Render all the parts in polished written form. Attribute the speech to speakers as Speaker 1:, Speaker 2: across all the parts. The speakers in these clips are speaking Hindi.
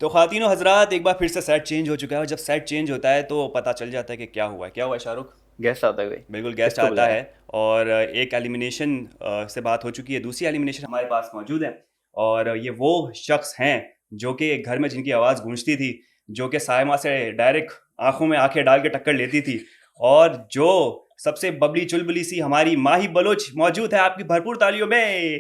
Speaker 1: तो ख़वातीनो हज़रात, एक बार फिर से सेट चेंज हो चुका है और जब सेट चेंज होता है तो पता चल जाता है कि क्या हुआ है शाहरुख।
Speaker 2: गेस्ट आता है कोई?
Speaker 1: बिल्कुल गेस्ट
Speaker 2: किसको
Speaker 1: आता
Speaker 2: बुलाया?
Speaker 1: है। और एक एलिमिनेशन से बात हो चुकी है, दूसरी एलिमिनेशन हमारे पास मौजूद है। और ये वो शख्स हैं जो कि घर में जिनकी आवाज़ गूंजती थी, जो कि सायमा से डायरेक्ट आंखों में आंखें डाल के टक्कर लेती थी, और जो सबसे बबली चुलबुली सी हमारी माही बलोच मौजूद है आपकी भरपूर तालियों में।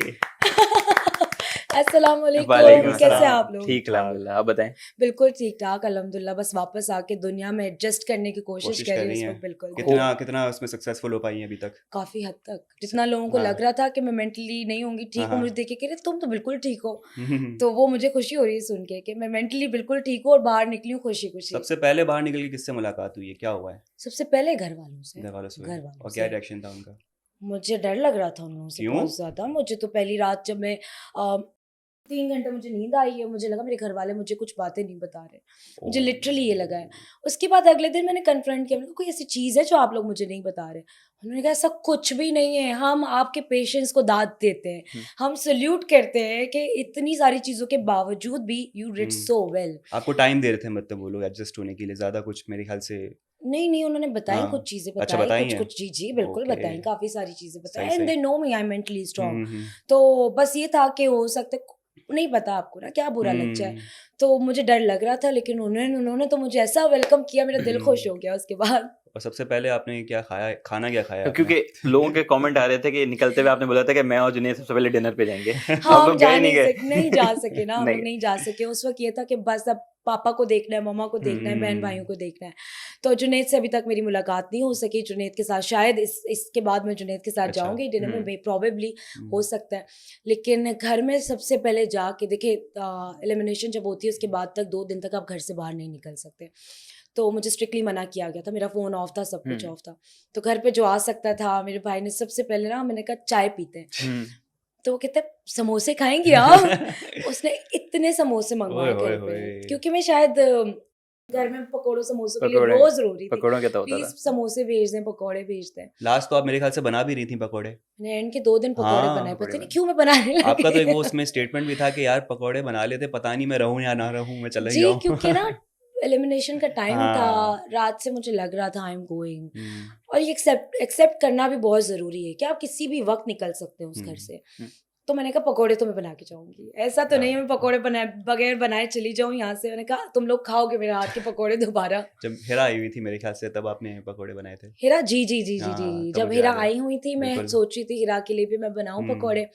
Speaker 3: अस्सलाम
Speaker 2: वालेकुम
Speaker 3: वालेकुम, कैसे हैं
Speaker 2: अस्सलाम।
Speaker 3: आप लोग?
Speaker 2: ठीक
Speaker 1: ठाक
Speaker 2: अल्हम्दुलिल्लाह, आप बताएं।
Speaker 3: बिल्कुल ठीक ठाक अल्हम्दुलिल्लाह, बस वापस आके दुनिया में एडजस्ट करने की कोशिश
Speaker 1: कोशिश
Speaker 3: कर
Speaker 1: कर
Speaker 3: रही हूँ
Speaker 1: रही
Speaker 3: इस
Speaker 1: हैं।
Speaker 3: वक्त। बिल्कुल
Speaker 2: हो
Speaker 3: बिल्कुल
Speaker 1: कितना कितना उसमें सक्सेसफुल हो पाई हैं अभी तक?
Speaker 3: काफ़ी हद तक
Speaker 1: स-
Speaker 3: जितना लोगों को
Speaker 1: हाँ
Speaker 3: लग रहा था कि मैं मेंटली नहीं होंगी
Speaker 1: हाँ
Speaker 3: ठीक हूँ,
Speaker 1: हाँ।
Speaker 3: मुझे देख के कह रहे तुम तो बिल्कुल ठीक हो। तो वो मुझे खुशी हो रही है सुन के कि मैं मेंटली बिल्कुल ठीक हूँ और बाहर निकली हूँ खुशी खुशी।
Speaker 1: सबसे पहले बाहर निकल के किससे मुलाकात हुई है, क्या हुआ है?
Speaker 3: सबसे पहले घर वालों से।
Speaker 1: घर वालों से हुई
Speaker 3: घर
Speaker 1: है।
Speaker 3: वालों
Speaker 1: और क्या
Speaker 3: से
Speaker 1: रिएक्शन था उनका?
Speaker 3: मुझे डर लग रहा था उन लोगों से
Speaker 1: क्यों?
Speaker 3: बहुत ज़्यादा। मुझे तो पहली रात जब मैं 3 घंटे मुझे नींद आई है, मुझे लगा मेरे घर वाले मुझे कुछ बातें नहीं बता रहे। मुझे लिटरली ये लगा है। उसके बाद अगले दिन मैंने कन्फ्रंट किया, मैंने कहा कोई ऐसी चीज़ है जो आप लोग मुझे नहीं बता रहे? उन्होंने कहा ऐसा कुछ भी नहीं है, हम आपके पेशेंस को दाद देते हैं,
Speaker 2: हम्म,
Speaker 3: हम सल्यूट करते हैं कि इतनी सारी चीज़ों के बावजूद भी you did
Speaker 1: hmm.
Speaker 3: So well.
Speaker 1: आपको टाइम दे रहे थे, मतलब वो लोग एडजस्ट होने के लिए, ज्यादा कुछ मेरे ख्याल से।
Speaker 3: नहीं नहीं, उन्होंने बताई,
Speaker 1: हाँ।
Speaker 3: कुछ चीज़ें
Speaker 1: अच्छा,
Speaker 3: बताई,
Speaker 1: बताई
Speaker 3: कुछ
Speaker 1: हैं।
Speaker 3: कुछ जी जी बिल्कुल
Speaker 1: ओके।
Speaker 3: बताई, काफ़ी सारी चीज़ें
Speaker 1: सही
Speaker 3: बताई एंड
Speaker 1: सही।
Speaker 3: They know me I am mentally strong.
Speaker 1: हम्म।
Speaker 3: तो बस ये था कि हो सकता है, नहीं पता आपको ना क्या बुरा लग जाए।
Speaker 1: हम्म।
Speaker 3: तो मुझे डर लग रहा था, लेकिन उन्होंने उन्होंने तो मुझे ऐसा वेलकम किया, मेरा दिल खुश हो गया उसके बाद।
Speaker 1: और सबसे पहले आपने क्या खाया, खाना क्या खाया आपने?
Speaker 2: क्योंकि लोगों के कमेंट आ रहे थे कि निकलते हुए आपने बोला था कि मैं और जुनेद सबसे पहले डिनर पे जाएंगे।
Speaker 3: हाँ,
Speaker 2: आप
Speaker 3: हम
Speaker 2: लोग
Speaker 3: जा
Speaker 2: गए नहीं
Speaker 3: नहीं
Speaker 2: गए?
Speaker 3: सक नहीं जा सके ना, हम
Speaker 2: नहीं
Speaker 3: लोग
Speaker 2: गए।
Speaker 3: नहीं जा सके। उस वक़्त ये था कि बस अब पापा को देखना है, मम्मा को देखना है, बहन-भाइयों
Speaker 1: हम्म।
Speaker 3: को देखना है। तो जुनैद से अभी तक मेरी मुलाकात नहीं हो सकी। जुनैद के साथ शायद इसके बाद मैं जुनैद के साथ
Speaker 1: अच्छा।
Speaker 3: जाऊँगी डिनर में, प्रोबेबली हो
Speaker 1: हम्म।
Speaker 3: सकता है। लेकिन घर में सबसे पहले जाके देखिए, एलिमिनेशन जब होती है उसके बाद तक 2 दिन तक आप घर से बाहर नहीं निकल सकते। तो मुझे स्ट्रिक्टली मना किया गया था, मेरा फ़ोन ऑफ था, सब कुछ
Speaker 2: हम्म
Speaker 3: ऑफ था। तो घर पे जो आ सकता था, मेरे भाई ने सबसे पहले ना, मैंने कहा चाय पीते हैं।
Speaker 2: हम्म।
Speaker 3: तो वो कहते हैं समोसे खाएँगी आप? उसने इतने समोसे
Speaker 1: ओए
Speaker 3: मँगवाए
Speaker 1: होए
Speaker 3: घर पे,
Speaker 1: होए।
Speaker 3: क्योंकि मैं शायद घर में पकोड़ों समोसों के लिए
Speaker 2: पकौड़े,
Speaker 3: रोज़ रो रही थी,
Speaker 2: पकौड़ों क्या तो होता
Speaker 3: प्लीज़
Speaker 2: था?
Speaker 3: समोसे भेज दें, पकोड़े भेज दें।
Speaker 1: लास्ट तो आप मेरे ख्याल से बना भी रही थी पकोड़े।
Speaker 3: मैंने एंड के 2 दिन पकोड़े बनाए,
Speaker 1: हाँ।
Speaker 2: पकौड़े
Speaker 3: पता नहीं
Speaker 2: बने।
Speaker 3: क्यों मैं बनाने
Speaker 1: आपका तो एक
Speaker 3: लगी।
Speaker 1: वो उसमें स्टेटमेंट भी था कि यार पकोड़े बना लेते, पता नहीं मैं रहूं या ना रहूं, मैं चला ही
Speaker 3: जी,
Speaker 1: जाऊं।
Speaker 3: क्योंकि ना एलिमिनेशन का टाइम था,
Speaker 1: हाँ।
Speaker 3: रात से मुझे लग रहा था आई एम गोइंग।
Speaker 1: हम्म।
Speaker 3: और ये एक्सेप्ट एक्सेप्ट करना भी बहुत ज़रूरी है कि आप किसी भी वक़्त निकल सकते हो उस घर
Speaker 1: हम्म।
Speaker 3: से।
Speaker 2: हम्म,
Speaker 3: तो मैंने कहा पकोड़े तो मैं बना के जाऊँगी। ऐसा तो नहीं है मैं पकोड़े बनाए बगैर बनाए चली जाऊँ यहाँ से। मैंने कहा तुम लोग खाओगे मेरे हाथ के पकोड़े दोबारा।
Speaker 1: जब हेरा आई हुई थी मेरे ख्याल से, तब आपने पकोड़े बनाए थे।
Speaker 3: हिरा जी, जी, जी, जी,
Speaker 1: हाँ,
Speaker 3: जी।
Speaker 1: तब
Speaker 3: जब
Speaker 1: मुझे
Speaker 3: हिरा
Speaker 1: याद है।
Speaker 3: आई हुई थी, मैं
Speaker 1: बिल्कुल।
Speaker 3: सोच रही थी हिरा के लिए भी मैं बनाऊँ
Speaker 1: हम्म।
Speaker 3: पकोड़े,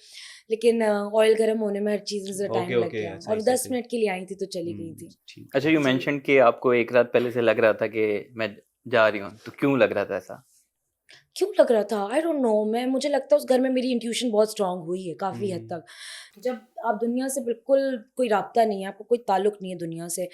Speaker 3: लेकिन ऑयल गरम होने में हर चीज़ में
Speaker 1: ओके
Speaker 3: टाइम लग
Speaker 1: ओके,
Speaker 3: गया
Speaker 1: सही
Speaker 3: और
Speaker 1: सही
Speaker 3: 10
Speaker 1: सही।
Speaker 3: मिनट के लिए आई थी तो चली गई थी।
Speaker 1: ठीक
Speaker 2: अच्छा,
Speaker 1: है।
Speaker 2: You
Speaker 3: ji.
Speaker 2: मेंशन कि आपको एक रात पहले से लग रहा था कि मैं जा रही हूँ, तो क्यों लग रहा था ऐसा?
Speaker 3: क्यों लग रहा था? आई डोंट नो, मैं मुझे लगता है उस घर में मेरी इंट्यूशन बहुत स्ट्रॉन्ग हुई है काफ़ी हद
Speaker 1: हम्म।
Speaker 3: तक। जब आप दुनिया से बिल्कुल कोई राब्ता नहीं है, आपको कोई ताल्लुक नहीं है दुनिया से,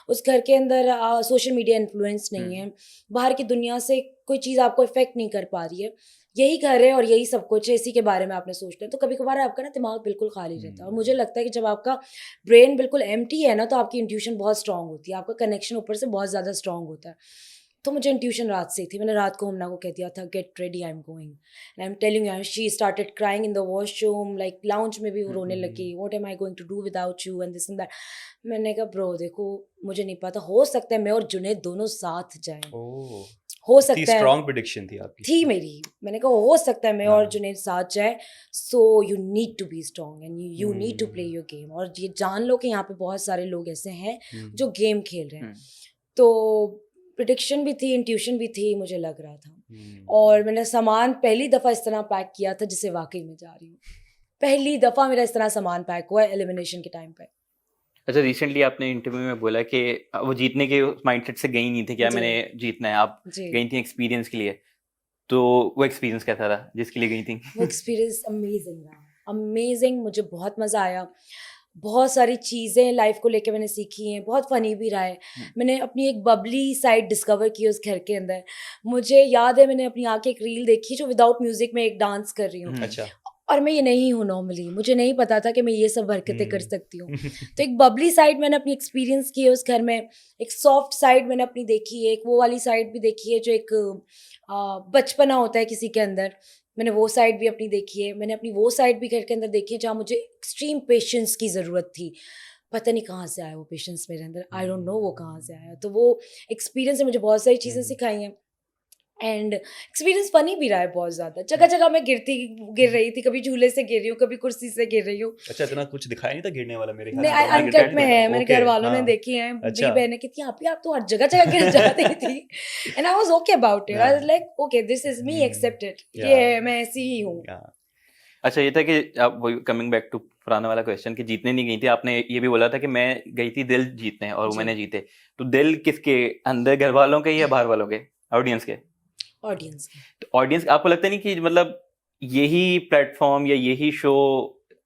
Speaker 3: उस घर के अंदर सोशल मीडिया इन्फ्लुएंस नहीं
Speaker 2: हम्म
Speaker 3: है, बाहर की दुनिया से कोई चीज़ आपको इफ़ेक्ट नहीं कर पा रही है, यही घर है और यही सब कुछ है, इसी के बारे में आपने सोचना है, तो कभी-कभार आपका ना दिमाग बिल्कुल खाली रहता है और मुझे लगता है कि जब आपका ब्रेन बिल्कुल एम्प्टी है ना, तो आपकी इंट्यूशन बहुत स्ट्रॉन्ग होती है, आपका कनेक्शन ऊपर से बहुत ज़्यादा स्ट्रॉन्ग होता है। तो मुझे इंट्यूशन रात से ही थी। मैंने रात को हुमना को कह दिया था get ready I am going and I am telling you, she started crying in the washroom, like lounge में भी वो रोने लगी, what am I going to do without you and this and that. मैंने कहा ब्रो देखो, मुझे नहीं पता, हो सकता है मैं और जुनैद दोनों साथ जाएं,
Speaker 1: ओह,
Speaker 3: हो
Speaker 1: इतनी
Speaker 3: सकता है,
Speaker 1: स्ट्रांग प्रेडिक्शन थी आपकी।
Speaker 3: थी मेरी। मैंने कहा हो सकता है मैं और
Speaker 1: हाँ।
Speaker 3: जुनैद साथ जाए, so you need to be strong and you need to play
Speaker 1: hmm.
Speaker 3: Your game, और ये जान लो कि यहाँ पे बहुत सारे लोग ऐसे हैं
Speaker 1: हम्म।
Speaker 3: जो गेम खेल रहे हैं।
Speaker 2: हम्म
Speaker 3: तो प्रिडिक्शन भी थी, इंट्यूशन भी थी, मुझे लग रहा था।
Speaker 1: हम्म।
Speaker 3: और मैंने सामान पहली दफ़ा इस तरह पैक किया था जिसे वाक़ई में जा रही हूँ। पहली दफ़ा मेरा इस तरह सामान पैक हुआ है एलिमिनेशन के टाइम पे।
Speaker 2: अच्छा, रिसेंटली आपने इंटरव्यू में बोला कि वो जीतने के माइंडसेट से गई नहीं थी, क्या
Speaker 3: जी,
Speaker 2: मैंने जीतना है, आप
Speaker 3: जी।
Speaker 2: गई थी एक्सपीरियंस के लिए। तो वो एक्सपीरियंस कैसा था जिसके लिए गई थी?
Speaker 3: वो एक्सपीरियंस अमेज़िंग रहा, अमेज़िंग, मुझे बहुत मज़ा आया। बहुत सारी चीज़ें लाइफ़ को लेके मैंने सीखी हैं, बहुत फ़नी भी रहा है।
Speaker 2: हम्म
Speaker 3: मैंने अपनी एक बबली साइड डिस्कवर की उस घर के अंदर। मुझे याद है मैंने अपनी आँख एक रील देखी जो विदाउट म्यूज़िक में एक डांस कर रही हूँ।
Speaker 2: हम्म
Speaker 1: अच्छा।
Speaker 3: और मैं ये नहीं हूँ नॉर्मली, मुझे नहीं पता था कि मैं ये सब हरकतें कर सकती हूँ।
Speaker 1: हम्म।
Speaker 3: तो एक बबली साइड मैंने अपनी एक्सपीरियंस की है उस घर में, एक सॉफ्ट साइड मैंने अपनी देखी है, एक वो वाली साइड भी देखी है जो एक बचपना होता है किसी के अंदर, मैंने वो साइड भी अपनी देखी है। मैंने अपनी वो साइड भी घर के अंदर देखी है जहाँ मुझे एक्सट्रीम पेशेंस की ज़रूरत थी। पता नहीं कहाँ से आया वो पेशेंस मेरे अंदर, आई डोंट नो वो कहाँ से आया। तो वो एक्सपीरियंस ने मुझे बहुत सारी चीज़ें सिखाई हैं, एंड एक्सपीरियंस फनी भी रहा है बहुत ज़्यादा। जगह जगह मैं गिर रही थी, कभी झूले से गिर रही हूँ, कभी कुर्सी से गिर रही हूँ।
Speaker 1: अच्छा, इतना कुछ दिखाया नहीं था गिरने वाला मेरे ख्याल
Speaker 3: नहीं,
Speaker 1: से तो आपने
Speaker 3: अनकट
Speaker 1: गिर
Speaker 3: में
Speaker 1: दिया
Speaker 3: है,
Speaker 1: था।
Speaker 3: मेरे
Speaker 1: ओके,
Speaker 3: घर वालों ने
Speaker 1: हाँ,
Speaker 3: देखी है, मेरी
Speaker 1: अच्छा।
Speaker 3: बहनें कहती हैं आप तो हर जगह जगह गिर जाती थी, and I was okay about it, I was like okay this is me, except it, ये है, मैं ऐसी ही हूँ।
Speaker 2: अच्छा, ये था कि आप वही कमिंग बैक टू पुराना वाला क्वेश्चन कि जीतने नहीं गई थी, आपने ये भी बोला था कि मैं गई थी दिल जीतने और वो
Speaker 3: जी।
Speaker 2: मैंने जीते। तो दिल किसके, अंदर घर वालों के या बाहर वालों के, ऑडियंस के?
Speaker 3: ऑडियंस की।
Speaker 2: तो ऑडियंस, आपको लगता नहीं कि मतलब यही प्लेटफॉर्म या यही शो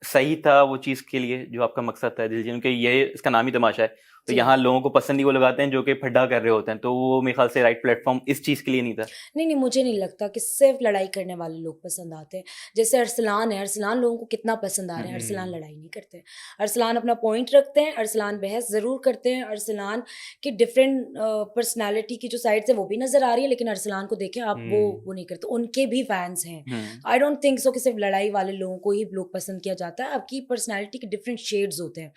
Speaker 2: सही था वो चीज के लिए जो आपका मकसद था दिल जीतने? क्योंकि ये इसका नाम ही तमाशा है, तो
Speaker 3: जी।
Speaker 2: यहाँ लोगों को पसंद ही वो लगाते हैं जो कि फड्डा कर रहे होते हैं, तो वो मेरे ख्याल से राइट प्लेटफॉर्म इस चीज के लिए नहीं था।
Speaker 3: नहीं नहीं, मुझे नहीं लगता कि सिर्फ लड़ाई करने वाले लोग पसंद आते हैं। जैसे अरसलान है, अरसलान लोगों को कितना पसंद आ रहा है, अरसलान लड़ाई नहीं करते हैं, अरसलान अपना पॉइंट रखते हैं, अरसलान बहस ज़रूर करते हैं, अरसलान की डिफरेंट पर्सनालिटी की जो साइड है वो भी नज़र आ रही है, लेकिन अरसलान को देखें आप, वो नहीं करते, उनके भी फैंस हैं। आई डोंट थिंक सो कि सिर्फ लड़ाई वाले लोगों को ही लोग पसंद किया जाता है। आपकी पर्सनैलिटी के डिफरेंट शेड्स होते हैं,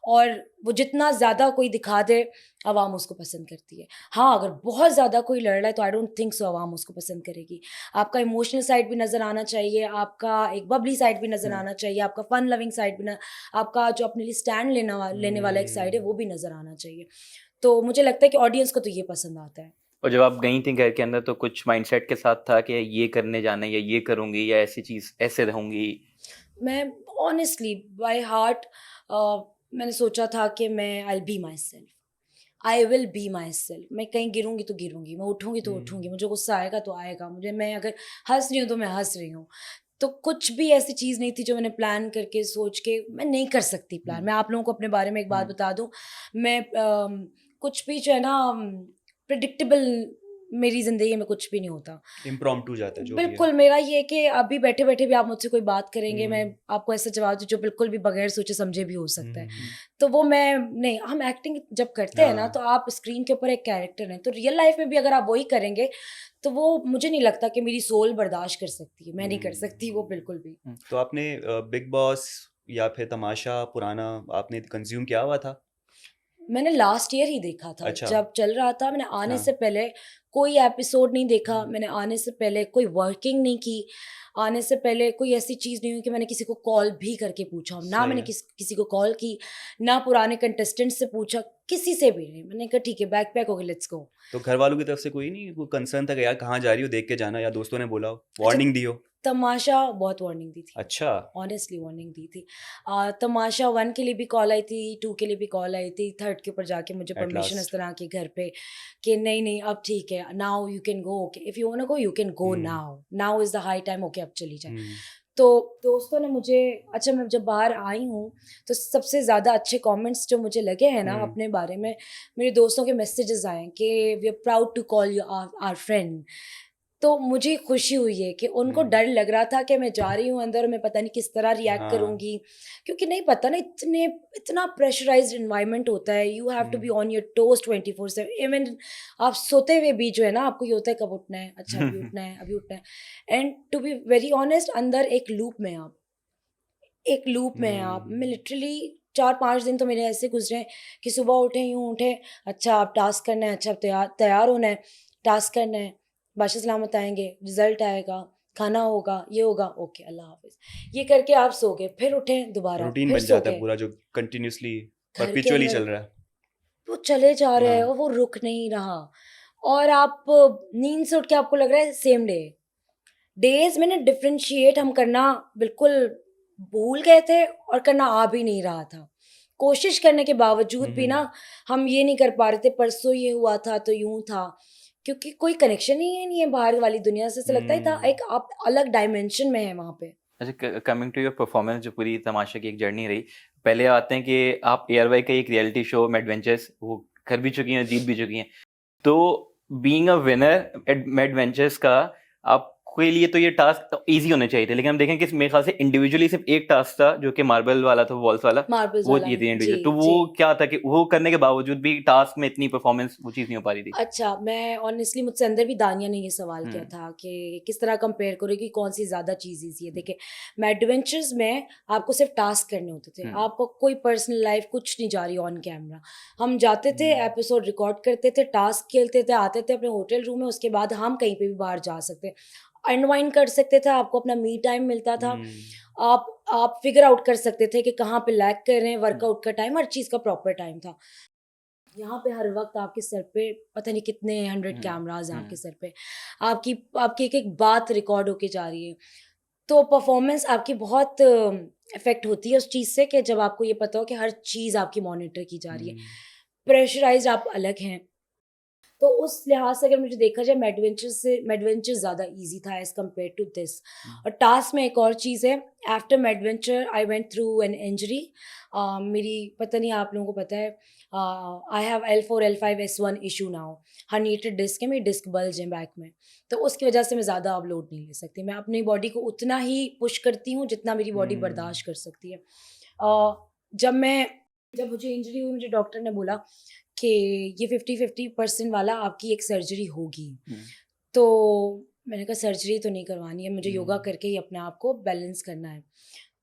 Speaker 3: और वो जितना ज़्यादा कोई दिखा दे आवाम उसको पसंद करती है। हाँ, अगर बहुत ज़्यादा कोई लड़ रहा है तो आई डोंट थिंक सो आवाम उसको पसंद करेगी। आपका इमोशनल साइड भी नज़र आना चाहिए, आपका एक बबली साइड भी नज़र आना चाहिए, आपका फन लविंग साइड भी आपका जो अपने लिए स्टैंड लेने वाला एक साइड है वो भी नज़र आना चाहिए। तो मुझे लगता है कि ऑडियंस को तो ये पसंद आता है।
Speaker 2: और जब आप गई थी घर के अंदर तो कुछ माइंडसेट के साथ था कि ये करने जाना है या ये करूंगी या ऐसी चीज ऐसे रहूंगी?
Speaker 3: मैं ऑनेस्टली बाय हार्ट मैंने सोचा था कि मैं I be myself, I will be myself. मैं कहीं गिरूंगी तो गिरूंगी, मैं उठूंगी तो उठूंगी, मुझे गुस्सा आएगा तो आएगा, मुझे, मैं अगर हंस रही हूँ तो मैं हंस रही हूँ। तो कुछ भी ऐसी चीज़ नहीं थी जो मैंने प्लान करके सोच के, मैं नहीं कर सकती प्लान। मैं आप लोगों को अपने बारे में एक बात बता दूं, मैं कुछ भी जो है ना प्रिडिक्टेबल, मेरी ज़िंदगी में कुछ भी नहीं होता।
Speaker 1: इम्प्रॉम्प्टू जाता है जो भी है।
Speaker 3: बिल्कुल, मेरा ये है कि अभी बैठे-बैठे भी आप मुझसे कोई बात करेंगे, मैं आपको ऐसा जवाब दूँ जो बिल्कुल भी बगैर सोचे समझे भी हो सकता है। तो वो मैं नहीं, हम एक्टिंग जब करते हैं ना तो आप स्क्रीन के ऊपर एक कैरेक्टर हैं, तो रियल लाइफ में भी अगर आप वही करेंगे तो वो मुझे नहीं लगता कि मेरी सोल बर्दाश्त कर सकती है, मैं नहीं कर सकती वो बिल्कुल भी।
Speaker 1: तो आपने बिग बॉस या फिर तमाशा पुराना आपने कंज्यूम किया हुआ था?
Speaker 3: मैंने लास्ट ईयर ही देखा था,
Speaker 1: अच्छा।
Speaker 3: जब चल रहा था। मैंने आने
Speaker 1: हाँ।
Speaker 3: से पहले कोई एपिसोड नहीं देखा, मैंने आने से पहले कोई वर्किंग नहीं की, आने से पहले कोई ऐसी चीज़ नहीं हुई कि मैंने किसी को कॉल भी करके पूछा हो। ना
Speaker 1: सही
Speaker 3: मैंने
Speaker 1: है।
Speaker 3: किसी को कॉल की, ना पुराने कंटेस्टेंट से पूछा, किसी से भी नहीं। मैंने कहा ठीक है, बैग पैक हो गया, लेट्स गो।
Speaker 1: तो घर वालों की तरफ से कोई नहीं, कोई कंसर्न था कि यार कहाँ जा रही हो, देख के जाना, या दोस्तों ने बोला हो,
Speaker 3: अच्छा,
Speaker 1: वार्निंग दी हो?
Speaker 3: तमाशा बहुत वार्निंग दी थी,
Speaker 1: अच्छा।
Speaker 3: ऑनेस्टली वार्निंग दी थी। तमाशा 1 के लिए भी कॉल आई थी, 2 के लिए भी कॉल आई थी, 3rd के ऊपर जाके मुझे
Speaker 1: एट
Speaker 3: परमिशन इस
Speaker 1: लास्ट।
Speaker 3: तरह की घर पे कि नहीं नहीं अब ठीक है, now you can go, okay if you want to go you can go, now is the high time, okay अब चली जाए। तो दोस्तों ने मुझे, अच्छा मैं जब बाहर आई हूँ तो सबसे ज़्यादा अच्छे कमेंट्स जो मुझे लगे हैं ना अपने बारे में, मेरे दोस्तों के मैसेजेस आए कि we are proud to call you our friend. तो मुझे खुशी हुई है कि उनको डर लग रहा था कि मैं जा रही हूँ अंदर, मैं पता नहीं किस तरह रिएक्ट
Speaker 1: हाँ।
Speaker 3: करूँगी, क्योंकि नहीं पता ना, इतना प्रेशराइज्ड एनवायरनमेंट होता है, you have to be on your toast 24/7। Even आप सोते हुए भी जो है ना, आपको ये होता है कब उठना है, अच्छा अभी उठना है, अभी उठना है। And to be very honest, अंदर एक लूप में आप, एक लूप में हैं आप। मैं लिटरली 4-5 दिन तो मेरे ऐसे गुजरे हैं कि सुबह उठे, यूँ उठे, अच्छा अब टास्क करना है, अच्छा अब तैयार होना है, टास्क करना है, बादशाह सलामत आएंगे, रिजल्ट आएगा, खाना होगा, ये होगा, ओके अल्लाह हाफिज, ये करके आप सो गए, फिर उठे दोबारा,
Speaker 1: रूटीन
Speaker 3: फिर
Speaker 1: बन
Speaker 3: सो
Speaker 1: जाता है
Speaker 3: गए।
Speaker 1: पूरा, जो कंटिन्यूसली
Speaker 3: घर के
Speaker 1: परपेचुअली
Speaker 3: अंदर
Speaker 1: चल रहा है।
Speaker 3: वो चले जा रहे हैं
Speaker 1: हाँ।
Speaker 3: और वो रुक नहीं रहा, और आप नींद से उठ के आपको लग रहा है सेम डेज में ना डिफ्रेंशिएट हम करना बिल्कुल भूल गए थे, और करना आ भी नहीं रहा था। कोशिश करने के बावजूद भी ना हम ये नहीं कर पा रहे थे, परसों ये हुआ था तो यूं था, क्योंकि कोई कनेक्शन ही नहीं है बाहर वाली दुनिया से। ऐसा लगता है था एक आप अलग डायमेंशन में है वहाँ पे।
Speaker 2: अच्छा, कमिंग टू योर परफॉर्मेंस, जो पूरी तमाशा की एक जर्नी रही, पहले आते हैं कि आप एयरवाई का एक रियलिटी शो मेडवेंचर्स वो कर भी चुकी हैं, जीत भी चुकी हैं, तो बीइंग अ विनर एट मेडवेंचर्स का आप के लिए तो ये टास्क इजी होने चाहिए थे, लेकिन हम देखें कि मेरे ख्याल से इंडिविजुअली सिर्फ एक टास्क था जो कि मार्बल वाला था, वॉल्स वाला,
Speaker 3: मार्बल्स
Speaker 2: वो
Speaker 3: वाला
Speaker 2: ये थी
Speaker 3: जी
Speaker 2: इंडिविजुअल। तो
Speaker 3: जी।
Speaker 2: वो क्या था कि वो करने के बावजूद भी टास्क में इतनी परफॉर्मेंस वो चीज़ नहीं हो पा रही थी।
Speaker 3: अच्छा, मैं ऑनेस्टली मुझसे अंदर भी दानिया ने ये सवाल किया था कि किस तरह कंपेयर करो कि कौन सी ज़्यादा चीज़ ईज़ी है। देखिए, मैं एडवेंचर्स में आपको सिर्फ टास्क करने होते थे, आपको कोई पर्सनल लाइफ कुछ नहीं जा रही ऑन कैमरा। हम जाते थे, एपिसोड रिकॉर्ड करते थे, टास्क खेलते थे, आते थे अपने होटल रूम में, उसके बाद हम कहीं पे भी बाहर जा सकते, अनवाइंड कर सकते थे, आपको अपना मी टाइम मिलता था। आप फिगर आउट कर सकते थे कि कहाँ पे लैग कर रहे हैं, वर्कआउट का टाइम, हर चीज़ का प्रॉपर टाइम था। यहाँ पे हर वक्त आपके सर पे पता नहीं कितने 100 कैमराज हैं आपके सर पे, आपकी आपकी एक एक बात रिकॉर्ड होके जा रही है। तो परफॉर्मेंस आपकी बहुत इफेक्ट होती है उस चीज़ से कि जब आपको ये पता हो कि हर चीज़ आपकी मॉनिटर की जा रही है, प्रेशराइज्ड आप अलग हैं। तो उस लिहाज से अगर मुझे देखा जाए, मेडवेंचर ज़्यादा इजी था एज़ कम्पेयर टू दिस। और टास्क में एक और चीज़ है, after Madventure I went through an injury. मेरी पता नहीं आप लोगों को पता है, I have L4 L5 S1 issue now. Herniated disc है, मेरी डिस्क बल्ज है बैक में, तो उसकी वजह से मैं ज़्यादा अब लोड नहीं ले सकती। मैं अपनी बॉडी को उतना ही पुश करती हूँ जितना मेरी बॉडी बर्दाश्त कर सकती है। जब मुझे इंजरी हुई, मुझे डॉक्टर ने बोला कि ये 50-50% वाला आपकी एक सर्जरी होगी। तो मैंने कहा सर्जरी तो नहीं करवानी है, मुझे योगा करके ही अपने आप को बैलेंस करना है।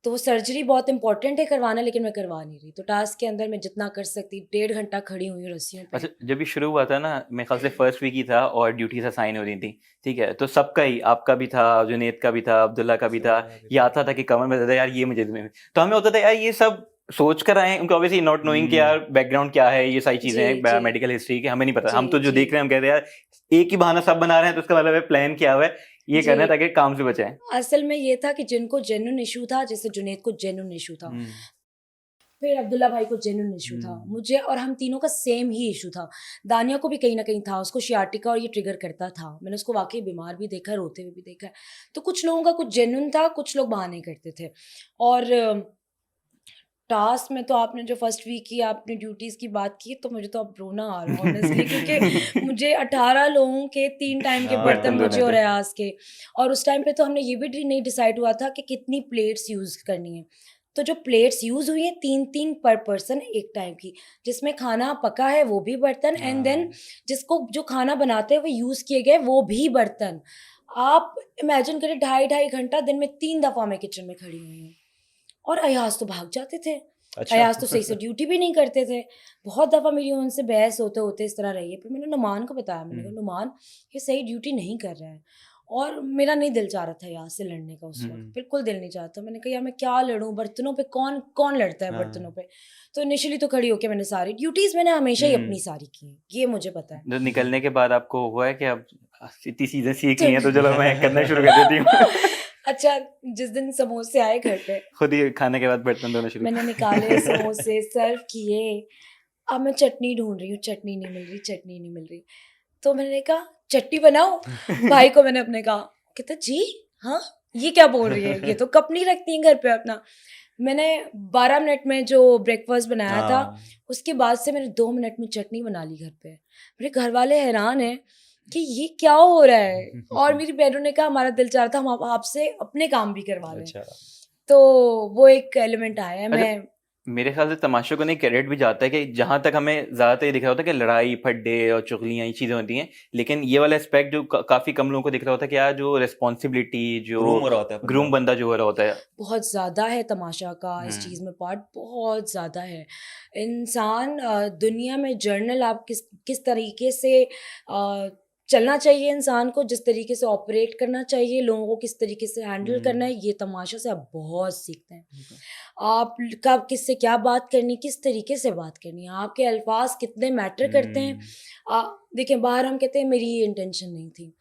Speaker 3: तो वो सर्जरी बहुत इंपॉर्टेंट है करवाना, लेकिन मैं करवा नहीं रही। तो टास्क के अंदर मैं जितना कर सकती, 1.5 घंटा खड़ी हुई हूँ रस्सियों पे।
Speaker 2: अच्छा, जब ये शुरू हुआ था ना, मेरे ख्याल से फर्स्ट वीक ही था और ड्यूटीज असाइन हो रही थी, ठीक है, तो सबका ही, आपका भी था, जुनेद का भी था, अब्दुल्ला का भी था, ये आता था कि कमर में दर्द है यार, ये मुझे तो हमें होता था यार ये सब सोच कर आए, उनको ऑब्वियसली नॉट नोइंग कि यार बैकग्राउंड क्या है, ये सारी चीजें
Speaker 3: जी,
Speaker 2: हैं
Speaker 3: जी।
Speaker 2: मेडिकल हिस्ट्री की, हमें नहीं पता। हम
Speaker 3: जी,
Speaker 2: तो जो
Speaker 3: जी।
Speaker 2: देख रहे हैं हम कहते हैं यार एक ही बहाना सब बना रहे हैं, तो उसका मतलब है प्लान किया हुआ है, ये करना है
Speaker 3: जी।
Speaker 2: ताकि काम से बचाएं।
Speaker 3: असल में ये था कि जिनको जेन्युइन इशू था, जैसे जुनैद को जेन्युइन इशू था, फिर अब्दुल्ला भाई को जेन्युइन इशू था, मुझे और हम तीनों का सेम ही इशू था। दानिया को भी कहीं ना कहीं था, उसको शियाटिका और ये ट्रिगर करता था। मैंने उसको वाकई बीमार भी देखा है, रोते हुए भी देखा है। तो कुछ लोगों का कुछ जेन्युइन था, कुछ लोग बहाने करते थे। और टास्क में तो आपने जो फर्स्ट वीक की आपने ड्यूटीज़ की बात की, तो मुझे तो अब रोना आ रहा है ऑनेस्टली, क्योंकि मुझे 18 लोगों के 3 टाइम के बर्तन
Speaker 2: बर्तन
Speaker 3: मुझे
Speaker 2: धोने
Speaker 3: और
Speaker 2: थे।
Speaker 3: अयाज के। और उस टाइम पे तो हमने ये भी नहीं डिसाइड हुआ था कि कितनी प्लेट्स यूज़ करनी है। तो जो प्लेट्स यूज़ हुई हैं 3-3 पर पर्सन एक टाइम की, जिसमें खाना पका है वो भी बर्तन, एंड देन जिसको जो खाना बनाते हुए यूज़ किए गए वो भी बर्तन। आप इमेजिन करें, 2.5 घंटा दिन में 3 दफ़ा मैं किचन में खड़ी हुई हूँ। और अयाज तो भाग जाते थे।
Speaker 1: अच्छा।
Speaker 3: अयाज तो सही से ड्यूटी भी नहीं करते थे। बहुत दफ़ा मेरी उनसे बहस होते-होते इस तरह रही है। फिर मैंने नुमान को बताया, मैंने कहा नुमान ये सही ड्यूटी नहीं कर रहा है। और मेरा नहीं दिल चाह रहा था अयाज से लड़ने का उस वक़्त, बिल्कुल दिल नहीं चाहता। मैंने कहा यार मैं क्या लड़ूँ बर्तनों पे, कौन कौन लड़ता है बर्तनों पे? तो इनिशियली तो खड़ी होके मैंने सारी ड्यूटीज़ मैंने हमेशा ही अपनी सारी की हैं, ये मुझे पता है।
Speaker 2: जो निकलने के बाद आपको हुआ है कि अब इतनी चीजें सीख
Speaker 3: तो
Speaker 2: ली हैं तो चलो मैं करना शुरू कर देती हूँ।
Speaker 3: अच्छा, जिस दिन समोसे आए घर पे,
Speaker 2: खुद ही खाने के बाद बर्तन धोना शुरू।
Speaker 3: मैंने निकाले समोसे, सर्व किए। अब मैं चटनी ढूँढ रही हूँ, चटनी नहीं मिल रही, चटनी नहीं मिल रही। तो मैंने कहा चटनी बनाऊँ? भाई को मैंने अपने कहा, कहता जी हाँ, ये क्या बोल रही है? ये तो कप नहीं रखती हैं घर पे अपना। मैंने 12 मिनट में जो ब्रेकफ़ास्ट बनाया था, उसके बाद से मैंने 2 मिनट में चटनी बना ली घर पे। मेरे घरवाले हैरान हैं कि ये क्या हो रहा है? और मेरी बहनों ने कहा हमारा दिल चाह रहा था हम आपसे अपने काम भी करवा लें।
Speaker 1: अच्छा।
Speaker 3: तो वो एक एलिमेंट आया है।
Speaker 2: अच्छा,
Speaker 3: मैं
Speaker 2: मेरे ख्याल से तमाशे को नहीं क्रेडिट भी जाता है कि जहां तक हमें ज्यादातर ये दिख रहा होता है कि लड़ाई फड्डे और चुगलियां ये चीजें होती हैं, लेकिन ये वाला एस्पेक्ट जो काफी कम लोगों को दिख रहा होता है कि यार जो रिस्पॉन्सिबिलिटी, जो
Speaker 1: ग्रूम हो रहा होता है
Speaker 2: ग्रूम
Speaker 1: बंदा।
Speaker 2: बंदा जो हो रहा होता है।
Speaker 3: बहुत ज़्यादा है तमाशा का इस चीज़ में पार्ट, बहुत ज़्यादा है। इंसान दुनिया में जर्नल आप किस तरीके से चलना चाहिए इंसान को, जिस तरीके से ऑपरेट करना चाहिए, लोगों को किस तरीके से हैंडल करना है, ये तमाशा से आप बहुत सीखते हैं। आप कब किससे क्या बात करनी, किस तरीके से बात करनी है, आपके अल्फाज कितने मैटर करते हैं। देखिए बाहर हम कहते हैं मेरी ये इंटेंशन नहीं थी,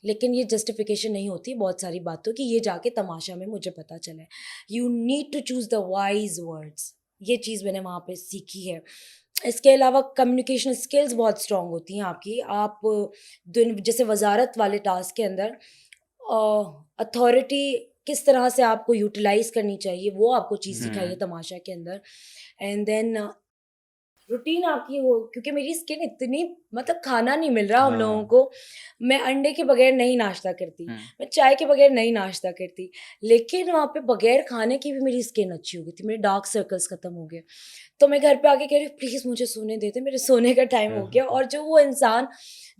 Speaker 3: लेकिन ये जस्टिफिकेशन नहीं होती बहुत सारी बातों की। ये जाके तमाशा में मुझे पता चला है। You need to choose the wise words, ये चीज़ मैंने वहाँ पे सीखी है। इसके अलावा कम्युनिकेशन स्किल्स बहुत स्ट्रॉन्ग होती हैं आपकी। आप जैसे वजारत वाले टास्क के अंदर अथॉरिटी किस तरह से आपको यूटिलाइज करनी चाहिए, वो आपको चीज़ सिखाई है तमाशा के अंदर। एंड देन रूटीन आपकी हो, क्योंकि मेरी स्किन इतनी मतलब खाना नहीं मिल रहा हम
Speaker 1: हाँ।
Speaker 3: लोगों को। मैं अंडे के बगैर नहीं नाश्ता करती, मैं चाय के बगैर नहीं नाश्ता करती, लेकिन वहाँ पे बगैर खाने की भी मेरी स्किन अच्छी हो गई थी, मेरे डार्क सर्कल्स खत्म हो गए। तो मैं घर पे आके कह रही हूँ प्लीज़ मुझे सोने देते, मेरे सोने का टाइम हो गया। और जो वो इंसान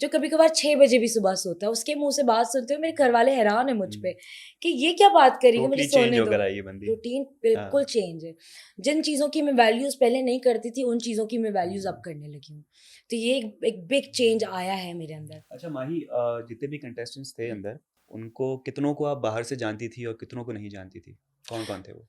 Speaker 3: जो कभी कभार 6 बजे भी सुबह सोता है, उसके मुंह से बात सुनते हुए मेरे घर वाले हैरान है मुझ पे कि ये क्या बात करी कि मुझे
Speaker 1: टोटली चेंज
Speaker 3: सोने दो।
Speaker 1: होकर आई है बंदी।
Speaker 3: रूटीन बिल्कुल चेंज है। जिन चीज़ों की मैं वैल्यूज़ पहले नहीं करती थी, उन चीज़ों की मैं वैल्यूज़ अब करने लगी हूँ। तो ये एक बिग चेंज आया है मेरे अंदर।
Speaker 1: अच्छा माही, जितने भी कंटेस्टेंट्स थे अंदर, उनको कितनों को आप बाहर से जानती थी और कितनों को नहीं जानती थी? कौन कौन थे वो?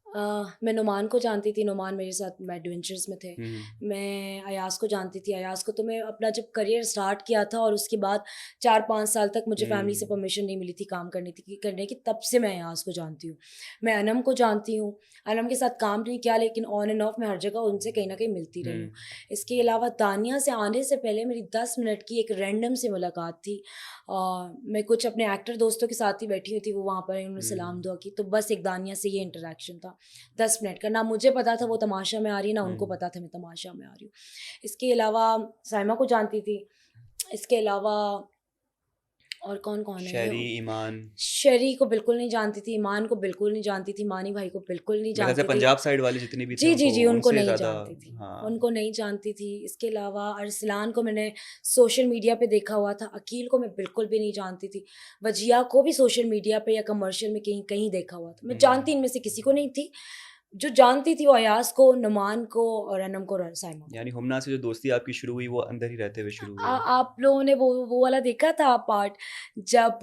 Speaker 3: मैं नुमान को जानती थी, नुमान मेरे साथ मैं एडवेंचर्स में थे।
Speaker 1: हम्म।
Speaker 3: मैं अयाज को जानती थी, अयाज को तो मैं अपना जब करियर स्टार्ट किया था और उसके बाद 4-5 साल तक मुझे फैमिली से परमिशन नहीं मिली थी काम करने की, तब से मैं अयाज को जानती हूँ। मैं अनम को जानती हूँ, अनम के साथ काम नहीं किया, लेकिन ऑन एंड ऑफ मैं हर जगह उनसे कहीं ना कहीं मिलती रही हूँ। इसके अलावा दानिया से आने से पहले मेरी 10 मिनट की एक रैंडम से मुलाकात थी। मैं कुछ अपने एक्टर दोस्तों के साथ ही बैठी हुई थी, वो वहाँ पर उन्होंने सलाम दुआ की, तो बस एक दानिया से ये इंटरेक्शन था 10 मिनट का। ना मुझे पता था वो तमाशा में आ रही है, ना उनको पता था मैं तमाशा में आ रही हूँ। इसके अलावा साइमा को जानती थी। इसके अलावा और कौन-कौन है?
Speaker 1: शहरी, ईमान।
Speaker 3: शरी को बिल्कुल नहीं जानती थी, ईमान को बिल्कुल नहीं जानती थी, मानी भाई को बिल्कुल नहीं
Speaker 1: मेरे ख्याल से
Speaker 3: जानती थी।
Speaker 1: पंजाब साइड वाले जितने भी थे
Speaker 3: जी, जी, जी, उनको
Speaker 1: उनसे
Speaker 3: नहीं
Speaker 1: ज़्यादा।
Speaker 3: जानती थी,
Speaker 1: हाँ।
Speaker 3: उनको नहीं जानती थी। इसके अलावा अरसलान को मैंने सोशल मीडिया पे देखा हुआ था, अकील को मैं बिल्कुल भी नहीं जानती थी, वजिया को भी सोशल मीडिया पे या कमर्शियल में कहीं देखा हुआ था। मैं जानती इनमें से किसी को नहीं थी। जो जानती थी वो अयाज़ को, नुमान को और अनम को और साइमा को।
Speaker 1: यानी हुमना से जो दोस्ती आपकी शुरू हुई वो अंदर ही रहते हुए शुरू हुई।
Speaker 3: आप लोगों ने वो वाला देखा था पार्ट, जब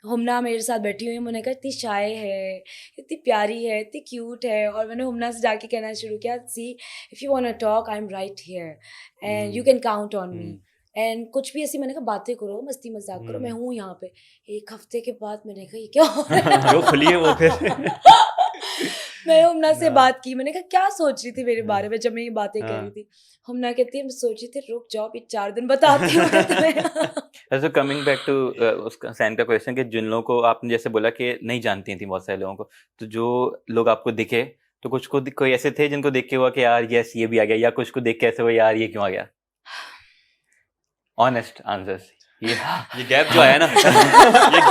Speaker 3: हुमना मेरे साथ बैठी हुई है, मैंने कहा इतनी शाय है, इतनी प्यारी है, इतनी क्यूट है, और मैंने हुमना से जाके कहना शुरू किया, see if you want to talk I am right here and you can count on me. And कुछ भी ऐसी मैंने कहा बातें करो, मस्ती मजाक करो, मैं हूँ यहाँ पे। 1 हफ्ते के बाद मैंने कहा ये क्या हो रहा है?
Speaker 1: जो खुली है वो फिर।
Speaker 3: मैं हुमना से
Speaker 1: हाँ।
Speaker 3: बात की, मैंने कहा क्या सोच रही थी मेरे बारे में जब मैं ये बातें कर रही
Speaker 1: हाँ।
Speaker 3: थी? हुमना कहती है मैं सोची थी रुक जाओ अभी 4 दिन बताती हूँ मैं तुम्हें।
Speaker 2: सो कमिंग बैक टू उसका सैन का क्वेश्चन कि जिन लोगों को आपने जैसे बोला कि नहीं जानती थी बहुत सारे लोगों को, तो जो लोग आपको दिखे तो कुछ को कोई ऐसे थे जिनको देख के हुआ कि यार यस ये भी आ गया, या कुछ को देख के ऐसे हुआ यार ये क्यों आ गया? Honest answers.
Speaker 1: ये गैप जो आया ना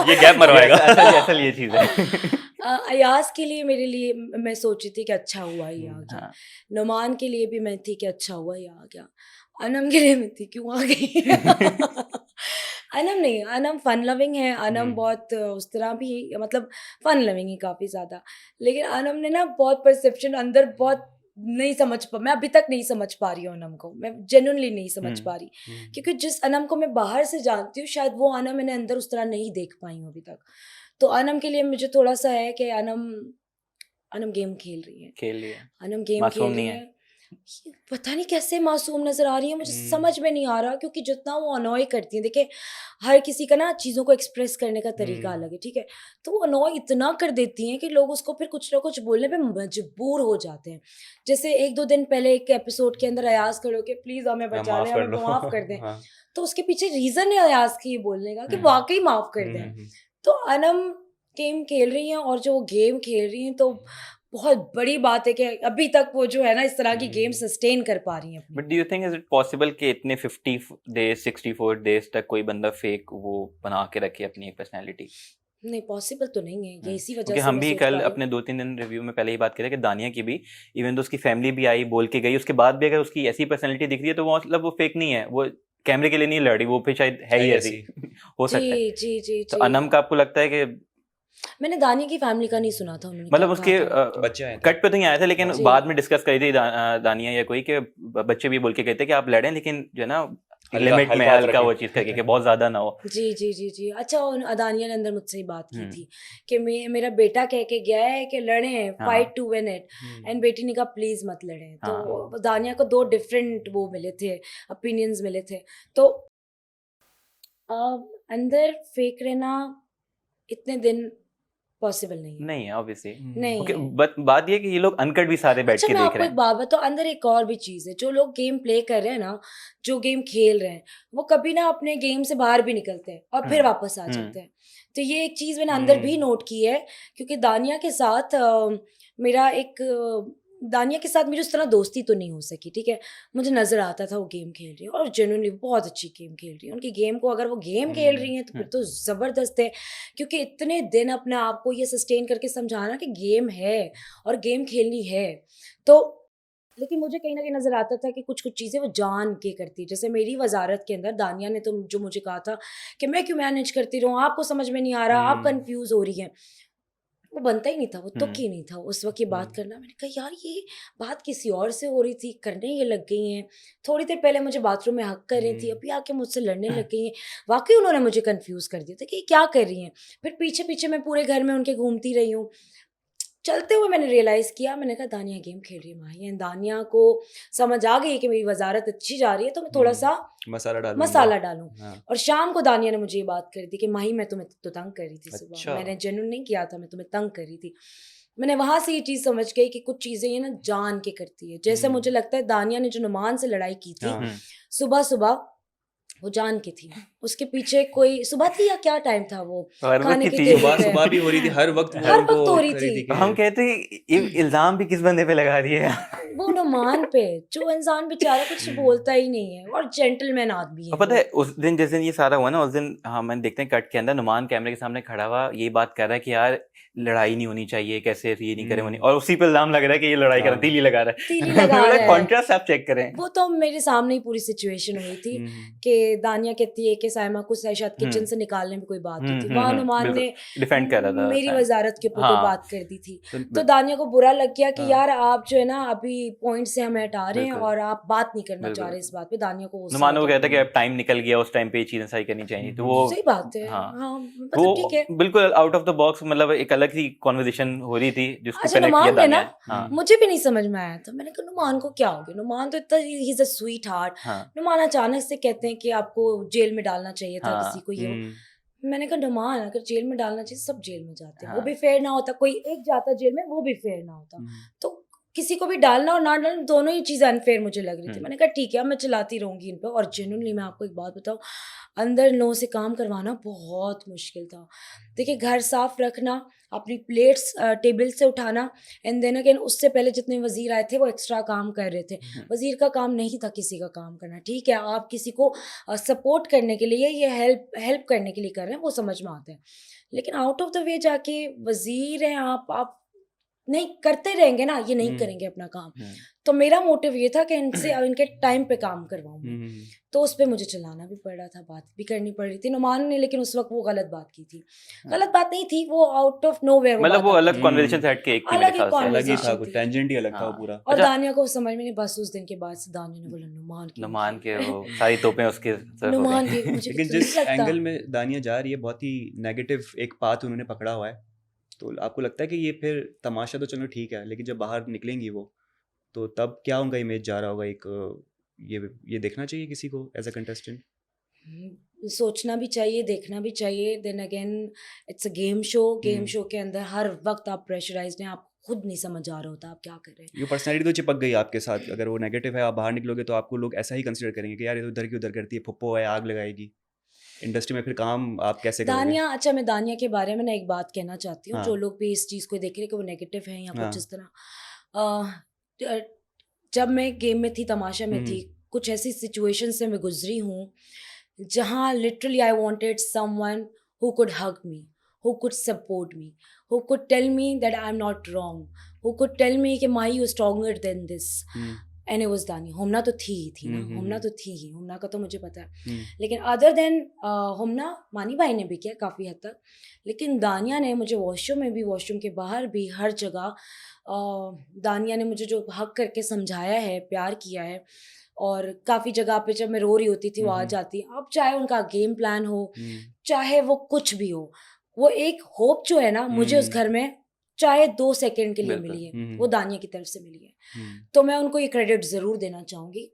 Speaker 1: ये गैप मरवाएगा।
Speaker 2: असल ये चीज है।
Speaker 3: अयाज के लिए मेरे लिए मैं सोची थी कि अच्छा हुआ ये आ गया।
Speaker 2: हाँ।
Speaker 3: नुमान के लिए भी मैं थी कि अच्छा हुआ ये आ गया। अनम के लिए मैं थी क्यों आ गई? अनम नहीं, अनम फन लविंग है, अनम बहुत उस तरह भी मतलब फन लविंग है काफ़ी ज़्यादा। लेकिन अनम ने ना बहुत परसेप्शन अंदर बहुत नहीं समझ पा, मैं अभी तक नहीं समझ पा रही हूँ अनम को, मैं जेन्युइनली नहीं समझ पा रही। क्योंकि जिस अनम को मैं बाहर से जानती हूँ शायद वो अनम मैंने अंदर उस तरह नहीं देख पाई हूँ अभी तक। तो अनम के लिए मुझे थोड़ा-सा है कि अनम गेम खेल रही है।
Speaker 2: खेल लिया।
Speaker 3: अनम गेम
Speaker 2: मासूम
Speaker 3: खेल रही
Speaker 2: नहीं
Speaker 3: है।
Speaker 2: है।
Speaker 3: ये पता नहीं कैसे मासूम नज़र आ रही है, मुझे समझ में नहीं आ रहा, क्योंकि जितना वो अनॉय करती है, देखिए हर किसी का ना चीज़ों को एक्सप्रेस करने का तरीका अलग है, ठीक है? तो वो अनॉय इतना कर देती हैं कि लोग उसको फिर कुछ ना कुछ बोलने पे मजबूर हो जाते हैं। जैसे 1-2 दिन पहले एक एपिसोड के अंदर अयाज़ खड़े होके प्लीज़ हमें बचा लें, हमें माफ़ कर दें।
Speaker 1: हाँ।
Speaker 3: तो उसके पीछे रीज़न है अयाज़ के ये बोलने का कि वाक़ई माफ़ कर दें। तो अनम गेम खेल रही हैं, और जो वो गेम खेल रही हैं तो बहुत बड़ी बात है कि अभी तक वो जो है ना इस तरह की गेम सस्टेन कर पा रही हैं अपनी।
Speaker 2: But do you think is it possible कि इतने 50 डेज 64 डेज तक कोई बंदा फेक वो बना के रखे अपनी एक पर्सनैलिटी?
Speaker 3: नहीं पॉसिबल तो नहीं है, ये इसी वजह
Speaker 2: क्योंकि
Speaker 3: से
Speaker 2: हम
Speaker 3: मैं
Speaker 2: भी
Speaker 3: सोच पा
Speaker 2: कल
Speaker 3: रही हूँ।
Speaker 2: अपने 2-3 दिन रिव्यू में पहले ही बात करें कि दानिया की भी इवन तो उसकी फैमिली भी आई बोल के गई, उसके बाद भी अगर उसकी ऐसी पर्सनैलिटी दिख रही है तो वो मतलब वो फेक नहीं है, वो कैमरे के लिए नहीं लड़ रही, वो फिर शायद है ही ऐसी। हो सकता है।
Speaker 3: जी जी जी
Speaker 2: तो
Speaker 3: जी।
Speaker 2: अनम का आपको लगता है कि
Speaker 3: मैंने दानिया की फैमिली का नहीं सुना था उन्होंने
Speaker 2: मतलब
Speaker 3: क्या
Speaker 2: उसके
Speaker 3: कहा था।
Speaker 1: बच्चे आए थे।
Speaker 2: कट पे तो नहीं आया था, लेकिन
Speaker 3: जी।
Speaker 2: बाद में डिस्कस करी थी दानिया या कोई के बच्चे भी बोल के कहते कि आप लड़ें लेकिन जो है ना लिमिट में
Speaker 1: हल्का हाथ
Speaker 2: हल्का वो
Speaker 1: रखें।
Speaker 2: चीज करके कि बहुत ज्यादा ना हो।
Speaker 3: जी जी जी जी। अच्छा दानिया ने अंदर मुझसे ही बात की थी कि मेरा बेटा कह के गया है कि लड़े, fight to win it, and बेटी ने कहा प्लीज मत लड़ें। तो दानिया को 2 डिफरेंट वो मिले थे, ओपिनियंस मिले थे। तो अंदर फेक रहना इतने दिन पॉसिबल नहीं है।
Speaker 2: नहीं है ऑब्वियसली।
Speaker 3: नहीं
Speaker 2: ओके,
Speaker 3: है।
Speaker 2: बट बात ये है कि ये लोग अनकट भी सारे बैठ
Speaker 3: अच्छा
Speaker 2: के
Speaker 3: मैं
Speaker 2: देख
Speaker 3: आपको
Speaker 2: रहे
Speaker 3: एक
Speaker 2: हैं।
Speaker 3: बात बताऊं, अंदर एक और भी चीज़ है, जो लोग गेम प्ले कर रहे हैं ना, जो गेम खेल रहे हैं, वो कभी ना अपने गेम से बाहर भी निकलते हैं और फिर वापस आ जाते हैं। तो ये एक चीज़ मैंने अंदर भी नोट की है, क्योंकि दानिया के साथ मेरा एक दानिया के साथ मेरी उस तरह दोस्ती तो नहीं हो सकी, ठीक है। मुझे नज़र आता था वो गेम खेल रही है और जेन्युइनली बहुत अच्छी गेम खेल रही है। उनकी गेम को अगर वो गेम खेल रही हैं तो फिर तो ज़बरदस्त है, क्योंकि इतने दिन अपने आप को ये सस्टेन करके समझाना कि गेम है और गेम खेलनी है। तो लेकिन मुझे कहीं न कहीं नज़र आता था कि कुछ-कुछ चीज़ें वो जान के करती है। जैसे मेरी वज़ारत के अंदर दानिया ने तो जो मुझे कहा था कि मैं क्यों मैनेज करती रहूँ, आपको समझ में नहीं आ रहा, आप कन्फ्यूज़ हो रही हैं। वो बनता ही नहीं था, वो तुक ही नहीं था उस वक़्त ये बात करना। मैंने कहा यार ये बात किसी और से हो रही थी, करने ये लग गई हैं। थोड़ी देर पहले मुझे बाथरूम में हग कर रही थी, अभी आके मुझसे लड़ने लग गई हैं। वाक़ई उन्होंने मुझे कन्फ्यूज़ कर दिया था कि ये क्या कर रही हैं। फिर पीछे-पीछे मैं पूरे घर में उनके घूमती रही हूँ। चलते हुए मैंने रियलाइज़ किया, मैंने कहा दानिया गेम खेल रही है माही, एंड दानिया को समझ आ गई है कि मेरी वज़ारत अच्छी जा रही है, तो मैं थोड़ा-सा
Speaker 1: मसाला डालूंगा।
Speaker 3: मसाला डालूँ।
Speaker 1: हाँ।
Speaker 3: और शाम को दानिया ने मुझे ये बात करी थी कि माही मैं तुम्हें तो तंग कर रही थी सुबह।
Speaker 2: अच्छा।
Speaker 3: मैंने जेन्युइन नहीं किया था, मैं तुम्हें तंग कर रही थी। मैंने वहाँ से ये चीज़ समझ गई कि कुछ चीज़ें ये ना जान के करती है। जैसे मुझे लगता है दानिया ने जो नुमान से लड़ाई की थी,
Speaker 1: हाँ।
Speaker 3: सुबह-सुबह वो जान के थी। उसके पीछे कोई सुबह थी या क्या टाइम था वो
Speaker 2: हर वक्त
Speaker 3: खाने
Speaker 2: की
Speaker 3: के
Speaker 2: थी।
Speaker 3: टेबल
Speaker 1: सुबह
Speaker 3: पे?
Speaker 1: सुबह भी हो रही थी, हर वक्त वो
Speaker 3: हर
Speaker 1: उनको
Speaker 3: वक्त हो रही
Speaker 1: कर रही
Speaker 3: थी।
Speaker 1: कि
Speaker 2: हम कहते हैं इल्जाम भी किस बंदे पे लगा रही है।
Speaker 3: वो नुमान पे, जो इंसान बेचारा कुछ बोलता ही नहीं है और जेंटलमैन आदमी है
Speaker 2: और पता
Speaker 3: वो।
Speaker 2: है उस दिन जिस दिन ये सारा हुआ ना, उस दिन हम देखते हैं कट के अंदर नुमान कैमरे के सामने खड़ा हुआ ये बात कर रहा है कि यार लड़ाई नहीं होनी चाहिए, कैसे ये नहीं करे, वो नहीं, और उसी पे इल्जाम लग रहा है कि ये लड़ाई कर रहा है, तीली लगा रहा है।
Speaker 3: तीली लगा रहा है।
Speaker 2: कॉन्ट्रास्ट आप चेक करें।
Speaker 3: वो तो मेरे सामने ही पूरी सिचुएशन हुई थी कि दानिया कहती है कि साइमा को शायद किचन से निकालने में कोई बात हुई थी। वहाँ नुमान ने
Speaker 2: डिफेंड कर रहा था
Speaker 3: मेरी
Speaker 2: शायद।
Speaker 3: वजारत के ऊपर कोई
Speaker 2: हाँ।
Speaker 3: बात कर दी थी। तो दानिया को बुरा लग गया कि
Speaker 1: हाँ।
Speaker 3: यार आप जो है ना अभी पॉइंट से हमें हटा रहे हैं
Speaker 2: बिल्कुल।
Speaker 3: और आप बात नहीं करना
Speaker 2: बिल्कुल।
Speaker 3: चाह रहे इस बात पे। दानिया को गुस्सा
Speaker 2: नुमान
Speaker 3: हो
Speaker 2: वो
Speaker 3: गया।
Speaker 2: कहता है कि अब टाइम निकल गया, उस टाइम पे ये चीजें सही करनी चाहिए, तो वो
Speaker 3: सही बात है।
Speaker 2: हाँ।
Speaker 3: हाँ
Speaker 2: वो
Speaker 3: मतलब ठीक है।
Speaker 2: बिल्कुल आउट ऑफ द बॉक्स, मतलब एक अलग सी कॉन्वर्सेशन हो रही थी जिसको
Speaker 3: अच्छा
Speaker 2: कनेक्ट किया
Speaker 3: नुमान ने ना
Speaker 2: दानिया। हाँ
Speaker 3: मुझे भी नहीं समझ में आया था। मैंने कहा नुमान को क्या हो गया, नुमान तो इतना he is a sweet heart.
Speaker 2: हाँ
Speaker 3: नुमान अचानक से कहते हैं कि आपको जेल में डालना चाहिए था
Speaker 2: हाँ।
Speaker 3: किसी को, ये हो। मैंने कहा नुमान अगर जेल में डालना चाहिए सब जेल में जाते हैं, वो
Speaker 2: हाँ।
Speaker 3: भी फेयर ना होता, कोई एक जाता जेल में वो भी फेयर ना होता, तो किसी को भी डालना और ना डालना दोनों ही चीज़ अनफेयर मुझे लग रही थी। मैंने कहा ठीक है मैं चलाती रहूंगी इन पे। और जेन्युइनली मैं आपको एक बात बताऊं, अंदर लोगों से काम करवाना बहुत मुश्किल था। देखिए घर साफ रखना, अपनी प्लेट्स टेबल से उठाना, एंड देन अगेन उससे पहले जितने वजीर आए थे वो एक्स्ट्रा काम कर रहे थे। वजीर का काम नहीं था किसी का काम करना, ठीक है आप किसी को सपोर्ट करने के लिए या हेल्प करने के लिए कर रहे हैं वो समझ में आता है, लेकिन आउट ऑफ द वे जाके वजीर हैं आप नहीं करते रहेंगे ना, ये नहीं करेंगे अपना काम। तो मेरा मोटिव ये था कि इनसे इनके टाइम पे काम करवाऊं, तो उस पे मुझे चलाना भी पड़ रहा था, बात भी करनी पड़ रही थी। नुमान ने लेकिन उस वक्त वो गलत बात की थी। गलत बात नहीं थी, वो आउट ऑफ नोवेयर
Speaker 2: मतलब वो अलग कॉन्वर्सेशन से हट के एक थी मेरे
Speaker 3: अलग ही
Speaker 2: ख्याल से।
Speaker 1: अलग ही था,
Speaker 3: conversation
Speaker 1: कुछ
Speaker 3: थी।
Speaker 1: टेंजेंट ही अलग था वो
Speaker 2: हाँ।
Speaker 1: पूरा।
Speaker 3: और
Speaker 2: अच्छा।
Speaker 3: दानिया को समझ में नहीं, बस उस दिन के बाद से दानिया ने बोला नुमान की
Speaker 2: नुमान के वो सारी तोपें उसके तरफ हो
Speaker 3: नुमान
Speaker 2: गई।
Speaker 3: की मुझे
Speaker 1: लेकिन
Speaker 3: कुछ नहीं
Speaker 1: जिस
Speaker 3: लगता।
Speaker 1: एंगल में दानिया जा रही है बहुत ही नेगेटिव एक पाथ उन्होंने पकड़ा हुआ है, तो आपको लगता है कि ये फिर तमाशा तो चलो ठीक है, लेकिन जब बाहर निकलेंगी वो तो तब क्या उनका इमेज जा रहा होगा, एक ये देखना चाहिए किसी को एज अ कंटेस्टेंट।
Speaker 3: सोचना भी चाहिए, देखना भी चाहिए। Then again it's a game show, game show के अंदर हर वक्त आप प्रेशराइज्ड हैं, आप खुद नहीं समझ आ रहा होता आप क्या कर रहे हैं।
Speaker 1: ये पर्सनैलिटी तो चिपक गई आपके साथ, अगर वो नेगेटिव है आप बाहर निकलोगे तो आपको लोग ऐसा ही कंसिडर करेंगे कि यार ये तो उधर की उधर करती है, फुप्पो है, आग लगाएगी। इंडस्ट्री में फिर काम आप कैसे करोगे?
Speaker 3: दानिया, अच्छा मैं दानिया के बारे में ना एक बात कहना चाहती हूँ।
Speaker 1: हाँ।
Speaker 3: जो लोग भी इस चीज़ को देख रहे हैं कि वो नेगेटिव है या
Speaker 1: हाँ।
Speaker 3: कुछ इस तरह, अ, जब मैं गेम में थी, तमाशा में थी, कुछ ऐसी सिचुएशन से मैं गुजरी हूँ जहाँ literally I wanted someone who could hug me, who could support me, who could tell me that I am not wrong, who could tell me कि my you stronger than this, and it was Dania. होमना तो थी ही थी ना, होमना तो थी ही, होमना का तो मुझे पता है। लेकिन अदर देन होमना, मानी भाई ने भी किया काफ़ी हद तक, लेकिन दानिया ने मुझे वॉशरूम में भी, वॉशरूम के बाहर भी, हर जगह दानिया ने मुझे जो हक करके समझाया है, प्यार किया है। और काफ़ी जगह पे जब मैं रो रही होती थी वो आ जाती। अब चाहे उनका गेम प्लान हो, चाहे वो कुछ भी हो, वो एक होप जो है ना मुझे उस घर में चाहे 2 सेकंड के लिए
Speaker 2: बिल्कुल।
Speaker 3: मिली है, वो दानिया की तरफ से मिली है। तो मैं उनको ये क्रेडिट ज़रूर देना चाहूँगी।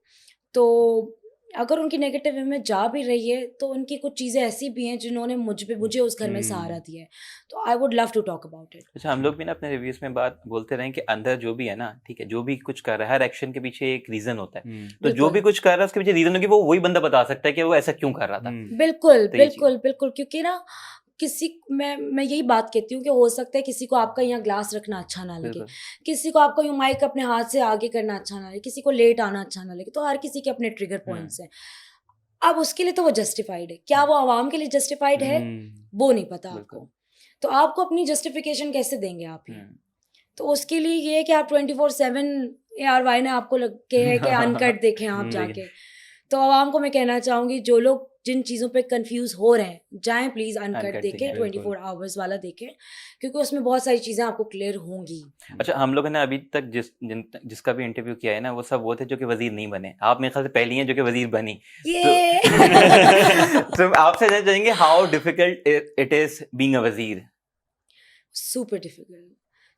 Speaker 3: तो अगर उनकी नेगेटिव वे में जा भी रही है तो उनकी कुछ चीज़ें ऐसी भी हैं जिन्होंने मुझे उस घर में सहारा दिया है, तो I would love to talk about it.
Speaker 2: अच्छा, हम लोग भी ना अपने रिव्यूज में बात बोलते रहे कि अंदर जो भी है ना, ठीक है, जो भी कुछ कर रहा है, हर एक्शन के पीछे एक रीजन होता है। तो जो
Speaker 3: बिल्कुल।
Speaker 2: भी कुछ कर रहा है उसके पीछे रीजन होगी, वो वही बंदा बता सकता है कि वो ऐसा क्यों कर रहा था।
Speaker 3: बिल्कुल
Speaker 2: तो ये
Speaker 3: बिल्कुल बिल्कुल, क्योंकि ना मैं यही बात कहती हूँ कि हो सकता है किसी को आपका यहाँ ग्लास रखना अच्छा ना लगे,
Speaker 2: बिल्कुल
Speaker 3: किसी को आपको यूँ माइक अपने हाथ से आगे करना अच्छा ना लगे, किसी को लेट आना अच्छा ना लगे, तो हर किसी के अपने ट्रिगर पॉइंट्स हैं। अब उसके लिए तो वो जस्टिफाइड है, क्या वो आवाम के लिए जस्टिफाइड है वो नहीं पता
Speaker 2: बिल्कुल।
Speaker 3: आपको। तो आपको अपनी जस्टिफिकेशन कैसे देंगे आप ही?
Speaker 2: हम्म,
Speaker 3: तो उसके लिए ये है कि आप 24/7 यार वाई ने आपको लग के है कि अनकट देखें आप
Speaker 2: देखिए
Speaker 3: जाके। तो आवाम को मैं कहना चाहूँगी जो लोग जिन चीज़ों पे कंफ्यूज हो रहे हैं, जाएं प्लीज़ अनकट
Speaker 2: अनकट
Speaker 3: देखें,
Speaker 2: देखें,
Speaker 3: 24 आवर्स वाला देखें, क्योंकि उसमें बहुत सारी चीज़ें आपको क्लियर होंगी।
Speaker 2: अच्छा हम लोगों ने अभी तक जिसका भी इंटरव्यू किया है ना वो सब वो थे जो कि वजीर नहीं बने, आप मेरे ख्याल से पहली हैं जो कि वजीर बनी। तो
Speaker 3: ये
Speaker 2: तो आपसे जानना चाहेंगे how difficult it is being a वजीर।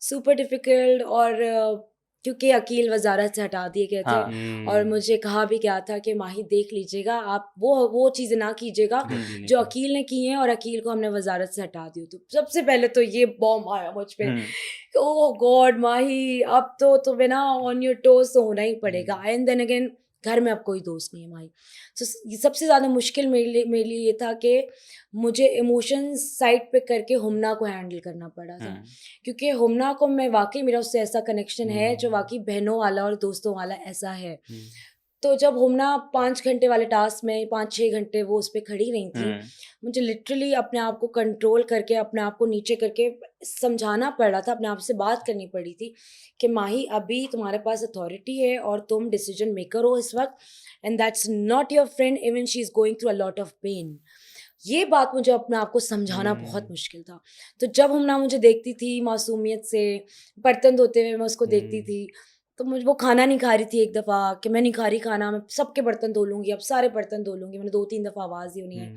Speaker 3: सुपर डिफिकल्ट और क्योंकि अकील वजारत से हटा दिए गए थे
Speaker 2: हाँ
Speaker 3: और मुझे कहा भी गया था कि माही देख लीजिएगा, आप वो चीज़ें ना कीजिएगा जो अकील ने की हैं, और अकील को हमने वजारत से हटा दिया। तो सबसे पहले तो ये बॉम्ब आया मुझ पे, ओह गॉड माही अब तो तुम्हें ना ऑन योर टोज तो होना ही पड़ेगा। एंड देन अगेन घर में अब कोई दोस्त नहीं है माही। तो सबसे ज़्यादा मुश्किल मेरे लिए ये था कि मुझे इमोशंस साइड पे करके हुमना को हैंडल करना पड़ा था, क्योंकि हुमना को मैं वाकई मेरा उससे ऐसा कनेक्शन है जो वाकई बहनों वाला और दोस्तों वाला ऐसा है। तो जब हुमना 5 घंटे वाले टास्क में 5-6 घंटे वो उस पर खड़ी रही थी, मुझे लिटरली अपने आप को कंट्रोल करके अपने आप को नीचे करके समझाना पड़ रहा था, अपने आप से बात करनी पड़ी थी कि माही अभी तुम्हारे पास अथॉरिटी है और तुम डिसीजन मेकर हो इस वक्त, and that's not your friend, even she is going through a lot of pain. ये बात मुझे अपने आप को समझाना बहुत मुश्किल था। तो जब हुमना मुझे देखती थी मासूमियत से बर्तन धोते हुए, मैं उसको देखती थी, तो मुझे वो खाना नहीं खा रही थी एक दफ़ा कि मैं नहीं खा रही खाना, मैं सबके बर्तन धो लूँगी, अब सारे बर्तन धो लूँगी। मैंने 2-3 दफ़ा आवाज़ दी उन्हें।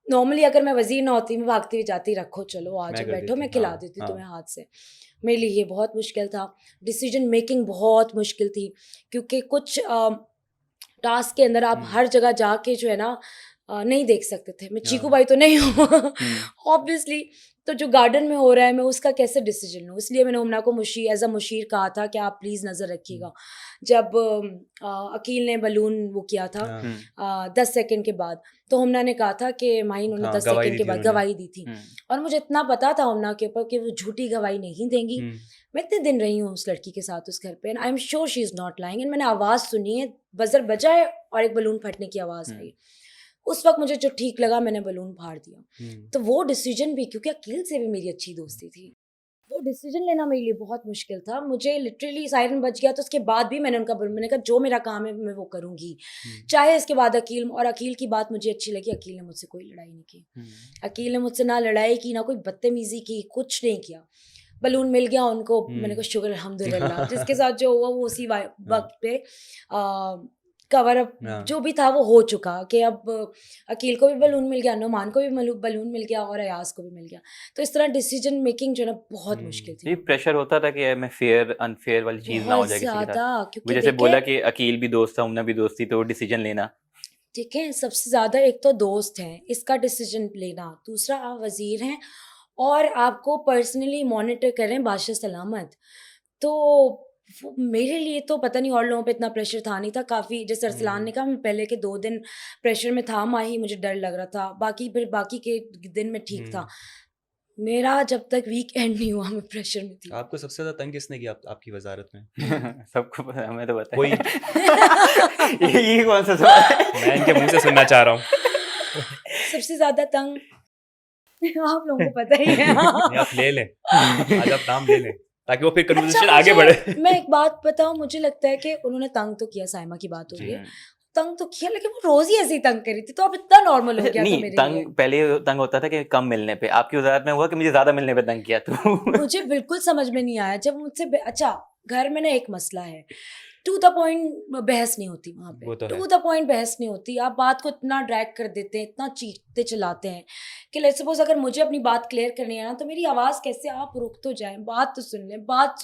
Speaker 3: नॉर्मली अगर मैं वज़ीर ना होती, मैं भागती हुई जाती, रखो चलो आ जाओ बैठो, मैं खिला देती तुम्हें हाथ से। मेरे लिए ये बहुत मुश्किल था। डिसीजन मेकिंग बहुत मुश्किल थी, क्योंकि कुछ टास्क के अंदर आप हर जगह जाके जो है ना नहीं देख सकते थे। मैं चीकू भाई तो नहीं हूँ ऑब्वियसली, तो जो गार्डन में हो रहा है मैं उसका कैसे डिसीजन लूँ। इसलिए मैंने हुमना को एज अ मुशीर कहा था कि आप प्लीज़ नज़र रखिएगा। जब अकील ने बलून वो किया था 10 सेकंड के बाद, तो हुमना ने कहा था कि माही उन्होंने 10 सेकंड के बाद गवाही दी थी, और मुझे इतना पता था हुमना के ऊपर कि वो झूठी गवाही नहीं देंगी। मैं इतने दिन रही हूँ उस लड़की के साथ उस घर पे, and I am sure she is not lying. And मैंने आवाज़ सुनी है, बजर बजा है और एक बलून फटने की आवाज़ आई। उस वक्त मुझे जो ठीक लगा मैंने बलून फाड़ दिया। तो वो डिसीजन भी, क्योंकि अकील से भी मेरी अच्छी दोस्ती थी, वो डिसीजन लेना मेरे लिए बहुत मुश्किल था। मुझे लिटरली सायरन बज गया तो उसके बाद भी मैंने मैंने कहा जो मेरा काम है मैं वो करूँगी, चाहे इसके बाद अकील की बात मुझे अच्छी लगी। अकील ने मुझसे कोई लड़ाई नहीं की, अकील ने मुझसे ना लड़ाई की, ना कोई बदतमीजी की, कुछ नहीं किया। बलून मिल गया उनको, मैंने कहा शुक्र अल्हम्दुलिल्लाह। जिसके साथ जो हुआ वो उसी वक्त पे कवर अप जो भी था वो हो चुका, कि अब अकील को भी बलून मिल गया, नुमान को भी बलून मिल गया और अयाज को भी मिल गया। तो इस तरह डिसीजन मेकिंग जो है ना बहुत मुश्किल थी।
Speaker 2: ये प्रेशर होता था कि मैं फेयर अनफेयर वाली चीज ना हो
Speaker 3: बहुत
Speaker 2: जाए किसी के
Speaker 3: ज़्यादा,
Speaker 2: साथ।
Speaker 3: क्योंकि
Speaker 2: वो जैसे बोला कि अकील भी दोस्त था, उमना भी दोस्त थी, तो डिसीजन लेना
Speaker 3: ठीक है, सबसे ज़्यादा एक तो दोस्त हैं, इसका डिसीजन लेना, दूसरा आप वज़ीर हैं और आपको पर्सनली मॉनिटर कर रहे हैं बादशाह सलामत। तो वो मेरे लिए तो पता नहीं और लोगों पे इतना प्रेशर था नहीं था। काफ़ी जैसे अरसलान ने कहा, मैं पहले के 2 दिन प्रेशर में था माही, मुझे डर लग रहा था, बाकी के दिन में ठीक था। मेरा जब तक वीकेंड नहीं हुआ मैं प्रेशर में थी।
Speaker 1: आपको सबसे ज्यादा तंग किसने किया आपकी वजारत में?
Speaker 2: सबको पता, हमें तो पता
Speaker 1: कोई
Speaker 2: है। ये कौन सा सवाल है?
Speaker 1: मैं इनके मुंह से सुनना चाह रहा हूँ।
Speaker 3: सबसे ज़्यादा तंग आप लोगों को पता ही है।
Speaker 1: नहीं, आप ले लें, आज आप नाम ले लें ताकि वो फिर
Speaker 3: अच्छा,
Speaker 1: कन्वर्सेशन आगे बढ़े।
Speaker 3: मैं एक बात बताऊं, मुझे लगता है कि उन्होंने तंग तो किया, साइमा की बात हो रही है, तंग तो किया, लेकिन वो रोज ही ऐसे ही तंग करी थी, तो अब इतना नॉर्मल हो गया था
Speaker 2: नहीं,
Speaker 3: मेरे
Speaker 2: तंग
Speaker 3: लिए।
Speaker 2: पहले तंग होता था कि कम मिलने पे, आपकी वजारत में हुआ कि मुझे ज्यादा मिलने पे तंग किया। तो
Speaker 3: मुझे बिल्कुल समझ में नहीं आया जब मुझसे अच्छा, घर में ना एक मसला है, टू द पॉइंट बहस नहीं होती वहाँ पे,
Speaker 1: वो तो है।
Speaker 3: टू द पॉइंट बहस नहीं होती। आप बात को इतना ड्रैग कर देते हैं, इतना चीखते चलाते हैं कि लेट्स सपोज अगर मुझे अपनी बात क्लियर करनी है ना, तो मेरी आवाज़ कैसे, आप रुक तो जाएं, बात तो सुन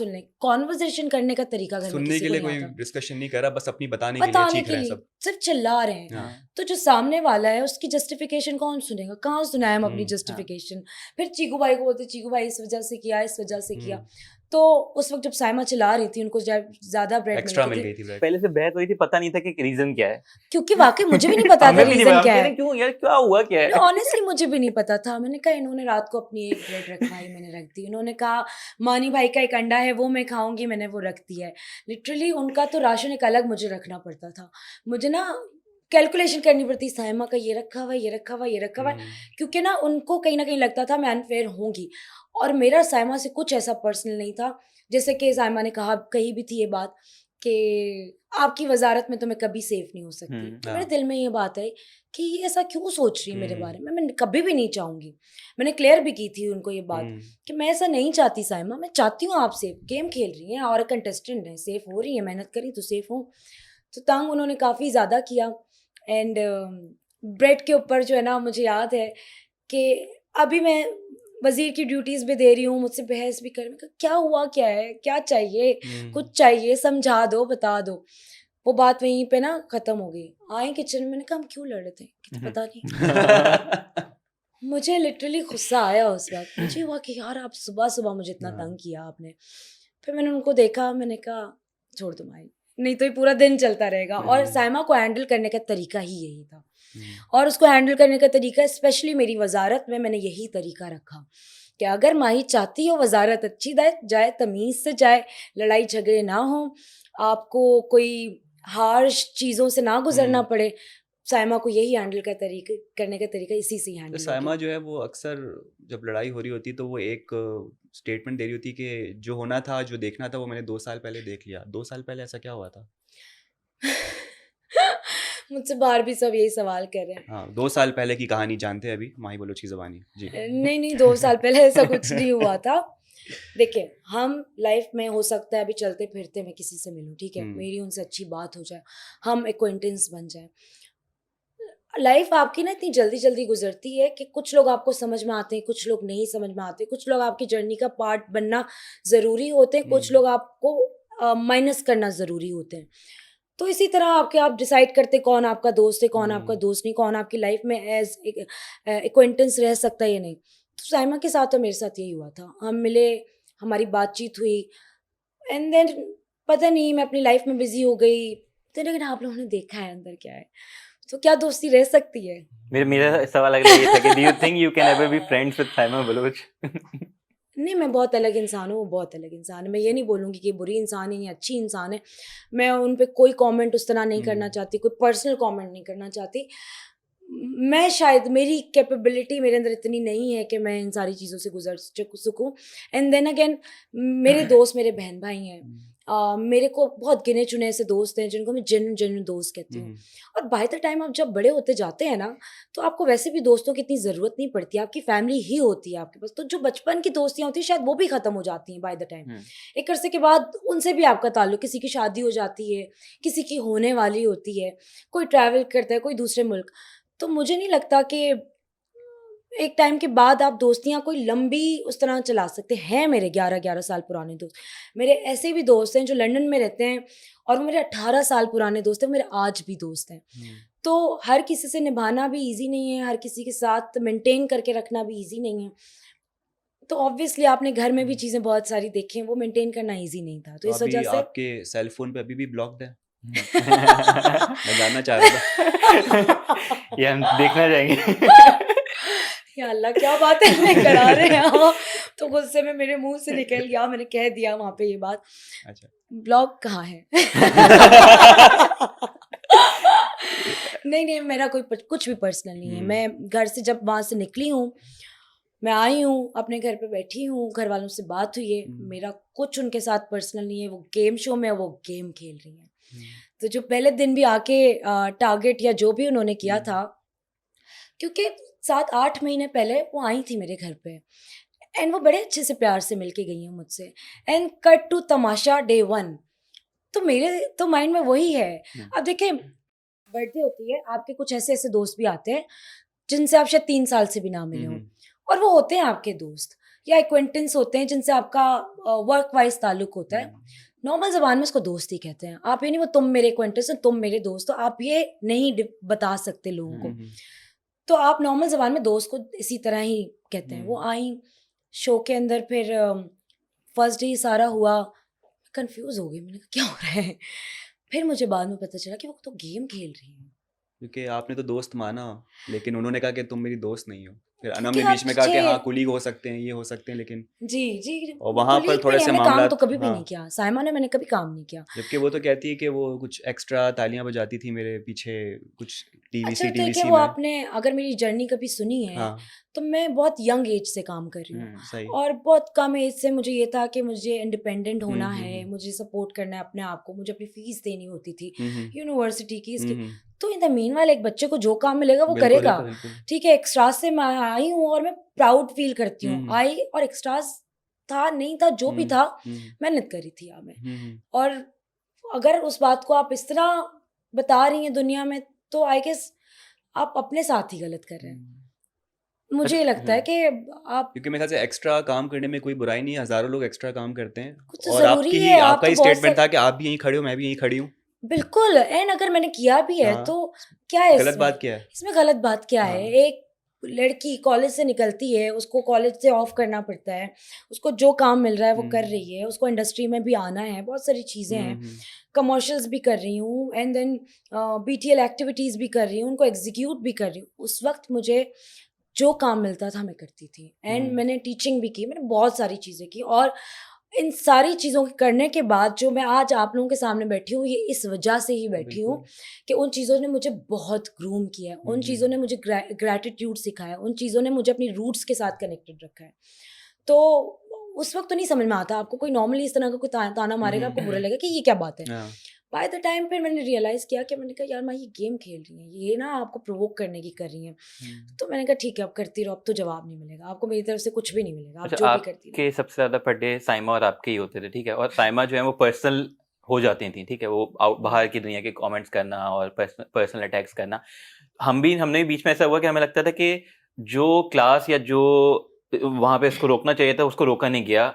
Speaker 3: लें। कॉन्वर्सेशन करने का तरीका घर में
Speaker 1: सुनने
Speaker 3: किसी
Speaker 1: के
Speaker 3: को
Speaker 1: लिए
Speaker 3: नहीं
Speaker 1: कोई
Speaker 3: आता।
Speaker 1: डिस्कशन नहीं कर रहा, बस अपनी बताने के लिए
Speaker 3: बताने
Speaker 1: चीख
Speaker 3: के
Speaker 1: रहे हैं
Speaker 3: लिए
Speaker 1: सब।
Speaker 3: सिर्फ चिल्ला रहे हैं।
Speaker 1: हाँ।
Speaker 3: तो जो सामने वाला है उसकी जस्टिफिकेशन कौन सुनेगा, कहाँ सुनाए हम अपनी जस्टिफिकेशन। फिर चीकू भाई को बोलते चीकू भाई इस वजह से किया, इस वजह से किया। तो उस वक्त जब साइमा चिल्ला रही थी, उनको ज्यादा ब्रेड
Speaker 1: एक्स्ट्रा
Speaker 3: मिल
Speaker 1: मिल
Speaker 3: गई
Speaker 1: गई थी ब्रेड।
Speaker 2: पहले से बहस हो रही थी, पता नहीं था कि रीजन क्या है।
Speaker 3: क्योंकि वाकई मुझे भी नहीं पता था
Speaker 2: हमें भी नहीं
Speaker 3: रीजन
Speaker 2: पता, हम
Speaker 3: क्या
Speaker 2: कह
Speaker 3: है।
Speaker 2: रहे हैं, क्यों यार, क्या हुआ, क्या है?
Speaker 3: ऑनेस्टली मुझे भी नहीं पता था। मैंने कहा इन्होंने रात को अपनी एक ब्रेड रखवाई, मैंने रख दी। उन्होंने कहा मानी भाई का एक अंडा है वो मैं खाऊंगी, मैंने वो रख दिया है। लिटरली उनका तो राशन एक अलग मुझे रखना पड़ता था। मुझे ना कैलकुलेशन करनी पड़ती, साइमा का ये रखा हुआ, ये रखा हुआ, ये रखा हुआ, क्योंकि ना उनको कहीं ना कहीं लगता था मैं अनफेयर होंगी। और मेरा साइमा से कुछ ऐसा पर्सनल नहीं था। जैसे कि साइमा ने कहा, कही भी थी ये बात कि आपकी वजारत में तो मैं कभी सेफ नहीं हो सकती। तो मेरे
Speaker 1: हाँ।
Speaker 3: दिल में ये बात है कि ये ऐसा क्यों सोच रही है मेरे
Speaker 1: हम्म।
Speaker 3: बारे में। मैं कभी भी नहीं चाहूंगी। मैंने क्लियर भी की थी उनको ये बात कि मैं ऐसा नहीं चाहती साइमा। मैं चाहती हूँ आप सेफ गेम खेल रही हैं और कंटेस्टेंट हैं, सेफ हो रही है, मेहनत करी तो सेफ हो। तो तंग उन्होंने काफ़ी ज़्यादा किया। एंड ब्रेड के ऊपर जो है ना, मुझे याद है कि अभी मैं वजीर की ड्यूटीज़ भी दे रही हूँ, मुझसे बहस भी कर, मैं कहा, क्या हुआ, क्या है, क्या चाहिए, कुछ चाहिए समझा दो, बता दो। वो बात वहीं पे ना ख़त्म हो गई। आए किचन में, मैंने कहा हम क्यों लड़ रहे थे, कहते पता नहीं। मुझे लिटरली गुस्सा आया उस वक्त। मुझे हुआ कि यार आप सुबह सुबह मुझे इतना तंग किया आपने। फिर मैंने उनको देखा, मैंने कहा छोड़ दो माई, नहीं तो ये पूरा दिन चलता रहेगा। और साइमा को हैंडल करने का तरीका ही यही था। और उसको हैंडल करने का तरीका स्पेशली मेरी वजारत में मैंने यही तरीका रखा कि अगर माही चाहती हो वजारत अच्छी जाए, तमीज़ से जाए, लड़ाई झगड़े ना हो, आपको कोई हार्श चीज़ों से ना गुजरना पड़े, साइमा को यही हैंडल करने का तरीका इसी से
Speaker 1: तो
Speaker 3: हैंडल हो
Speaker 1: साइमा
Speaker 3: गया।
Speaker 1: जो है वो अक्सर जब लड़ाई हो रही होती तो वो एक स्टेटमेंट दे रही होती कि जो होना था, जो देखना था वो मैंने 2 साल पहले देख लिया। 2 साल पहले ऐसा क्या हुआ था?
Speaker 3: मुझसे बाहर भी सब यही सवाल कर रहे हैं।
Speaker 1: हाँ, 2 साल पहले की कहानी जानते हैं अभी माही बलोच की ज़बानी जी।
Speaker 3: नहीं नहीं, 2 साल पहले ऐसा कुछ नहीं हुआ था। देखिए, हम लाइफ में हो सकता है अभी चलते फिरते मैं किसी से मिलूं, ठीक है, मेरी उनसे अच्छी बात हो जाए, हम एक्वेंटेंस बन जाए। लाइफ आपकी ना इतनी जल्दी जल्दी गुजरती है कि कुछ लोग आपको समझ में आते हैं, कुछ लोग नहीं समझ में आते, कुछ लोग आपकी जर्नी का पार्ट बनना ज़रूरी होते हैं, कुछ लोग आपको माइनस करना ज़रूरी होते हैं। तो इसी तरह आप डिसाइड करते कौन आपका दोस्त है, कौन आपका दोस्त नहीं, कौन आपकी लाइफ में एज एक्वेंटेंस रह सकता है या नहीं। तो साइमा के साथ तो मेरे साथ यही हुआ था। हम मिले, हमारी बातचीत हुई, एंड देन पता नहीं मैं अपनी लाइफ में बिजी हो गई। तो लेकिन आप लोगों ने देखा है अंदर क्या है, तो क्या दोस्ती रह सकती है?
Speaker 2: मेरा सवाल अगला ये था कि do you think you can ever be friends with Saima Baloch?
Speaker 3: नहीं, मैं बहुत अलग इंसान हूँ, वो बहुत अलग इंसान है। मैं ये नहीं बोलूँगी कि बुरी इंसान है या अच्छी इंसान है। मैं उन पे कोई कमेंट उस तरह नहीं करना चाहती, कोई पर्सनल कमेंट नहीं करना चाहती। मैं शायद, मेरी कैपेबिलिटी मेरे अंदर इतनी नहीं है कि मैं इन सारी चीज़ों से गुजर सकूँ। एंड देन अगेन, मेरे दोस्त मेरे बहन भाई हैं। मेरे को बहुत गिने चुने ऐसे दोस्त हैं जिनको मैं जेन्युइन दोस्त कहती हूँ। और बाय द टाइम आप जब बड़े होते जाते हैं ना, तो आपको वैसे भी दोस्तों की इतनी ज़रूरत नहीं पड़ती, आपकी फैमिली ही होती है आपके पास। तो जो बचपन की दोस्तियाँ होती हैं शायद वो भी ख़त्म हो जाती हैं बाय द टाइम। एक अरसे के बाद उनसे भी आपका ताल्लुक, किसी की शादी हो जाती है, किसी की होने वाली होती है, कोई ट्रैवल करता है, कोई दूसरे मुल्क। तो मुझे नहीं लगता कि एक टाइम के बाद आप दोस्तियाँ कोई लंबी उस तरह चला सकते हैं। मेरे 11-11 साल पुराने दोस्त, मेरे ऐसे भी दोस्त हैं जो लंदन में रहते हैं और वो मेरे 18 साल पुराने दोस्त हैं, मेरे आज भी दोस्त हैं। तो हर किसी से निभाना भी ईजी नहीं है, हर किसी के साथ मेंटेन करके रखना भी ईजी नहीं है। तो ऑब्वियसली आपने घर में भी चीज़ें बहुत सारी देखी हैं, वो मेंटेन करना ईजी नहीं था। तो
Speaker 1: तो
Speaker 3: इस
Speaker 1: अभी
Speaker 3: वजह से
Speaker 1: आपके सेल फोन पे अभी भी ब्लॉक्ड है? मैं जानना चाह रहा था।
Speaker 2: ये हम देखना चाहेंगे।
Speaker 3: या अल्लाह, क्या बातें लेकर आ रहे हैं आप। तो गुस्से में मेरे मुंह से निकल गया, मैंने कह दिया वहां पे ये बात।
Speaker 1: अच्छा।
Speaker 3: ब्लॉग कहाँ है? नहीं नहीं, मेरा कुछ भी पर्सनल नहीं है। मैं घर से जब वहां से निकली हूँ, मैं आई हूँ, अपने घर पे बैठी हूँ, घर वालों से बात हुई है, मेरा कुछ उनके साथ पर्सनल नहीं है। वो गेम शो में वो गेम खेल रही हैं। तो जो पहले दिन भी आके टारगेट या जो भी उन्होंने किया था, क्योंकि 7-8 महीने पहले वो आई थी मेरे घर पे, एंड वो बड़े अच्छे से प्यार से मिलके गई हैं मुझसे। And cut to Tamasha day 1, तो मेरे तो माइंड में वही है। अब देखिए, बर्थडे होती है, आपके कुछ ऐसे ऐसे दोस्त भी आते हैं जिनसे आप शायद 3 साल से भी ना मिले हों, और वो होते हैं आपके दोस्त या एक्वेंटेंस होते हैं जिनसे आपका वर्क वाइज ताल्लुक होता है। नॉर्मल ज़बान में उसको दोस्त ही कहते हैं। आप ये नहीं, वो तुम मेरे एक्वेंटेंस हो, तुम मेरे दोस्त हो, आप ये नहीं बता सकते लोगों को। तो आप नॉर्मल ज़बान में दोस्त को इसी तरह ही कहते हैं। वो आई शो के अंदर, फिर फर्स्ट डे सारा हुआ, कंफ्यूज हो गई, मैंने कहा क्या हो रहा है। फिर मुझे बाद में पता चला कि वो तो गेम खेल रही है।
Speaker 1: क्योंकि आपने तो दोस्त माना, लेकिन उन्होंने कहा कि तुम मेरी दोस्त नहीं हो। फिर अनम
Speaker 3: क्योंकि
Speaker 1: ने
Speaker 3: आप
Speaker 1: बीच में कहा कि
Speaker 3: मुझे
Speaker 1: हाँ कुलीग हो सकते हैं, ये हो सकते हैं, लेकिन
Speaker 3: जी, जी,
Speaker 1: और वहाँ पर
Speaker 3: कुलीग भी
Speaker 1: थोड़े
Speaker 3: नहीं,
Speaker 1: से
Speaker 3: हमने काम तो
Speaker 1: मामलात,
Speaker 3: कभी भी नहीं
Speaker 1: हाँ,
Speaker 3: किया। साइमा ने मैंने कभी काम नहीं किया।
Speaker 1: जबकि वो तो कहती है कि वो कुछ एक्स्ट्रा तालियां बजाती थी मेरे पीछे, कुछ
Speaker 3: अच्छा देखिए,
Speaker 1: टीवीसी
Speaker 3: वो
Speaker 1: में।
Speaker 3: आपने अगर मेरी जर्नी कभी सुनी है,
Speaker 1: हाँ,
Speaker 3: तो मैं बहुत यंग एज से काम कर रही हूँ।
Speaker 1: सही।
Speaker 3: और बहुत कम एज से मुझे ये था कि मुझे इंडिपेंडेंट
Speaker 1: हम्म,
Speaker 3: होना
Speaker 1: हम्म,
Speaker 3: है, मुझे सपोर्ट करना है अपने आप को, मुझे अपनी फीस देनी होती थी
Speaker 1: हम्म,
Speaker 3: यूनिवर्सिटी की, इसकी।
Speaker 1: हम्म,
Speaker 3: तो इन द मीनवाइल एक बच्चे को जो काम मिलेगा वो
Speaker 1: बिल्कुल
Speaker 3: करेगा।
Speaker 1: बिल्कुल।
Speaker 3: ठीक है, एक्स्ट्रास से मैं आई हूँ और मैं प्राउड फील करती हूँ,
Speaker 1: हम्म,
Speaker 3: आई, और एक्स्ट्रास था नहीं था जो भी
Speaker 1: हम्म,
Speaker 3: था,
Speaker 1: हम्म,
Speaker 3: मेहनत करी थी यहाँ में।
Speaker 1: हम्म,
Speaker 3: और अगर उस बात को आप इस तरह बता रही हैं दुनिया में, तो आई गेस आप अपने साथ ही गलत कर रहे हैं।
Speaker 1: हम्म।
Speaker 3: मुझे
Speaker 1: अच्छा,
Speaker 3: ये लगता है कि आप,
Speaker 1: क्योंकि मेरे ख्याल से एक्स्ट्रा काम करने में कोई बुराई नहीं है, हज़ारों लोग एक्स्ट्रा काम करते हैं।
Speaker 3: कुछ तो
Speaker 1: और
Speaker 3: ज़रूरी है, आप
Speaker 1: आपका
Speaker 3: तो
Speaker 1: ही
Speaker 3: बहुत
Speaker 1: स्टेटमेंट
Speaker 3: सारे,
Speaker 1: था कि आप भी यहीं खड़े हो, मैं भी यहीं खड़ी हूँ।
Speaker 3: बिल्कुल। एंड अगर मैंने किया भी है
Speaker 1: हाँ,
Speaker 3: तो क्या है
Speaker 1: गलत
Speaker 3: इसमें?
Speaker 1: बात क्या है?
Speaker 3: इसमें गलत बात क्या है?
Speaker 1: हाँ,
Speaker 3: एक लड़की कॉलेज से निकलती है, उसको कॉलेज से ऑफ करना पड़ता है, उसको जो काम मिल रहा है वो कर
Speaker 1: हम्म,
Speaker 3: रही है, उसको इंडस्ट्री में भी आना है, बहुत सारी चीज़ें हैं।
Speaker 1: हम्म,
Speaker 3: कमर्शियल्स भी कर रही हूँ, एंड देन बीटीएल एक्टिविटीज़ भी कर रही हूँ, उनको एग्जीक्यूट भी कर रही हूँ। उस वक्त मुझे जो काम मिलता था मैं करती थी, एंड
Speaker 1: हम्म,
Speaker 3: मैंने टीचिंग भी की, मैंने बहुत सारी चीज़ें की। और इन सारी चीज़ों के करने के बाद जो मैं आज आप लोगों के सामने बैठी हूँ, ये इस वजह से ही बैठी हूँ
Speaker 1: बिल्कुल।
Speaker 3: कि उन चीज़ों ने मुझे बहुत ग्रूम किया है, उन चीज़ों ने मुझे ग्रैटिट्यूड सिखाया, उन चीज़ों ने मुझे अपनी रूट्स के साथ कनेक्टेड रखा है। तो उस वक्त तो नहीं समझ में आता, आपको कोई नॉर्मली इस तरह का कोई ताना मारेगा, आपको बुरा लगेगा कि ये क्या बात है।
Speaker 1: हाँ,
Speaker 3: बाय द टाइम फिर मैंने रियलाइज़ किया कि मैंने कहा यार मैं ये गेम खेल रही हैं, ये ना आपको प्रोवोक करने की कर रही हैं। तो मैंने कहा ठीक है, अब करती रहो, अब तो जवाब नहीं मिलेगा आपको, मेरी तरफ से कुछ भी नहीं मिलेगा, आप
Speaker 2: अच्छा,
Speaker 3: जो भी करती रहो।
Speaker 2: आपके सबसे ज़्यादा पढ़े साइमा और आपके ही होते थे, ठीक है? और साइमा जो है वो पर्सनल हो जाती थी, ठीक है? वो बाहर की दुनिया के कमेंट्स करना और पर्सनल अटैक्स करना। हमने भी बीच में ऐसा हुआ कि हमें लगता था कि जो क्लास या जो वहाँ पे उसको रोकना चाहिए था, उसको रोका नहीं गया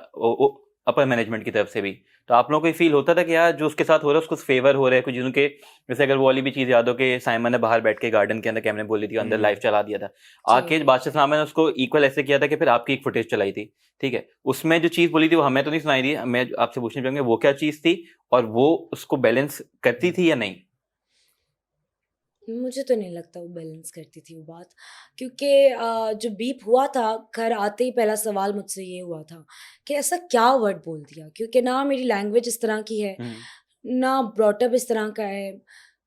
Speaker 2: अपर मैनेजमेंट की तरफ से भी। तो आप लोगों को फील होता था कि यार जो उसके साथ हो रहा है उसको फेवर हो रहा है कुछ चीज़ों के, जैसे अगर वो वाली भी चीज़ याद हो कि साइमा ने बाहर बैठ के गार्डन के अंदर कैमरे बोली थी, अंदर लाइव चला दिया था। आके
Speaker 3: जी।
Speaker 2: बादशाह सलामा ने उसको इक्वल ऐसे किया था कि फिर आपकी एक फुटेज चलाई थी, ठीक है? उसमें जो चीज़ बोली थी वो हमें तो नहीं सुनाई दी, मैं आपसे पूछना चाहूँगा वो क्या चीज़ थी और वो उसको बैलेंस करती थी या नहीं?
Speaker 3: मुझे तो नहीं लगता वो बैलेंस करती थी वो बात, क्योंकि जो बीप हुआ था, घर आते ही पहला सवाल मुझसे ये हुआ था कि ऐसा क्या वर्ड बोल दिया, क्योंकि ना मेरी लैंग्वेज इस तरह की है,
Speaker 2: हुँ,
Speaker 3: ना ब्रॉटअप इस तरह का है।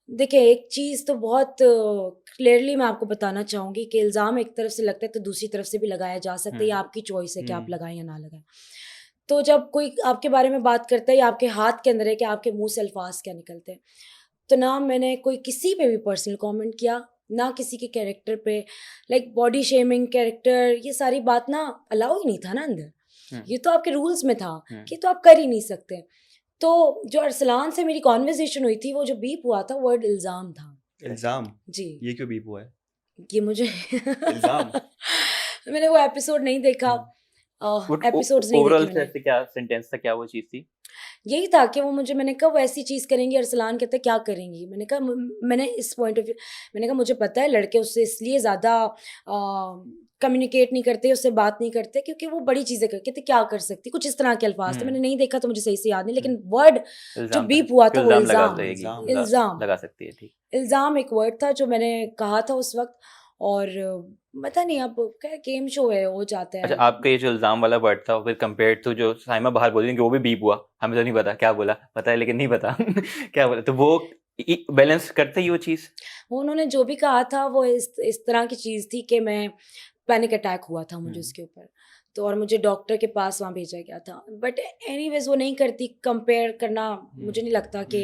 Speaker 3: देखिए, एक चीज़ तो बहुत क्लियरली मैं आपको बताना चाहूँगी कि इल्ज़ाम एक तरफ से लगता है तो दूसरी तरफ से भी लगाया जा सकता है,
Speaker 2: हुँ,
Speaker 3: ये आपकी चॉइस है कि आप
Speaker 1: हुँ,
Speaker 3: लगाएँ या ना लगाएँ। तो जब कोई आपके बारे में बात करता है, या आपके हाथ के अंदर है कि आपके मुँह से अल्फ़ाज़ क्या निकलते हैं। तो ना मैंने कोई किसी पे भी पर्सनल कमेंट किया, ना किसी के कैरेक्टर पे, लाइक बॉडी शेमिंग, कैरेक्टर, ये सारी बात ना अलाउ ही नहीं था ना अंदर।
Speaker 2: हुँ,
Speaker 3: ये तो आपके रूल्स में था
Speaker 2: हुँ।
Speaker 3: कि तो आप कर ही नहीं सकते। तो जो अरसलान से मेरी कॉन्वर्सेशन हुई थी, वो जो बीप हुआ था, वर्ड इल्ज़ाम था।
Speaker 1: इल्ज़ाम?
Speaker 3: जी,
Speaker 1: ये क्यों बीप हुआ है?
Speaker 3: ये मुझे
Speaker 1: इल्ज़ाम?
Speaker 3: मैंने वो एपिसोड नहीं देखा,
Speaker 1: हुँ,
Speaker 2: बट
Speaker 3: एपिसोड्स नहीं देखे
Speaker 2: ओवरऑल
Speaker 3: मैंने।
Speaker 2: ऐसे क्या सेंटेंस था, क्या वो चीज़ थी?
Speaker 3: यही था कि वो मुझे, मैंने कहा वो ऐसी चीज़ करेंगी, अरसलान कहते क्या करेंगी? मैंने कहा मैंने इस पॉइंट ऑफ व्यू, मैंने कहा मुझे पता है लड़के उससे इसलिए ज़्यादा कम्युनिकेट नहीं करते, उससे बात नहीं करते क्योंकि वो बड़ी चीज़ें कर, कहते क्या कर सकती, कुछ इस तरह के अल्फाज थे,
Speaker 2: हुँ,
Speaker 3: मैंने नहीं देखा तो मुझे सही से याद नहीं,
Speaker 2: हुँ।
Speaker 3: लेकिन वर्ड जो
Speaker 2: इल्ज़ाम था,
Speaker 3: बीप हुआ था
Speaker 2: क्यों
Speaker 3: वो
Speaker 2: इल्ज़ाम लगा
Speaker 3: इल्ज़ाम,
Speaker 2: देगी,
Speaker 1: इल्ज़ाम?
Speaker 3: इल्ज़ाम,
Speaker 2: लगा सकती है, ठीक।
Speaker 3: इल्ज़ाम एक वर्ड था जो मैंने कहा था उस वक्त। और पता नहीं, अब क्या गेम शो है, हो जाता
Speaker 2: अच्छा,
Speaker 3: है।
Speaker 2: आपका ये जो इल्ज़ाम वाला वर्ड था फिर कंपेयर्ड टू जो साइमा बाहर बोली थी कि वो भी बीप हुआ, हमें तो नहीं पता क्या बोला, पता है लेकिन नहीं पता क्या बोला, तो वो बैलेंस करते ही वो चीज़।
Speaker 3: वो उन्होंने जो भी कहा था वो इस तरह की चीज़ थी कि मैं पैनिक अटैक हुआ था मुझे
Speaker 2: हम्म,
Speaker 3: उसके ऊपर, तो और मुझे डॉक्टर के पास वहाँ भेजा गया था। बट एनीवेज वो नहीं करती, कंपेयर करना मुझे नहीं लगता कि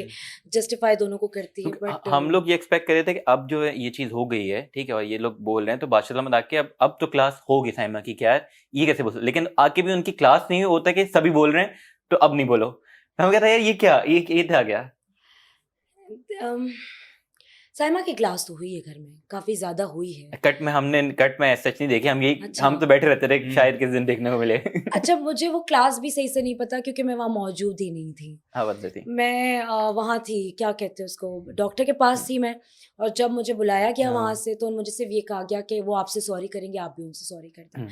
Speaker 3: जस्टिफाई दोनों को करती है,
Speaker 2: क्योंकि
Speaker 3: बट
Speaker 2: हम लोग ये एक्सपेक्ट कर रहे थे कि अब जो है ये चीज़ हो गई है, ठीक है, और ये लोग बोल रहे हैं तो बादशाह सलामत आके अब तो क्लास होगी साइमा की, क्या है ये कैसे बोल सकते, लेकिन आके भी उनकी क्लास नहीं हुई, होता है कि सभी बोल रहे हैं तो अब नहीं बोलो, तो हम कहते हैं यार ये क्या, ये था क्या?
Speaker 3: साइमा की क्लास तो हुई है घर में, काफ़ी ज़्यादा हुई है।
Speaker 2: कट में सच नहीं देखे हम, यही
Speaker 3: अच्छा,
Speaker 2: हम तो बैठे रहते थे कि
Speaker 1: हुँ,
Speaker 2: शायद किस दिन देखने को मिले
Speaker 3: अच्छा, मुझे वो क्लास भी सही से नहीं पता क्योंकि मैं वहाँ मौजूद ही नहीं थी।
Speaker 2: हाँ बदले थी।
Speaker 3: मैं वहाँ थी, क्या कहते हैं उसको, डॉक्टर के पास थी मैं। और जब मुझे बुलाया गया वहाँ
Speaker 1: हाँ।
Speaker 3: से तो मुझे सिर्फ ये कहा गया कि वो आपसे सॉरी करेंगे, आप भी उनसे सॉरी कर दें।
Speaker 2: हम्म।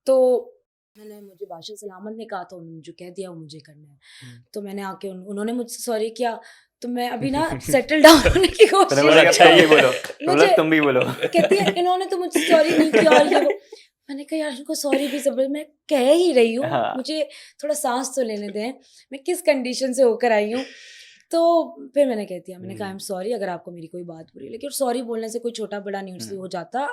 Speaker 3: तो मुझे बादशाह सलामत ने कहा था, उन्होंने जो कह दिया वो मुझे करना है। तो मैंने आके उन्होंने मुझसे सॉरी किया, तो मैं अभी ना सेटल डाउन होने की
Speaker 2: तो
Speaker 3: कोशिश
Speaker 2: बोला
Speaker 1: अच्छा
Speaker 2: तुम भी
Speaker 1: ये
Speaker 2: बोलो, तो बोला
Speaker 3: मुझे
Speaker 2: तुम भी बोलो।
Speaker 3: कहती है इन्होंने तो मुझसे सॉरी नहीं किया और ये वो। मैंने कहा यार इनको सॉरी भी सब मैं कह ही रही हूँ,
Speaker 2: हाँ।
Speaker 3: मुझे थोड़ा सांस तो लेने दें, मैं किस कंडीशन से होकर आई हूँ। तो फिर मैंने कह दिया, मैंने कहा आई एम सॉरी अगर आपको मेरी कोई बात बुरी लगी, और सॉरी बोलने से कोई छोटा बड़ा नहीं हो जाता।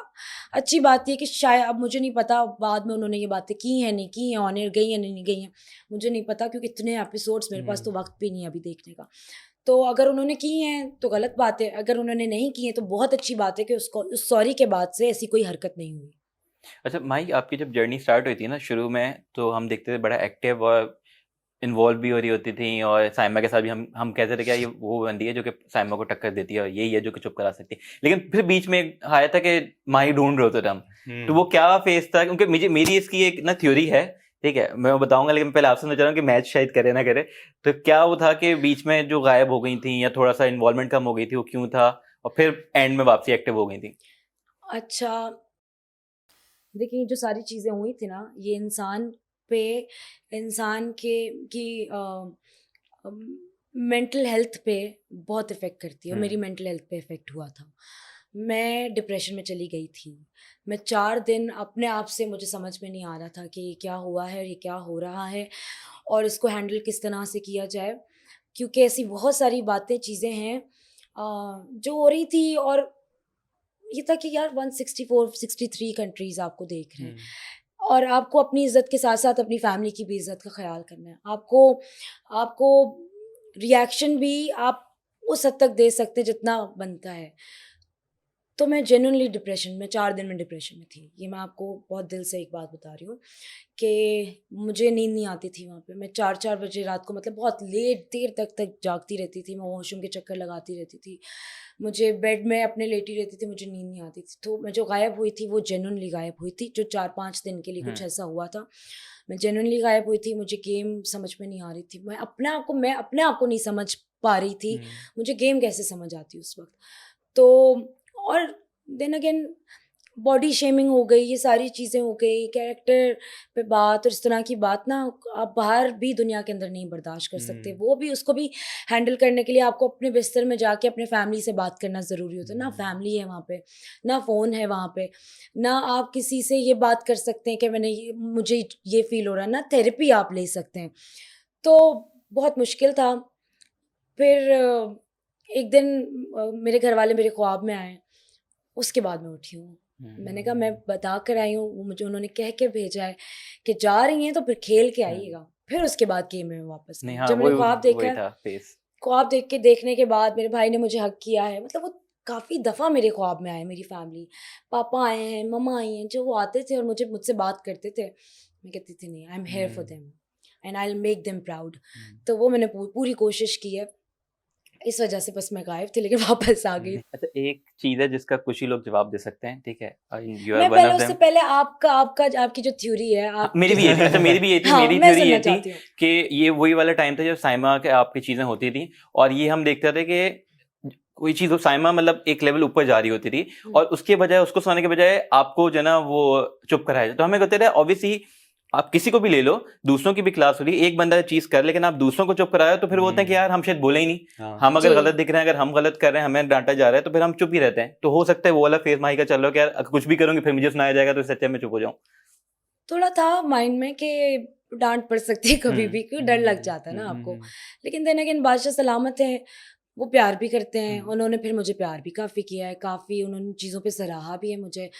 Speaker 3: अच्छी बात ये कि शायद अब मुझे नहीं पता बाद में उन्होंने ये बातें की हैं नहीं की हैं, ऑन एयर गई हैं नहीं गई हैं, मुझे नहीं पता क्योंकि इतने एपिसोड्स मेरे पास तो वक्त भी नहीं है अभी देखने का। तो अगर उन्होंने की हैं तो गलत बात है, अगर उन्होंने नहीं की हैं तो बहुत अच्छी बात है कि उसको उस सॉरी के बाद से ऐसी कोई हरकत नहीं हुई।
Speaker 2: अच्छा माही, आपकी जब जर्नी स्टार्ट हुई थी ना शुरू में, तो हम देखते थे बड़ा एक्टिव और इन्वॉल्व भी हो रही होती थी, और साइमा के साथ भी हम कहते थे क्या ये वो बंदी है जो कि साइमा को टक्कर देती है और यही है जो कि चुप करा सकती है। लेकिन फिर बीच में एक आया था कि माही ढूंढ रहे होते थे हम, तो वो क्या फेस था? क्योंकि मेरी इसकी एक ना थ्योरी है, ठीक है, मैं बताऊंगा, लेकिन पहले आपसे सोच रहा हूँ कि मैच शायद करे ना करे, तो क्या वो था कि बीच में जो गायब हो गई थी या थोड़ा सा इन्वॉल्वमेंट कम हो गई थी, वो क्यों था, और फिर एंड में वापसी एक्टिव हो गई थी?
Speaker 3: अच्छा, देखिए जो सारी चीज़ें हुई थी ना, ये पे इंसान के की मेंटल हेल्थ पे बहुत इफ़ेक्ट करती है, और मेरी मेंटल हेल्थ पे इफ़ेक्ट हुआ था। मैं डिप्रेशन में चली गई थी। मैं 4 दिन अपने आप से, मुझे समझ में नहीं आ रहा था कि ये क्या हुआ है और ये क्या हो रहा है और इसको हैंडल किस तरह से किया जाए, क्योंकि ऐसी बहुत सारी बातें, चीज़ें हैं जो हो रही थी। और ये था कि यार 164 63 कंट्रीज़ आपको देख रहे हैं, और आपको अपनी इज़्ज़त के साथ-साथ अपनी फैमिली की भी इज़्ज़त का ख़्याल करना है। आपको आपको रिएक्शन भी आप उस हद तक दे सकते हैं जितना बनता है। तो मैं जेन्युइनली डिप्रेशन में, 4 दिन में डिप्रेशन में थी। ये मैं आपको बहुत दिल से एक बात बता रही हूँ कि मुझे नींद नहीं आती थी वहाँ पे। मैं 4-4 बजे रात को, मतलब बहुत लेट देर तक जागती रहती थी। मैं वॉशरूम के चक्कर लगाती रहती थी। मुझे बेड में अपने लेटी रहती थी, मुझे नींद नहीं आती थी। तो मैं जो गायब हुई थी वो जेन्युइनली गायब हुई थी। जो 4-5 दिन के लिए कुछ ऐसा हुआ था। मैं जेन्युइनली गायब हुई थी। मुझे गेम समझ में नहीं आ रही थी। मैं अपने आप को नहीं समझ पा रही थी। मुझे गेम कैसे समझ आती उस वक़्त। तो और देन अगेन बॉडी शेमिंग हो गई, ये सारी चीज़ें हो गई, कैरेक्टर पे बात और इस तरह की बात ना आप बाहर भी दुनिया के अंदर नहीं बर्दाश्त कर सकते। वो भी, उसको भी हैंडल करने के लिए आपको अपने बिस्तर में जाके अपने फैमिली से बात करना ज़रूरी होता है। ना फैमिली है वहाँ पे, ना फ़ोन है वहाँ पे, ना आप किसी से ये बात कर सकते हैं कि मुझे ये फ़ील हो रहा है, ना थेरेपी आप ले सकते हैं। तो बहुत मुश्किल था। फिर एक दिन मेरे घरवाले मेरे ख्वाब में आए, उसके बाद मैं उठी हूँ। मैंने कहा मैं बता कर आई हूँ, वो मुझे उन्होंने कह के भेजा है कि जा रही हैं तो फिर खेल के आइएगा। फिर उसके बाद गेम में वापस
Speaker 2: नहीं,
Speaker 3: आई।
Speaker 2: हाँ,
Speaker 3: जब मैंने
Speaker 2: वही था फेस।
Speaker 3: ख्वाब देख के देखने के बाद मेरे भाई ने मुझे हग किया है। मतलब वो काफ़ी दफ़ा मेरे ख्वाब में आए, मेरी फैमिली, पापा आए हैं, मम्मा आई हैं, जो वो आते थे और मुझसे बात करते थे। मैं कहती थी नहीं, I am here for them and I will make them proud. तो वो मैंने पूरी कोशिश की है। इस वजह से बस मैं गायब थी, लेकिन वापस आ गई।
Speaker 2: अच्छा, एक चीज़ है जिसका कुछ ही लोग जवाब दे सकते हैं, ठीक है? यू आर
Speaker 3: मैं
Speaker 2: वन
Speaker 3: पहले,
Speaker 2: ऑफ
Speaker 3: उससे
Speaker 2: देम।
Speaker 3: पहले आपकी जो थ्योरी है,
Speaker 2: हाँ,
Speaker 3: आप
Speaker 2: मेरी भी
Speaker 3: किस
Speaker 2: ये थी। अच्छा, मेरी भी ये थी।
Speaker 3: हाँ,
Speaker 2: मेरी
Speaker 3: मैं
Speaker 2: थ्योरी ये
Speaker 3: सुनना
Speaker 2: थी
Speaker 3: चाहती हूँ।
Speaker 2: कि ये वही वाला टाइम था जब साइमा के आपकी चीज़ें होती थी, और ये हम देखते थे कि कोई चीज़ हो, साइमा मतलब एक लेवल ऊपर जा रही होती थी, और उसके बजाय, उसको सुनाने के बजाय आपको जो है ना वो चुप कराया जाए। तो हमें कहते थे ऑब्वियसली आप किसी को भी ले लो, दूसरों की भी क्लास हो रही है, एक बंदा चीज कर, लेकिन आप दूसरों को चुप कराओ तो फिर वो होता है कि यार हम शायद बोले ही नहीं। हम अगर
Speaker 3: जी।
Speaker 2: गलत दिख रहे हैं, अगर हम गलत कर रहे हैं, हमें डांटा जा रहा है, तो फिर हम चुप ही रहते हैं। तो हो सकता है वो वाला फेस माही का चल रहा हो कि यार अगर कुछ भी करूंगी फिर मुझे सुनाया जाएगा, तो इससे अच्छा मैं चुप हो जाऊं।
Speaker 3: थोड़ा था माइंड में कि डाँट पड़ सकती है कभी भी, क्योंकि डर लग जाता है ना आपको। लेकिन देन अगेन बादशाह सलामत हैं, वो प्यार भी करते हैं। उन्होंने फिर मुझे प्यार भी काफ़ी किया है, काफ़ी उन्होंने चीज़ों पे सराहा भी है मुझे।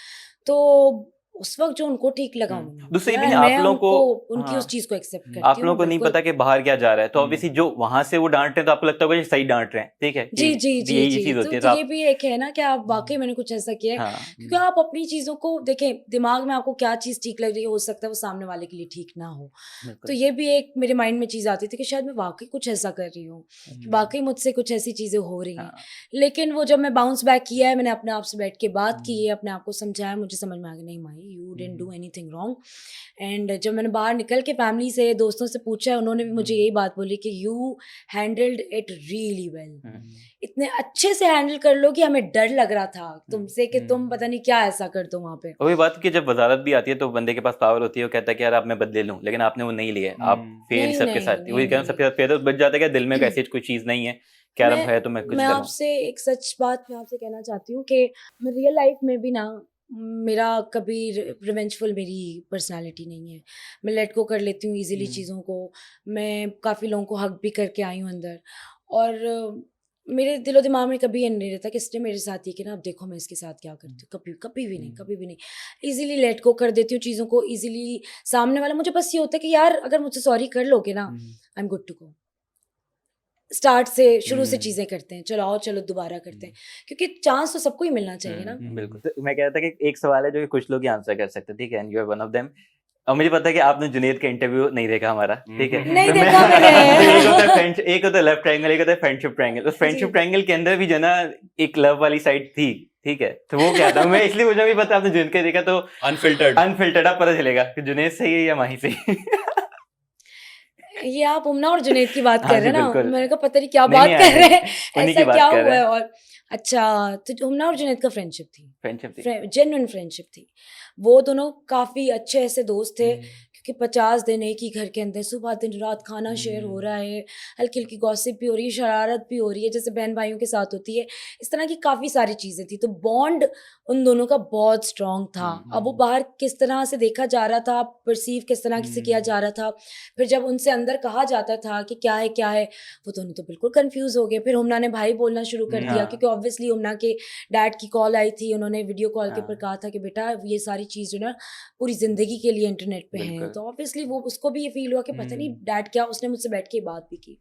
Speaker 3: तो उस वक़्त जो उनको ठीक लगा उन्होंने
Speaker 2: दूसरा ये
Speaker 3: किया
Speaker 2: भी
Speaker 3: है,
Speaker 2: नहीं, आप
Speaker 3: मैं
Speaker 2: लोगों
Speaker 3: उनको
Speaker 2: को,
Speaker 3: उनकी
Speaker 2: हाँ,
Speaker 3: उस चीज़ को एक्सेप्ट
Speaker 2: आप
Speaker 3: करती हूँ,
Speaker 2: लोगों
Speaker 3: मैं
Speaker 2: को नहीं
Speaker 3: बिल्कुल।
Speaker 2: पता कि बाहर क्या जा रहा है, तो ऑब्वियसली जो वहां से वो डांट रहे हैं तो आपको लगता होगा ये सही डांट रहे हैं, ठीक है, कि
Speaker 3: जी, जी, जी,
Speaker 2: यही
Speaker 3: जी।
Speaker 2: चीज होती है,
Speaker 3: तो
Speaker 2: तो
Speaker 3: ये
Speaker 2: आप,
Speaker 3: भी एक है ना कि आप वाक़ई मैंने कुछ ऐसा किया है,
Speaker 2: हाँ,
Speaker 3: क्योंकि आप अपनी चीज़ों को देखें, दिमाग में आपको क्या चीज़ ठीक लग रही है, हो सकता है वो सामने वाले के लिए ठीक ना हो। तो
Speaker 2: बिल्कुल।
Speaker 3: ये भी एक मेरे माइंड में चीज़ आती थी कि शायद मैं वाक़ई कुछ ऐसा कर रही हूँ, वाक़ई मुझसे कुछ ऐसी चीज़ें हो रही हैं।
Speaker 2: हाँ,
Speaker 3: लेकिन वो जब मैं बाउंस बैक किया है, मैंने अपने आप से बैठ के बात की है, अपने आप को समझाया, मुझे समझ में आ गया नहीं Mahi, you didn't do anything wrong. And जब मैंने बाहर निकल के फैमिली से दोस्तों से पूछा, उन्होंने भी मुझे यही बात बोली कि you handled it really well, इतने अच्छे से हैंडल कर लो कि हमें डर लग रहा था तुमसे कि तुम पता नहीं क्या ऐसा कर दो वहाँ पे।
Speaker 2: वही बात कि जब वजारत भी आती है तो बंदे के पास पावर होती है, वो कहता है कि यार अब मैं बदले लूं, लेकिन आपने वो नहीं लिया, आप फेयर
Speaker 3: नहीं,
Speaker 2: सबके
Speaker 3: नहीं,
Speaker 2: साथ
Speaker 3: नहीं,
Speaker 2: वही कहना,
Speaker 3: नहीं।
Speaker 2: सबके साथ फेयर बच जाता है कि दिल में ऐसी कोई चीज नहीं है, क्या रब है तो मैं कुछ
Speaker 3: मैं
Speaker 2: करूं।
Speaker 3: आपसे एक सच बात मैं आपसे कहना चाहती हूँ कि मैं रियल लाइफ में भी ना, मेरा कभी रिवेंजफुल मेरी पर्सनालिटी नहीं है। मैं लेट गो कर लेती हूँ इजीली चीज़ों को। मैं काफ़ी लोगों को हक भी करके आई हूँ अंदर, और मेरे दिलो दिमाग में कभी ये नहीं रहता कि इसने मेरे साथ ये कि ना अब देखो मैं इसके साथ क्या करती हूँ, कभी कभी भी नहीं, कभी भी नहीं। इजीली लेट गो कर देती हूँ चीज़ों को इजीली। सामने वाला, मुझे बस ये होता है कि यार अगर मुझसे सॉरी कर लोगे ना, I am good to go. Start से शुरू से चीज़ें करते हैं, चलो आओ चलो दोबारा करते हैं, क्योंकि चांस तो सबको ही मिलना चाहिए ना।
Speaker 2: बिल्कुल। तो मैं कह रहा था कि एक सवाल है जो कि कुछ लोग ही आंसर कर सकते हैं, ठीक है, and you are one of them. और मुझे पता है कि आपने जुनेद का इंटरव्यू नहीं देखा हमारा, ठीक है,
Speaker 3: नहीं
Speaker 2: तो मैं
Speaker 3: देखा मैंने।
Speaker 2: एक होता है लेफ्ट ट्रायंगल, एक होता है फ्रेंडशिप ट्रायंगल। तो फ्रेंडशिप ट्रायंगल के अंदर भी जो ना एक लव वाली साइड थी, ठीक है, तो वो क्या था, मैं इसलिए मुझे भी पता, आपने जुनेद का देखा तो अनफिल्टर्ड आप पता चलेगा कि जुनेद सही है या माही सही।
Speaker 3: ये आप उमना और जुनैद की बात
Speaker 2: हाँ
Speaker 3: कर रहे
Speaker 2: जी,
Speaker 3: हैं ना,
Speaker 2: बिल्कुल।
Speaker 3: मैंने कहा पता नहीं क्या
Speaker 2: नहीं,
Speaker 3: बात
Speaker 2: नहीं,
Speaker 3: कर रहे हैं,
Speaker 2: उन्हीं की
Speaker 3: ऐसा
Speaker 2: बात
Speaker 3: क्या
Speaker 2: कर
Speaker 3: हुआ
Speaker 2: रहे
Speaker 3: है।
Speaker 2: हैं।
Speaker 3: और अच्छा, तो उमना और जुनैद का फ्रेंडशिप थी,
Speaker 2: फ्रेंडशिप थी।
Speaker 3: जेन्युइन फ्रेंडशिप थी। वो दोनों काफ़ी अच्छे ऐसे दोस्त थे, क्योंकि 50 दिन एक ही घर के अंदर सुबह दिन रात खाना शेयर हो रहा है, हल्की हल्की गॉसिप भी हो रही है, शरारत भी हो रही है जैसे बहन भाइयों के साथ होती है, इस तरह की काफ़ी सारी चीज़ें थी। तो बॉन्ड उन दोनों का बहुत स्ट्रॉन्ग था। अब वो बाहर किस तरह से देखा जा रहा था, परसीव किस तरह से किया जा रहा था, फिर जब उनसे अंदर कहा जाता था कि क्या है क्या है, वो दोनों तो बिल्कुल कंफ्यूज हो गए। फिर हुमना ने भाई बोलना शुरू कर दिया, क्योंकि ऑब्वियसली हुमना के डैड की कॉल आई थी, उन्होंने वीडियो कॉल के ऊपर कहा था कि बेटा ये सारी चीज़ जो ना पूरी ज़िंदगी के लिए इंटरनेट पे है। तो ऑब्वियसली वो उसको भी ये फील हुआ कि पता नहीं डैड क्या, उसने मुझसे बैठ के बात भी की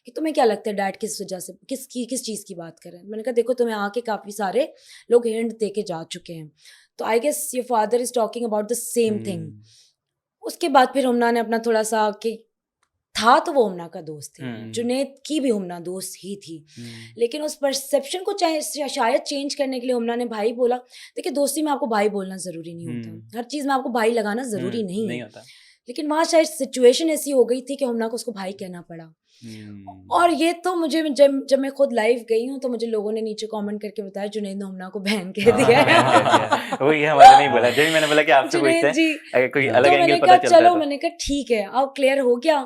Speaker 3: कि तुम्हें क्या लगता है डैड किस वजह से किस चीज़ की बात कर रहे हैं। मैंने कहा देखो तुम्हें आके काफ़ी सारे लोग हिंट दे के जा चुके हैं, तो I guess your father is talking about the same thing. उसके बाद फिर हुमना ने अपना थोड़ा सा कि था, तो वो हुमना का दोस्त थे, जुनैद की भी हुमना दोस्त ही थी, लेकिन उस परसेप्शन को शायद चेंज करने के लिए हुमना ने भाई बोला। देखिए दोस्ती में आपको भाई बोलना ज़रूरी नहीं होता, हर चीज़ में आपको भाई लगाना ज़रूरी नहीं है,
Speaker 2: होता।
Speaker 3: लेकिन वहाँ शायद सिचुएशन ऐसी हो गई थी कि हुमना को उसको भाई कहना पड़ा। और ये तो मुझे जब मैं खुद लाइव गई हूँ तो मुझे लोगों ने नीचे कमेंट करके बताया जुनैद ने हुमना को बहन कह दिया है।
Speaker 2: वो ये हमारे नहीं बोला, जब मैंने बोला कि आपसे
Speaker 3: जुनैद
Speaker 2: पूछते
Speaker 3: जी,
Speaker 2: हैं अगर कोई अलग
Speaker 3: तो
Speaker 2: एंगल
Speaker 3: मैंने
Speaker 2: पता
Speaker 3: कहा
Speaker 2: चलता
Speaker 3: चलो,
Speaker 2: है तो।
Speaker 3: मैंने कहा ठीक है, अब क्लियर हो गया,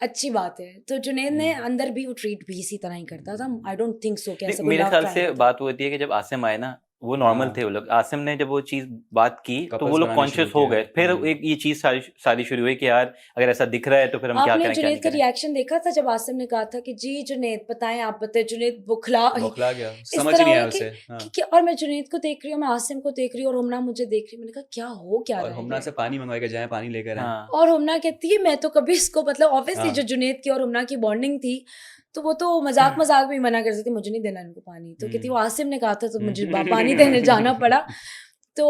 Speaker 3: अच्छी बात है। तो जुनैद ने अंदर भी वो ट्रीट भी इसी तरह ही करता था। आई डोंट थिंक सो कि ऐसा कोई
Speaker 2: मेरे
Speaker 3: लव
Speaker 2: ख्याल से
Speaker 3: ट्रायंगल था।
Speaker 2: बात वो होती है कि जब आसिम आए ना, वो नॉर्मल थे वो लोग। आसिम ने जब वो चीज बात की तो वो लोग कॉन्शियस हो गए, फिर एक ये चीज सारी शुरू हुई कि यार अगर ऐसा दिख रहा है तो फिर हम क्या
Speaker 3: आपने
Speaker 2: करें, क्या
Speaker 3: जुनैद
Speaker 2: नहीं
Speaker 3: का
Speaker 2: करें।
Speaker 3: रिएक्शन देखा था जब आसिम ने कहा था कि जी जुनैद बताएं, आप बताएं। जुनैद बुखला
Speaker 1: गया,
Speaker 3: इस
Speaker 1: समझ
Speaker 3: तरह
Speaker 1: नहीं
Speaker 3: हो
Speaker 1: आया
Speaker 3: कि,
Speaker 1: उसे।
Speaker 3: और मैं जुनैद को देख रही हूँ, मैं आसिम को देख रही हूँ, और हुमना मुझे देख रही है। मैंने कहा क्या हो क्या
Speaker 1: और
Speaker 3: रहा
Speaker 1: हुमना
Speaker 3: है।
Speaker 1: से पानी मंगवा के जाए, पानी लेकर आए।
Speaker 2: हाँ,
Speaker 3: और हुमना कहती है मैं तो कभी इसको, मतलब ऑब्वियसली
Speaker 1: हाँ।
Speaker 3: जो जुनैद की और हुमना की बॉन्डिंग थी, तो वो तो मजाक मजाक में मना कर सकती, मुझे नहीं देना इनको पानी। तो कहती वो आसिम ने कहा था तो मुझे पानी देने जाना पड़ा। तो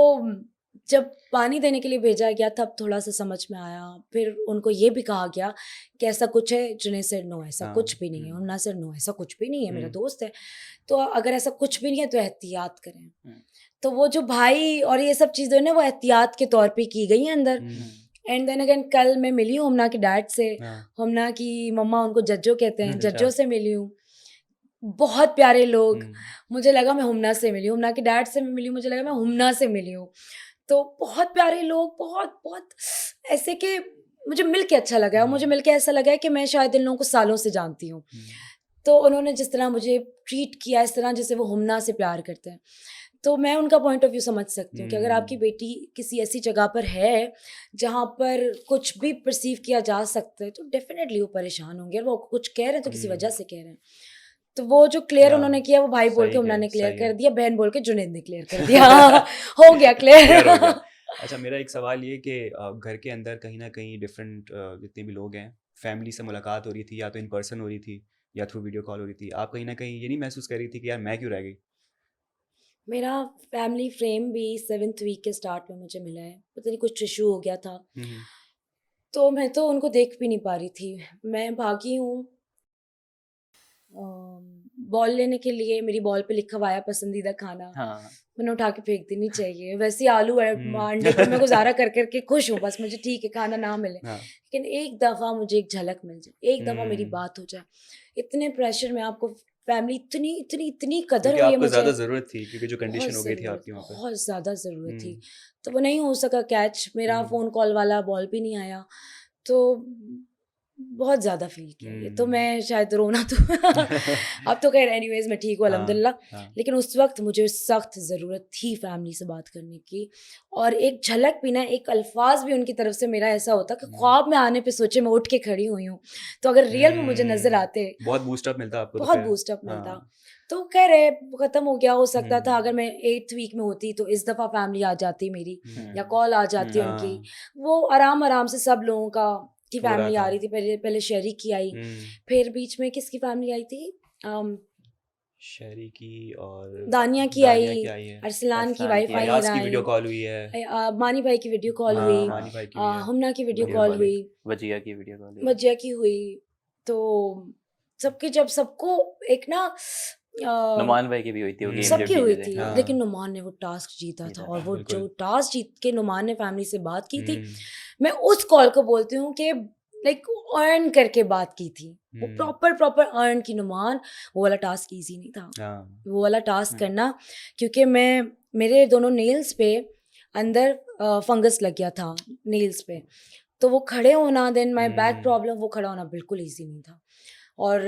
Speaker 3: जब पानी देने के लिए भेजा गया तब थोड़ा सा समझ में आया। फिर उनको ये भी कहा गया कि ऐसा कुछ है। जुनैद सर नो ऐसा कुछ भी नहीं है। हुमना सर नो ऐसा कुछ भी नहीं है, मेरा दोस्त है, तो अगर ऐसा कुछ भी नहीं है तो एहतियात करें। तो वो जो भाई और ये सब चीज़ें ना वो एहतियात के तौर पे की गई हैं अंदर। एंड देन अगेन कल मैं मिली हूँ हुमना के डैड से, हुमना की मम्मा, उनको जज्जो कहते हैं, जज्जो से मिली हूँ। बहुत प्यारे लोग, मुझे लगा मैं हुमना से मिली हूँ। हुमना के डैड से मिली हूँ, मुझे लगा मैं हुमना से मिली हूँ। तो बहुत प्यारे लोग, बहुत बहुत ऐसे कि मुझे मिल के अच्छा लगा। और मुझे मिल के ऐसा लगा कि मैं शायद इन लोगों को सालों से जानती हूँ। तो उन्होंने जिस तरह मुझे ट्रीट किया, इस तरह जैसे वो हुमना से प्यार करते हैं, तो मैं उनका पॉइंट ऑफ व्यू समझ सकती हूँ कि अगर आपकी बेटी किसी ऐसी जगह पर है जहाँ पर कुछ भी परसीव किया जा सकता है, तो डेफिनेटली वो परेशान होंगे। और वो कुछ कह रहे हैं तो किसी वजह से कह रहे हैं। तो वो जो क्लियर उन्होंने किया, वो भाई बोल के हुमना ने क्लियर कर दिया, बहन बोल के जुनैद ने क्लियर कर दिया। हो गया क्लियर।
Speaker 1: अच्छा, मेरा एक सवाल ये कि घर के अंदर कहीं ना कहीं डिफरेंट जितने भी लोग हैं, फैमिली से मुलाकात हो रही थी, या तो इन पर्सन हो रही थी या थ्रू वीडियो कॉल हो रही थी, आप कहीं ना कहीं ये नहीं महसूस कर रही थी कि यार मैं क्यों रह गई?
Speaker 3: मेरा फैमिली फ्रेम भी 7th वीक के स्टार्ट में मुझे मिला है। पता नहीं कुछ इशू हो गया था, तो मैं तो उनको देख भी नहीं पा रही थी। मैं भागी हूँ बॉल लेने के लिए, मेरी बॉल पे लिखा हुआ आया पसंदीदा खाना। मैंने उठा के फेंक देनी चाहिए। वैसे ही आलू
Speaker 1: हम्म।
Speaker 3: अंडे पे मैं गुजारा कर करके खुश हूँ, बस मुझे ठीक है खाना ना मिले,
Speaker 1: हाँ
Speaker 3: लेकिन एक दफ़ा मुझे एक झलक मिल जाए, एक दफ़ा मेरी
Speaker 1: हम्म।
Speaker 3: बात हो जाए। इतने प्रेशर में आपको फैमिली इतनी इतनी इतनी कदर
Speaker 1: क्योंकि
Speaker 3: हुई है
Speaker 1: आपको
Speaker 3: मुझे,
Speaker 1: ज़्यादा ज़रूरत थी क्योंकि जो
Speaker 3: बहुत
Speaker 1: कंडीशन हो गई थी
Speaker 3: ज़रूरत,
Speaker 1: आपकी वहाँ पे।
Speaker 3: बहुत ज़्यादा ज़रूरत थी।
Speaker 1: हम्म
Speaker 3: तो वो नहीं हो सका कैच, मेरा
Speaker 1: हम्म
Speaker 3: फ़ोन कॉल वाला बॉल भी नहीं आया, तो बहुत ज़्यादा फ़ील किया ये तो।
Speaker 1: हम्म।
Speaker 3: मैं शायद रोना तो अब तो खैर एनीवेज़ मैं ठीक हूँ
Speaker 1: हाँ
Speaker 3: अल्हम्दुलिल्लाह,
Speaker 1: हाँ
Speaker 3: लेकिन उस वक़्त मुझे सख्त ज़रूरत थी फैमिली से बात करने की, और एक झलक भी ना, एक अल्फ़ाज़ भी उनकी तरफ से मेरा ऐसा होता कि ख्वाब में आने पे सोचे मैं उठ के खड़ी हुई हूँ, तो अगर रियल में मुझे नज़र आते,
Speaker 1: बहुत बूस्ट अप मिलता आपको तो
Speaker 3: बहुत
Speaker 1: फिर।
Speaker 3: बूस्ट अप मिलता।
Speaker 1: हाँ
Speaker 3: तो खैर है, ख़त्म हो गया। हो सकता था अगर
Speaker 1: हम्म
Speaker 3: मैं 8th वीक में होती तो इस दफ़ा फैमिली आ जाती मेरी, या
Speaker 1: हम्म।
Speaker 3: कॉल आ जाती
Speaker 2: हम्म।
Speaker 3: उनकी।
Speaker 1: हाँ
Speaker 3: वो आराम-आराम से सब लोगों का की
Speaker 1: हो रहा
Speaker 3: फैमिली आ
Speaker 1: था।
Speaker 3: रही थी। पहले पहले शहरी की आई,
Speaker 1: हम्म।
Speaker 3: फिर बीच में किसकी फैमिली आई थी?
Speaker 1: शहरी की और
Speaker 3: दानिया की आई,
Speaker 1: दानिया की आई है।
Speaker 3: अरसलान की
Speaker 2: अरसलान
Speaker 3: वाइफ़
Speaker 2: की आई।
Speaker 3: आहिरा
Speaker 1: अयाज की
Speaker 3: आई,
Speaker 1: वीडियो कॉल हुई है।
Speaker 3: मानी भाई की वीडियो कॉल हुई,
Speaker 1: हाँ
Speaker 2: हाँ,
Speaker 1: मानी भाई की भी है।
Speaker 3: हुम्ना की वीडियो
Speaker 2: वीडियो
Speaker 3: कॉल
Speaker 2: कॉल
Speaker 3: हुई,
Speaker 2: वजिया की वीडियो कॉल है।
Speaker 3: मज्जिया की हुई। तो सबकी जब सबको एक ना
Speaker 2: नुमान भाई की भी हुई थी वो गेम जब
Speaker 3: सबकी हुई
Speaker 2: जीते थे।
Speaker 3: थी,
Speaker 1: हाँ
Speaker 3: लेकिन नुमान ने वो टास्क जीता था,
Speaker 2: जीता
Speaker 3: और
Speaker 2: था।
Speaker 3: वो
Speaker 1: बिल्कुल।
Speaker 3: जो टास्क जीत के नुमान ने फैमिली से बात की थी,
Speaker 1: हम्म
Speaker 3: मैं उस कॉल को बोलती हूँ कि लाइक अर्न करके बात की थी, वो
Speaker 1: हम्म।
Speaker 3: प्रॉपर प्रॉपर अर्न की। नुमान, वो वाला टास्क इजी नहीं था,
Speaker 1: हाँ
Speaker 3: वो वाला टास्क
Speaker 2: हम्म।
Speaker 3: करना, क्योंकि मेरे दोनों नेल्स पे अंदर फंगस लग गया था नेल्स पे, तो वो खड़े होना, then my back
Speaker 1: hmm
Speaker 3: problem, वो खड़ा होना बिल्कुल इजी नहीं था, और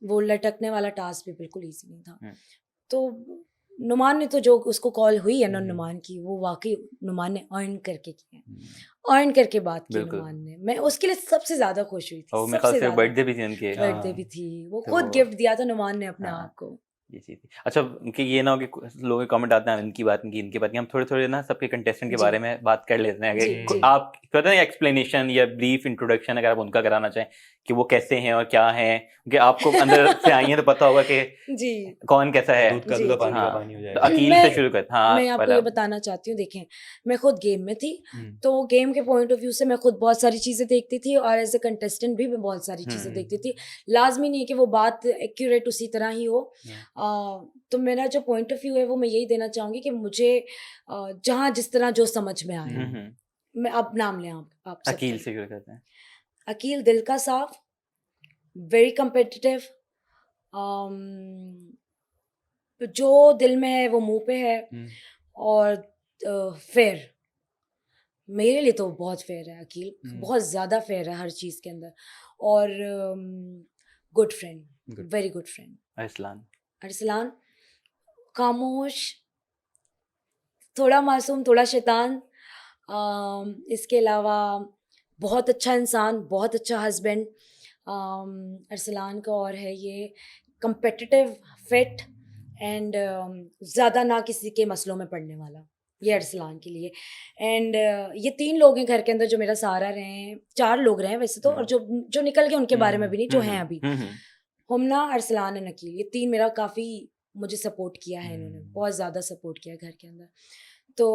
Speaker 3: वो लटकने वाला टास्क भी बिल्कुल इजी नहीं था।
Speaker 2: हम्म।
Speaker 3: तो नुमान ने तो जो उसको कॉल हुई है ना
Speaker 1: हम्म
Speaker 3: नुमान की, वो वाकई नुमान ने अर्न करके की है,
Speaker 2: हम्म।
Speaker 3: अर्न करके बात की
Speaker 2: बिल्कुल।
Speaker 3: नुमान ने। मैं उसके लिए सबसे ज्यादा खुश हुई थी,
Speaker 2: और मेरे ख्याल
Speaker 3: सबसे
Speaker 2: से
Speaker 3: ज्यादा।
Speaker 2: बर्थडे भी थी उनके।
Speaker 3: बर्थडे
Speaker 1: हाँ
Speaker 3: भी थी, वो
Speaker 2: तो
Speaker 3: खुद गिफ्ट दिया था नुमान ने अपने
Speaker 2: हाँ
Speaker 3: आप को।
Speaker 2: ये चीज़ थी। अच्छा कि ये ना हो कि लोगों के कमेंट आते हैं इनकी बात की इनकी बात की, हम थोड़े थोड़े ना सबके कंटेस्टेंट के
Speaker 3: जी
Speaker 2: बारे में बात कर लेते हैं।
Speaker 3: जी
Speaker 2: अगर
Speaker 3: जी
Speaker 2: आप कहते हैं एक्सप्लेनेशन या ब्रीफ इंट्रोडक्शन अगर आप उनका कराना चाहें कि वो कैसे हैं और क्या हैं, क्योंकि आपको अंदर से आई हैं तो पता होगा कि
Speaker 3: जी
Speaker 2: कौन कैसा है।
Speaker 1: दूध का
Speaker 3: जी
Speaker 1: दूध और
Speaker 3: जी
Speaker 1: पानी का
Speaker 2: हाँ
Speaker 1: पानी हो
Speaker 2: तो
Speaker 1: जाएगा।
Speaker 2: अकील से
Speaker 3: मैं
Speaker 2: शुरू कर। हाँ
Speaker 3: मैं आपको
Speaker 2: पर
Speaker 3: ये बताना चाहती हूँ, देखें, मैं खुद गेम में थी,
Speaker 1: हम्म
Speaker 3: तो गेम के पॉइंट ऑफ व्यू से मैं खुद बहुत सारी चीज़ें देखती थी, और एज ए कंटेस्टेंट भी मैं बहुत सारी चीज़ें
Speaker 2: हम्म
Speaker 3: देखती थी। लाजमी नहीं है कि वो बात एक्यूरेट उसी तरह ही हो।
Speaker 1: हाँ
Speaker 3: तो मेरा जो पॉइंट ऑफ व्यू है वो मैं यही देना चाहूँगी कि मुझे जहाँ जिस तरह जो समझ में आया, मैं अब नाम लें आप
Speaker 2: अकील
Speaker 3: सबके।
Speaker 2: से शुरू करते हैं।
Speaker 3: अकील दिल का साफ, वेरी कम्पिटिटिव, जो दिल में है वो मुंह पे है,
Speaker 1: हम्म
Speaker 3: और फेयर। मेरे लिए तो बहुत फेयर है अकील,
Speaker 1: हम्म
Speaker 3: बहुत ज़्यादा फेयर है हर चीज़ के अंदर, और good friend,
Speaker 1: good
Speaker 3: very good friend.
Speaker 2: Arsalan.
Speaker 3: Arsalan खामोश, थोड़ा मासूम, थोड़ा शैतान, इसके अलावा बहुत अच्छा इंसान, बहुत अच्छा हस्बैंड। अरसलान का और है ये कम्पिटिटिव, फिट, एंड ज़्यादा ना किसी के मसलों में पड़ने वाला, ये अरसलान के लिए। एंड ये 3 लोग हैं घर के अंदर जो मेरा सहारा रहे हैं, 4 लोग रहे हैं वैसे तो, और जो जो निकल गए उनके बारे में भी नहीं, जो हैं अभी। हुम्ना, अरसलान एंड अकील, ये 3 मेरा काफ़ी मुझे सपोर्ट किया है इन्होंने, बहुत ज़्यादा सपोर्ट किया है घर के अंदर। तो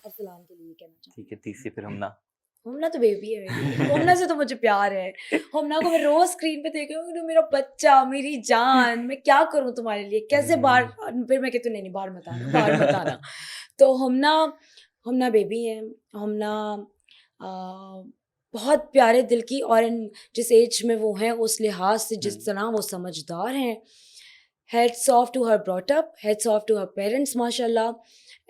Speaker 3: अरसलान के लिए कहना चाहूँगी।
Speaker 2: ठीक है तीसरी फिर हमना।
Speaker 3: हुम्ना तो बेबी है मेरी, हुम्ना से तो मुझे प्यार है। हुम्ना को मैं रोज़ स्क्रीन पे देख रही हूँ, तो मेरा बच्चा, मेरी जान, मैं क्या करूँ तुम्हारे लिए? कैसे बाहर, फिर मैं कहती हूँ नहीं, नहीं बाहर मत आना, बाहर मत आना। तो हुम्ना बेबी है, हुम्ना बहुत प्यारे दिल की, और जिस एज में वो हैं उस लिहाज से जिस तरह वो समझदार हैं। Heads off to her brought up, heads off to her parents माशाल्लाह,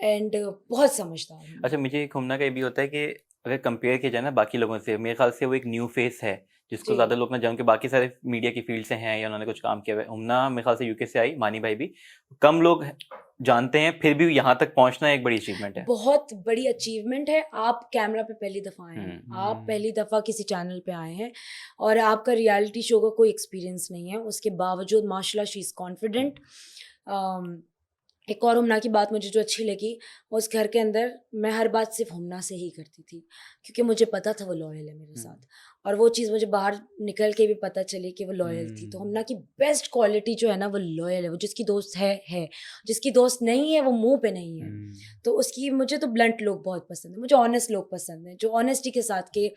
Speaker 3: एंड बहुत समझदार हैं।
Speaker 2: अच्छा मुझे एक हुम्ना का ये भी होता है कि अगर कंपेयर किया जाए ना बाकी लोगों से, मेरे ख्याल से वो एक न्यू फेस है जिसको
Speaker 3: जी
Speaker 2: ज़्यादा लोग ना जानते, बाकी सारे मीडिया की फील्ड से हैं या उन्होंने कुछ काम किया हुआ है। हुम्ना मेरे ख्याल से यूके से आई, मानी भाई भी कम लोग जानते हैं, फिर भी यहाँ तक पहुँचना एक बड़ी अचीवमेंट है।
Speaker 3: बहुत बड़ी अचीवमेंट है। आप कैमरा पे पहली दफ़ा आए हैं, आप पहली दफ़ा किसी चैनल पे आए हैं, और आपका रियलिटी शो का कोई एक्सपीरियंस नहीं है, उसके बावजूद माशाल्लाह शी इज़ कॉन्फिडेंट। एक और हुम्ना की बात मुझे जो अच्छी लगी, उस घर के अंदर मैं हर बात सिर्फ हुम्ना से ही करती थी, क्योंकि मुझे पता था वो लॉयल है मेरे साथ, और वो चीज़ मुझे बाहर निकल के भी पता चली कि वो लॉयल थी। तो हुम्ना की बेस्ट क्वालिटी जो है ना, वो लॉयल है, वो जिसकी दोस्त है, जिसकी दोस्त नहीं है वो मुंह पे नहीं है। तो उसकी, मुझे तो ब्लंट लोग बहुत पसंद है, मुझे ऑनेस्ट लोग पसंद हैं, जो ऑनेस्टी के साथ के।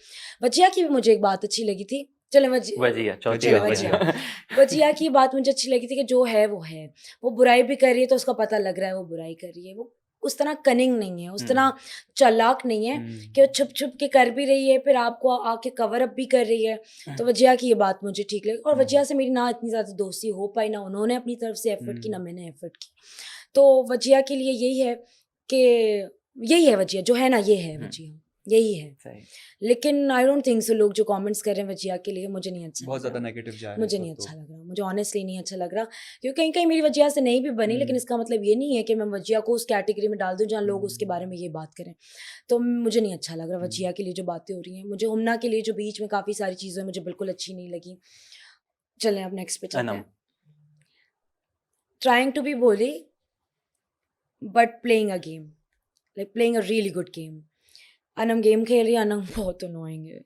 Speaker 3: वजिया की भी मुझे एक बात अच्छी लगी थी, चले
Speaker 2: वजिया चौथी
Speaker 3: चले
Speaker 2: बात
Speaker 3: वजिया
Speaker 2: वजिया
Speaker 3: वजिया की बात मुझे अच्छी लगी थी कि जो है वो बुराई भी कर रही है तो उसका पता लग रहा है वो बुराई कर रही है, वो उस तरह कनिंग नहीं है, उस तरह चालाक नहीं है कि वो छुप छुप के कर भी रही है फिर आपको आके कवर अप भी कर रही है। तो वजिया की ये बात मुझे ठीक लगी और वजिया से मेरी ना इतनी ज़्यादा दोस्ती हो पाई, ना उन्होंने अपनी तरफ से एफर्ट की, ना मैंने एफर्ट की। तो वजिया के लिए यही है कि यही है वजिया, जो है ना ये है वजिया, यही है।
Speaker 2: सही
Speaker 3: लेकिन आई डोंट थिंक सो लोग जो कमेंट्स कर रहे हैं वजिया के लिए, मुझे नहीं अच्छा
Speaker 1: बहुत
Speaker 3: लग
Speaker 1: ज़्यादा
Speaker 3: रहा।
Speaker 1: नेगेटिव जा रहे हैं
Speaker 3: मुझे
Speaker 1: इस
Speaker 3: नहीं
Speaker 1: वक्त
Speaker 3: अच्छा
Speaker 1: तो।
Speaker 3: लग रहा, मुझे ऑनेस्टली नहीं अच्छा लग रहा, क्योंकि कहीं कहीं मेरी वजह से नहीं भी बनी, लेकिन इसका मतलब ये नहीं है कि मैं वजिया को उस कैटेगरी में डाल दूं जहाँ लोग उसके बारे में ये बात करें। तो मुझे नहीं अच्छा लग रहा वजिया के लिए जो बातें हो रही हैं। मुझे हुमना के लिए जो बीच में काफ़ी सारी चीज़ें मुझे बिल्कुल अच्छी नहीं लगी। चलें अब नेक्स्ट पे चलते
Speaker 2: अनम
Speaker 3: हैं। ट्राइंग टू बी बोली but playing a game, like playing a really good game. Anam game खेल रही है, अनम बहुत अनोइंग है।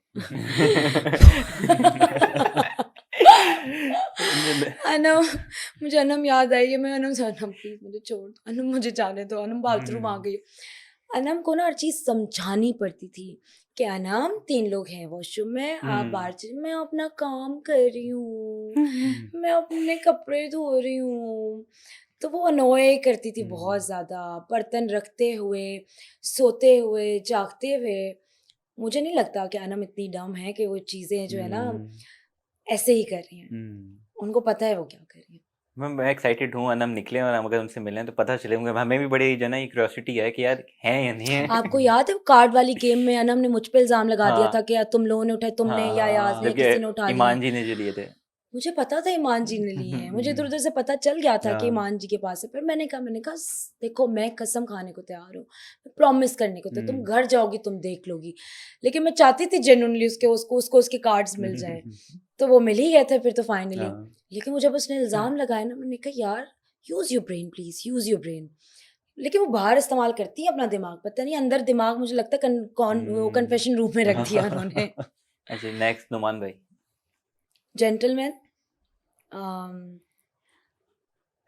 Speaker 3: अनम, मुझे अनम याद आई है, मैं अनम से अनम प्लीज मुझे छोड़ दो, अनम मुझे जाने दो, अनम बाथरूम आ गई। अनम को ना हर चीज़ समझानी पड़ती थी कि अनम 3 लोग हैं वॉशरूम में, आप बाहर चलिए, मैं अपना काम कर रही हूँ, मैं अपने कपड़े धो रही हूँ। तो वो अनोय करती थी बहुत ज़्यादा, बर्तन रखते हुए, सोते हुए, जागते हुए। मुझे नहीं लगता कि अनम इतनी डम है कि वो चीज़ें जो है ना ऐसे ही कर रही हैं। उनको पता है वो क्या कर रही हैं।
Speaker 2: मैं एक्साइटेड हूँ अनम निकले और हम अगर उनसे मिलें तो पता चले, हमें भी बड़ी जो है ना ये क्यूरियोसिटी है कि यार है या नहीं है।
Speaker 3: आपको याद है वो कार्ड वाली गेम में अनम ने मुझ पे इल्ज़ाम लगा दिया
Speaker 2: हाँ
Speaker 3: था कि यार तुम लोगों ने उठाए, तुमने या याज़ ने या किसी ने उठा
Speaker 2: जबकि
Speaker 3: लिए हैं।
Speaker 2: ईमान जी ने जो लिए थे।
Speaker 3: मुझे पता था ईमान जी ने लिए हैं, मुझे इधर-उधर से पता चल गया था कि ईमान जी के पास है। फिर मैंने कहा देखो मैं कसम खाने को तैयार हूँ, मैं प्रॉमिस करने को तैयार, तुम घर जाओगी तुम देख लोगी। लेकिन मैं चाहती थी जेन्युइनली उसको उसके कार्ड्स मिल जाएँ। तो वो मिल ही गए थे फिर तो फाइनली। लेकिन वो जब उसने इल्ज़ाम लगाया ना, मैंने कहा यार use your brain please, use your brain. लेकिन वो बाहर इस्तेमाल करती है अपना दिमाग, पता नहीं अंदर दिमाग मुझे लगता है वो कन्फेशन रूम में रख दिया उन्होंने।
Speaker 2: अच्छा नेक्स्ट नुमान भाई।
Speaker 3: जेंटलमैन,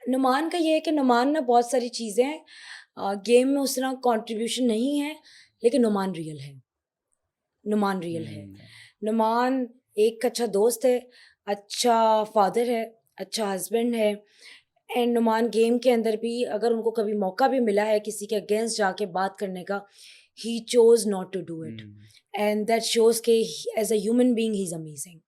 Speaker 3: नुमान का ये है कि नुमान ना बहुत सारी चीज़ें गेम में उस तरह कंट्रीब्यूशन नहीं है, लेकिन नुमान रियल है। नुमान रियल है। नुमान एक अच्छा दोस्त है, अच्छा फादर है, अच्छा हस्बैंड है। एंड नुमान गेम के अंदर भी अगर उनको कभी मौका भी मिला है किसी के अगेंस्ट जाके बात करने का, he chose not to do it. And that shows के as a human being he is amazing.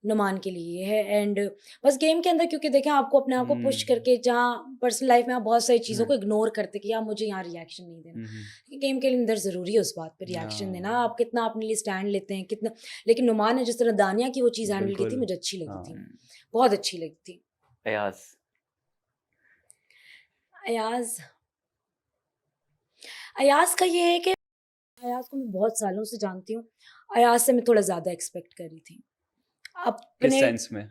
Speaker 3: Numan के लिए ये है। एंड बस गेम के अंदर क्योंकि देखें आपको अपने आप को पुश करके, जहाँ पर्सनल लाइफ में आप बहुत सारी चीज़ों को इग्नोर करते कि यार मुझे यहाँ रिएक्शन नहीं देना, गेम के अंदर ज़रूरी है उस बात पे रिएक्शन देना। आप कितना अपने लिए स्टैंड लेते हैं कितना। लेकिन नुमान ने जिस तरह दानिया की वो चीज़ हैंडल की थी, मुझे अच्छी लगी थी, बहुत अच्छी लगी थी।
Speaker 2: अयाज
Speaker 3: अयाज, अयाज का ये है कि अयाज को मैं बहुत सालों से जानती हूँ, अयाज से मैं थोड़ा ज़्यादा एक्सपेक्ट कर रही थी
Speaker 1: किस
Speaker 3: अपने
Speaker 1: सेंस में?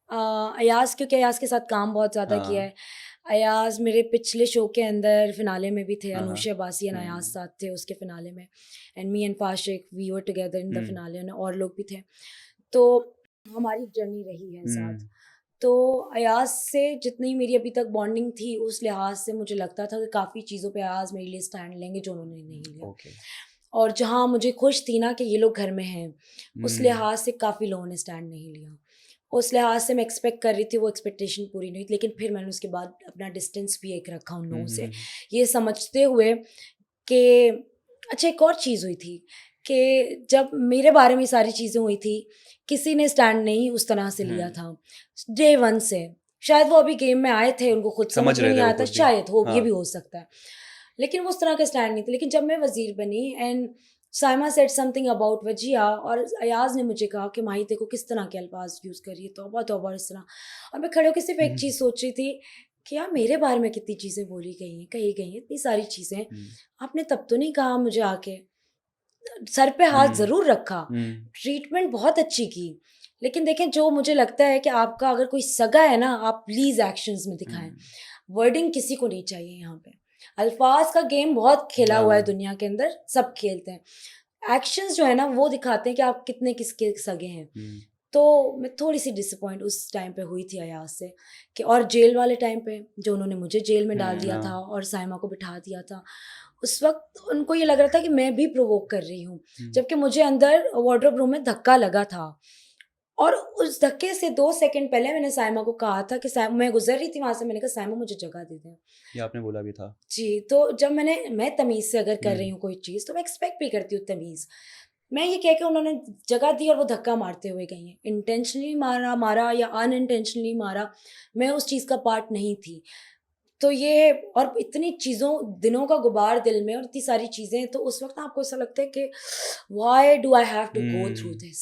Speaker 3: अयाज, क्योंकि अयाज के साथ काम बहुत ज़्यादा किया है। अयाज मेरे पिछले शो के अंदर फिनाले में भी थे, अनुषा बासी एंड अयाज साथ थे उसके फिनाले में। And me and Fashik we were together in the finale, और लोग भी थे। तो हमारी जर्नी रही है साथ। तो अयाज से जितनी मेरी अभी तक बॉन्डिंग थी, उस लिहाज से मुझे लगता था कि काफ़ी चीज़ों पे अयाज मेरे लिए स्टैंड लेंगे जो उन्होंने नहीं लिया। और जहाँ मुझे खुश थी ना कि ये लोग घर में हैं, उस लिहाज से काफ़ी लोगों ने स्टैंड नहीं लिया। उस लिहाज से मैं एक्सपेक्ट कर रही थी, वो एक्सपेक्टेशन पूरी नहीं हुई। लेकिन फिर मैंने उसके बाद अपना डिस्टेंस भी एक रखा उन लोगों से, ये समझते हुए कि अच्छा एक और चीज़ हुई थी कि जब मेरे बारे में सारी चीज़ें हुई थी, किसी ने स्टैंड नहीं उस तरह से लिया था डे 1 से। शायद वो अभी गेम में आए थे, उनको खुद समझ में नहीं आया था, शायद हो ये भी हो सकता है। लेकिन वो उस तरह का स्टैंड नहीं था। लेकिन जब मैं वज़ीर बनी and Saima said something about वजिया, और अयाज ने मुझे कहा कि माही देखो किस तरह के अल्फाज यूज़ करिए, तौबा तौबा इस तरह। और मैं खड़े होकर सिर्फ एक चीज़ सोच रही थी कि यार मेरे बारे में कितनी चीज़ें बोली गई हैं, कही गई हैं, इतनी सारी चीज़ें। आपने तब तो नहीं कहा मुझे आके, सर पे हाथ ज़रूर रखा, ट्रीटमेंट बहुत अच्छी की। लेकिन देखें, जो मुझे लगता है कि आपका अगर कोई सगा है ना, आप प्लीज़ एक्शंस में दिखाएं। वर्डिंग किसी को नहीं चाहिए यहाँ पे। अल्फाज का गेम बहुत खेला हुआ है दुनिया के अंदर, सब खेलते हैं। एक्शंस जो है ना वो दिखाते हैं कि आप कितने किसके सगे हैं। तो मैं थोड़ी सी डिसअपॉइंट उस टाइम पे हुई थी अयाज से कि, और जेल वाले टाइम पे जो उन्होंने मुझे जेल में डाल दिया था और साइमा को बिठा दिया था, उस वक्त उनको ये लग रहा था कि मैं भी प्रोवोक कर रही हूँ, जबकि मुझे अंदर वार्डरोब रूम में धक्का लगा था। और उस धक्के से 2 सेकंड पहले मैंने साइमा को कहा था कि मैं गुजर रही थी वहां से, मैंने कहा साइमा मुझे जगह दे दें।
Speaker 1: ये आपने बोला भी था।
Speaker 3: जी, तो जब मैं तमीज़ से अगर कर रही
Speaker 1: हम्म।
Speaker 3: हूँ कोई चीज़ तो मैं एक्सपेक्ट भी करती हूँ तमीज़। मैं ये कह के उन्होंने जगह दी और वो धक्का मारते हुए गई हैं। इंटेंशनली मारा या अनइंटेंशनली मारा, मैं उस चीज़ का पार्ट नहीं थी। तो ये और इतनी चीज़ों दिनों का गुबार दिल में और इतनी सारी चीज़ें, तो उस वक़्त आपको ऐसा लगता है कि why do I have to go through
Speaker 1: hmm.
Speaker 3: This?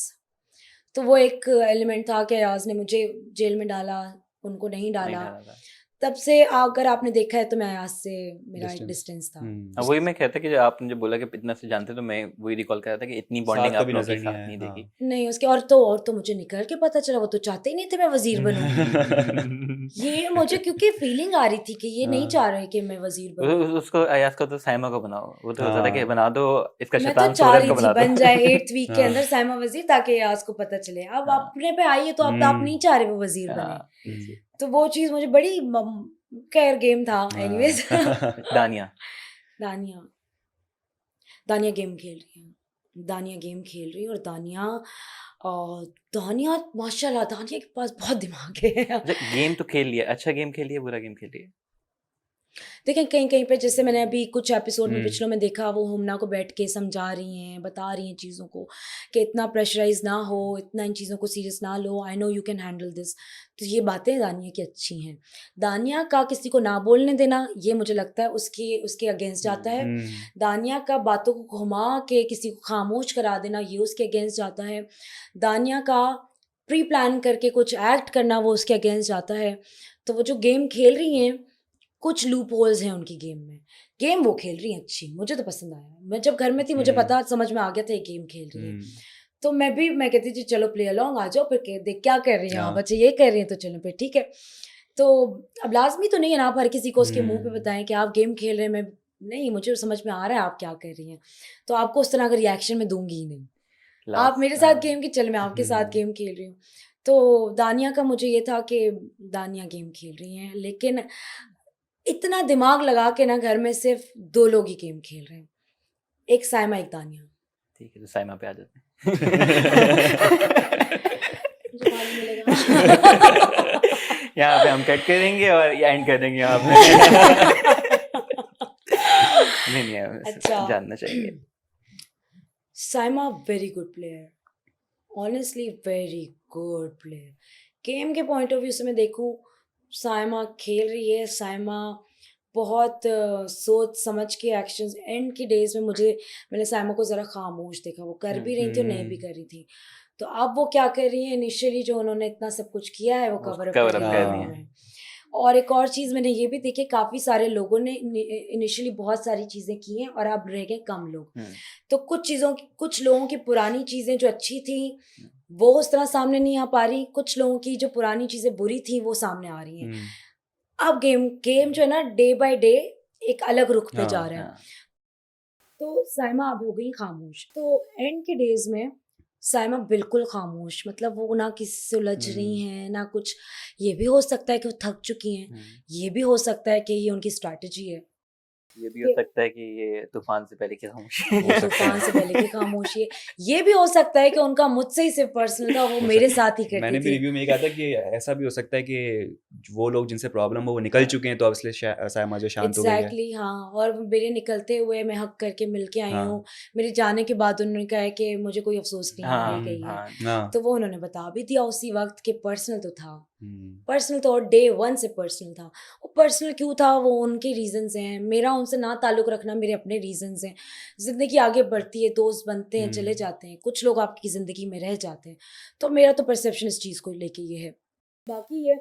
Speaker 3: तो वो एक एलिमेंट था कि अयाज़ ने मुझे जेल में डाला, उनको नहीं
Speaker 2: नहीं
Speaker 3: डाला।
Speaker 2: डाला था।
Speaker 3: तब से अगर आपने देखा है तो मैं अयाज़ से मेरा एक
Speaker 1: डिस्टेंस।
Speaker 3: डिस्टेंस था।
Speaker 2: हाँ, वही मैं कहता कि जब आपने जब बोला कि इतना से जानते तो मैं वही रिकॉल कर रहा था कि इतनी बॉन्डिंग
Speaker 1: साथ
Speaker 2: आप
Speaker 1: कभी
Speaker 2: लोगों
Speaker 1: नजर
Speaker 2: के
Speaker 1: नहीं
Speaker 2: साथ
Speaker 1: आया।
Speaker 2: नहीं देखी।
Speaker 3: नहीं उसके और तो मुझे निकल के पता चला वो तो चाहते ही नहीं थे मैं वज़ीर बनूँ। ये मुझे क्योंकि फीलिंग आ रही थी कि ये नहीं
Speaker 1: हाँ।
Speaker 3: चाह रहे कि मैं वज़ीर बनूँ।
Speaker 2: उसको अयाज को तो साइमा को बनाओ, वो तो होता था कि
Speaker 1: हाँ।
Speaker 2: बना दो इसका
Speaker 3: मैं तो
Speaker 2: शैतान
Speaker 3: चाह
Speaker 2: सूरज
Speaker 3: रही
Speaker 2: को
Speaker 3: थी
Speaker 2: बना दो।
Speaker 3: बन जाए 8th वीक के
Speaker 1: हाँ।
Speaker 3: अंदर साइमा वज़ीर ताकि अयाज़ को पता चले। अब
Speaker 2: हाँ।
Speaker 3: अपने पे आई है तो अब तो आप नहीं चाह रहे वो वज़ीर बने।
Speaker 2: हाँ,
Speaker 1: हम्म।
Speaker 3: तो वो चीज़ मुझे बड़ी खैर गेम था एनीवेज़।
Speaker 1: हाँ।
Speaker 2: दानिया
Speaker 3: दानिया दानिया गेम खेल रही है। दानिया गेम खेल रही है और दानिया माशाल्लाह दानिया के पास बहुत दिमाग है।
Speaker 2: अच्छा, गेम तो खेल लिया, अच्छा गेम खेल लिया, बुरा गेम खेल लिया।
Speaker 3: देखिए कहीं-कहीं पे जैसे मैंने अभी कुछ एपिसोड में
Speaker 1: हम्म।
Speaker 3: पिछलों में देखा वो हुमना को बैठ के समझा रही हैं, बता रही हैं चीज़ों को कि इतना प्रेशराइज़ ना हो, इतना इन चीज़ों को सीरियस ना लो, I know you can handle this. तो ये बातें दानिया की अच्छी हैं। दानिया का किसी को ना बोलने देना ये मुझे लगता है उसके अगेंस्ट जाता है।
Speaker 1: हम्म।
Speaker 3: दानिया का बातों को घुमा के किसी को खामोश करा देना ये उसके अगेंस्ट जाता है। दानिया का प्री प्लान करके कुछ एक्ट करना वो उसके अगेंस्ट जाता है। तो वो जो गेम खेल रही हैं कुछ लूप होल्स हैं उनकी गेम में। गेम वो खेल रही हैं अच्छी, मुझे तो पसंद आया। मैं जब घर में थी मुझे
Speaker 1: हम्म।
Speaker 3: पता समझ में आ गया था ये गेम खेल रही है।
Speaker 1: हम्म।
Speaker 3: तो मैं कहती थी चलो प्ले अलोंग आ जाओ फिर के देख क्या कर रही हैं आप,
Speaker 1: हाँ।
Speaker 3: बच्चे ये कर रही हैं तो चलो फिर ठीक है। तो अब लाज़मी तो नहीं है ना आप हर किसी को उसके मुँह पे
Speaker 1: हम्म।
Speaker 3: बताएँ कि आप गेम खेल रहे हैं, मैं नहीं मुझे समझ में आ रहा है आप क्या कर रही हैं। तो आपको उस तरह का रिएक्शन मैं दूँगी ही नहीं। आप मेरे
Speaker 2: लास्ट
Speaker 3: साथ गेम की चल मैं आपके साथ
Speaker 1: हम्म।
Speaker 3: गेम खेल रही हूँ। तो दानिया का मुझे ये था कि दानिया गेम खेल रही हैं लेकिन इतना दिमाग लगा के ना घर में सिर्फ 2 लोग ही गेम खेल रहे हैं। एक साइमा, एक दानिया।
Speaker 2: ठीक है, तो साइमा पे आ जाते हैं।
Speaker 3: मुझे मालूम मिलेगा।
Speaker 2: यहाँ पे हम कट करेंगे और एंड कर देंगे यहाँ पे। नहीं
Speaker 3: अच्छा।
Speaker 2: जानना चाहिए।
Speaker 3: Saima very good player, honestly very good player. Game के पॉइंट ऑफ व्यू से मैं देखूँ साइमा खेल रही है, साइमा बहुत सोच समझ के एक्शंस एंड की डेज में मैंने साइमा को ज़रा खामोश देखा, वो कर भी रही थी और नहीं भी कर रही थी। तो अब वो क्या कर रही है, इनिशियली जो उन्होंने इतना सब कुछ किया है वो
Speaker 2: वो
Speaker 3: कवर अप
Speaker 2: cover
Speaker 3: करने
Speaker 2: up
Speaker 3: की
Speaker 2: कर
Speaker 3: काम
Speaker 2: दिया।
Speaker 3: है। और एक और चीज़ मैंने ये भी देखी, काफ़ी सारे लोगों ने इनिशियली बहुत सारी चीज़ें की हैं और अब रह गए कम लोग। तो कुछ लोगों की पुरानी चीज़ें जो अच्छी थी वो उस तरह सामने नहीं आ पा रही, कुछ लोगों की जो पुरानी चीज़ें बुरी थी वो सामने आ रही हैं। अब गेम जो है ना डे बाय डे एक अलग रुख पे जा
Speaker 1: हाँ।
Speaker 3: रहा है।
Speaker 2: हाँ,
Speaker 3: तो साइमा अब हो गई खामोश। तो एंड के डेज में साइमा बिल्कुल खामोश, मतलब वो ना किसी से उलझ रही हैं ना कुछ। ये भी हो सकता है कि वो थक चुकी हैं, ये भी हो सकता है कि ये उनकी स्ट्रैटेजी है।
Speaker 2: ये भी हो सकता है कि ये तूफान से पहले की खामोशी
Speaker 1: हो सकता
Speaker 3: तूफान से
Speaker 1: है।
Speaker 3: पहले की खामोशी है। ये भी हो सकता है कि उनका मुझसे ही सिर्फ पर्सनल था, वो
Speaker 1: हो
Speaker 3: मेरे
Speaker 1: सकता
Speaker 3: साथ ही
Speaker 1: है। मैंने
Speaker 3: करती
Speaker 1: भी
Speaker 3: थी।
Speaker 1: रिव्यू में ये कहा था कि ऐसा भी हो सकता है कि वो लोग जिनसे प्रॉब्लम हो वो निकल चुके हैं तो अब इसलिए साइमा जो शांत हो गई है।
Speaker 3: एग्जैक्टली हाँ, और मेरे निकलते हुए मैं हक करके मिल के आई
Speaker 1: हाँ।
Speaker 3: हूँ। मेरे जाने के बाद उन्होंने कहा है कि मुझे कोई अफसोस नहीं है
Speaker 2: हाँ
Speaker 3: ये गई है।
Speaker 2: हाँ
Speaker 1: हाँ।
Speaker 3: तो वो उन्होंने बता भी दिया उसी वक्त कि पर्सनल तो था,
Speaker 1: हम्म।
Speaker 3: पर्सनल तो और डे 1 से पर्सनल था। वो पर्सनल क्यों था वो उनके रीजंस हैं, मेरा उनसे ना ताल्लुक़ रखना मेरे अपने रीजंस हैं। ज़िंदगी आगे बढ़ती है, दोस्त बनते हैं, चले जाते हैं, कुछ लोग आपकी ज़िंदगी में रह जाते हैं। तो मेरा तो परसेप्शन इस चीज़ को लेके ये है। बाकी ये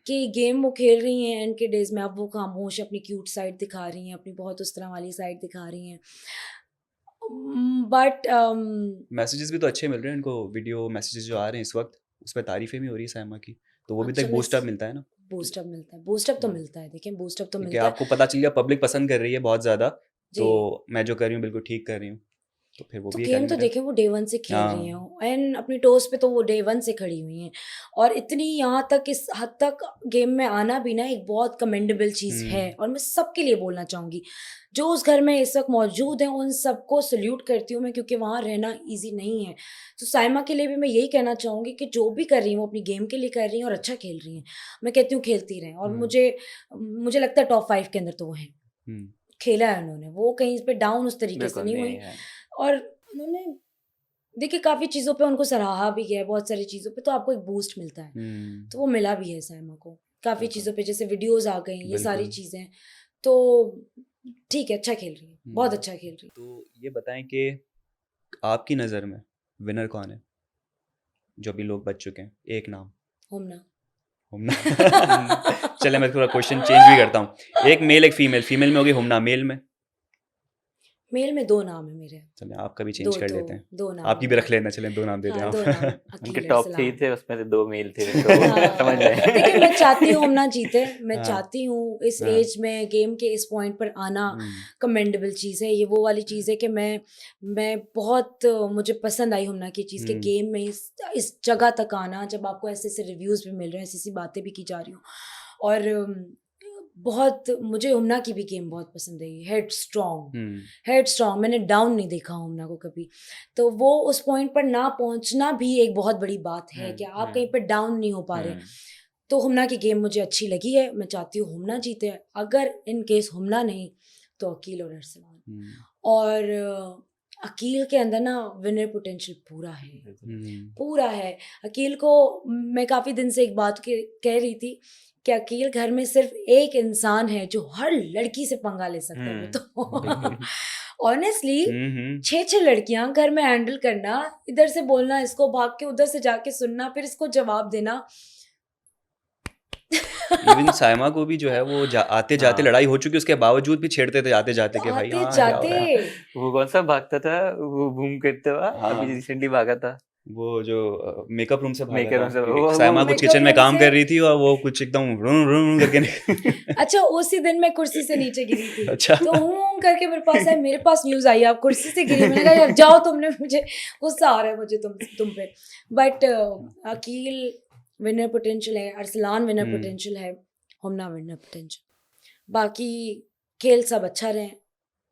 Speaker 3: कि गेम वो खेल रही हैं एंड के डेज़ में, अब वो खामोश अपनी क्यूट साइड दिखा रही हैं, अपनी बहुत उस तरह वाली साइड दिखा रही हैं। बट
Speaker 1: मैसेजेस भी तो अच्छे मिल रहे हैं इनको, वीडियो मैसेजेस जो आ रहे हैं इस वक्त उस पर तारीफें भी हो रही है साइमा की, तो वो भी तो
Speaker 3: अच्छा
Speaker 1: एक बूस्ट अप मिलता है ना।
Speaker 3: बूस्टअप मिलता है, बूस्टअप तो
Speaker 1: हाँ।
Speaker 3: मिलता है, देखिए बूस्टअप तो
Speaker 1: क्योंकि
Speaker 3: मिलता है।
Speaker 1: आपको पता चल गया पब्लिक पसंद कर रही है बहुत ज़्यादा,
Speaker 3: जी।
Speaker 1: तो मैं जो कर रही हूँ बिल्कुल ठीक कर रही हूँ। तो फिर वो
Speaker 3: तो
Speaker 1: भी एक
Speaker 3: गेम तो
Speaker 1: एलिमेंट है।
Speaker 3: देखें वो डे वन से खेल रही
Speaker 1: हाँ।
Speaker 3: हैं एंड अपनी टोस पे तो वो डे वन से खड़ी हुई हैं और इतनी यहाँ तक इस हद तक गेम में आना भी ना एक बहुत कमेंडेबल चीज़ है और मैं सबके लिए बोलना चाहूँगी जो उस घर में इस वक्त मौजूद हैं उन सबको सल्यूट करती हूँ मैं क्योंकि वहाँ रहना इजी नहीं है। तो साइमा के लिए भी मैं यही कहना चाहूँगी कि जो भी कर रही हैं वो अपनी गेम के लिए कर रही हैं और अच्छा खेल रही हैं। मैं कहती हूँ खेलती रहें और मुझे मुझे लगता है टॉप 5 के अंदर तो वो हैं।
Speaker 1: हम्म,
Speaker 3: खेला है उन्होंने, वो कहीं पे डाउन उस तरीके से
Speaker 2: बिल्कुल
Speaker 3: नहीं
Speaker 2: नहीं
Speaker 3: हुई
Speaker 2: है।
Speaker 3: और उन्होंने देखिए काफ़ी चीज़ों पे उनको सराहा भी गया है, बहुत सारी चीज़ों पे तो आपको एक बूस्ट मिलता है। तो वो मिला भी है साइमा को, काफ़ी
Speaker 1: बिल्कुल।
Speaker 3: चीज़ों पे जैसे वीडियोज़ आ गई, ये सारी
Speaker 1: बिल्कुल।
Speaker 3: चीज़ें। तो ठीक है, अच्छा खेल रही है, बहुत
Speaker 1: हम्म,
Speaker 3: अच्छा खेल रही है।
Speaker 1: तो ये बताएं कि आपकी नज़र में विनर कौन है जो अभी लोग बच चुके हैं, एक नाम।
Speaker 3: हुम्ना।
Speaker 1: हुम्ना। चले मैं थोड़ा क्वेश्चन चेंज भी करता हूँ, एक मेल एक फीमेल, फीमेल में होगी हुम्ना, मेल में
Speaker 3: मेल में 2 नाम है मेरे,
Speaker 1: चले आपका भी
Speaker 3: 2
Speaker 1: चेंज कर
Speaker 3: 2
Speaker 1: लेते हैं,
Speaker 3: 2 नाम
Speaker 1: आपकी
Speaker 3: है
Speaker 1: भी रख
Speaker 3: मेरे।
Speaker 1: लेना, चलें 2 नाम दे दें
Speaker 3: हाँ,
Speaker 1: आप।
Speaker 3: 2 नाम
Speaker 2: उनके
Speaker 3: अकील
Speaker 2: टॉप 3
Speaker 3: अरसलान।
Speaker 2: थे, उसमें से 2 मेल थे, तो समझ
Speaker 3: हाँ, देखिए मैं चाहती हूँ
Speaker 2: रहे।
Speaker 3: हुम्ना जीते, मैं
Speaker 1: हाँ,
Speaker 3: चाहती हूँ इस
Speaker 1: हाँ,
Speaker 3: एज में गेम के इस पॉइंट पर आना कमेंडेबल चीज़ है। ये वो वाली चीज़ है कि मैं बहुत मुझे पसंद आई हुम्ना की चीज़ कि गेम में इस जगह तक आना जब आपको ऐसे-ऐसे रिव्यूज़ भी मिल रहे हैं, ऐसी-ऐसी बातें भी की जा रही हों और बहुत मुझे हुम्ना की भी गेम बहुत पसंद आई, हेड स्ट्रॉन्ग मैंने डाउन नहीं देखा हुम्ना को कभी। तो वो उस पॉइंट पर ना पहुँचना भी एक बहुत बड़ी बात है कि आप कहीं पे डाउन नहीं हो पा रहे। तो हुम्ना की गेम मुझे अच्छी लगी है, मैं चाहती हूँ हुम्ना जीते, अगर इन केस हुम्ना नहीं तो अकील और अरसलान। और अकील के अंदर ना विनर पोटेंशियल पूरा है। अकील को मैं काफ़ी दिन से एक बात कह रही थी कि अकील घर में सिर्फ एक इंसान है जो हर लड़की से पंगा ले सकता है वो तो ऑनेस्टली 6 लड़कियां घर में हैंडल करना, इधर से बोलना इसको, भाग के उधर से जाके सुनना, फिर इसको जवाब देना।
Speaker 1: इवन साइमा को भी जो है वो आते जाते
Speaker 2: हाँ।
Speaker 1: लड़ाई हो चुकी, उसके बावजूद भी छेड़ते थे जाते जाते कि भाई
Speaker 3: आते
Speaker 1: हाँ क्या हो
Speaker 3: जाते
Speaker 1: रहा है।
Speaker 2: वो कौन सा भागता था, वो बूम करते हुआ, अभी
Speaker 1: हाँ,
Speaker 2: रिसेंटली भागा था
Speaker 1: वो जो मेकअप रूम से भागा
Speaker 2: मेकर
Speaker 1: था,
Speaker 2: से,
Speaker 1: साइमा कुछ
Speaker 3: मेकअप
Speaker 1: किचन में
Speaker 3: रूम
Speaker 1: काम
Speaker 3: से
Speaker 1: कर रही थी और वो कुछ एकदम रून रून करके
Speaker 3: अच्छा उसी दिन मैं कुर्सी से नीचे गिरी थी
Speaker 1: अच्छा।
Speaker 3: तो हूँ करके मेरे पास है, मेरे पास न्यूज आई आप कुर्सी से गिरी, मैंने कहा यार जाओ तुमने, मुझे गुस्सा आ रहा है मुझे तुम पे। बट अकील विनर पोटेंशियल है, अरसलान विनर पोटेंशियल है, हुम्ना विनर पोटेंशियल, बाकी खेल सब अच्छा रहे,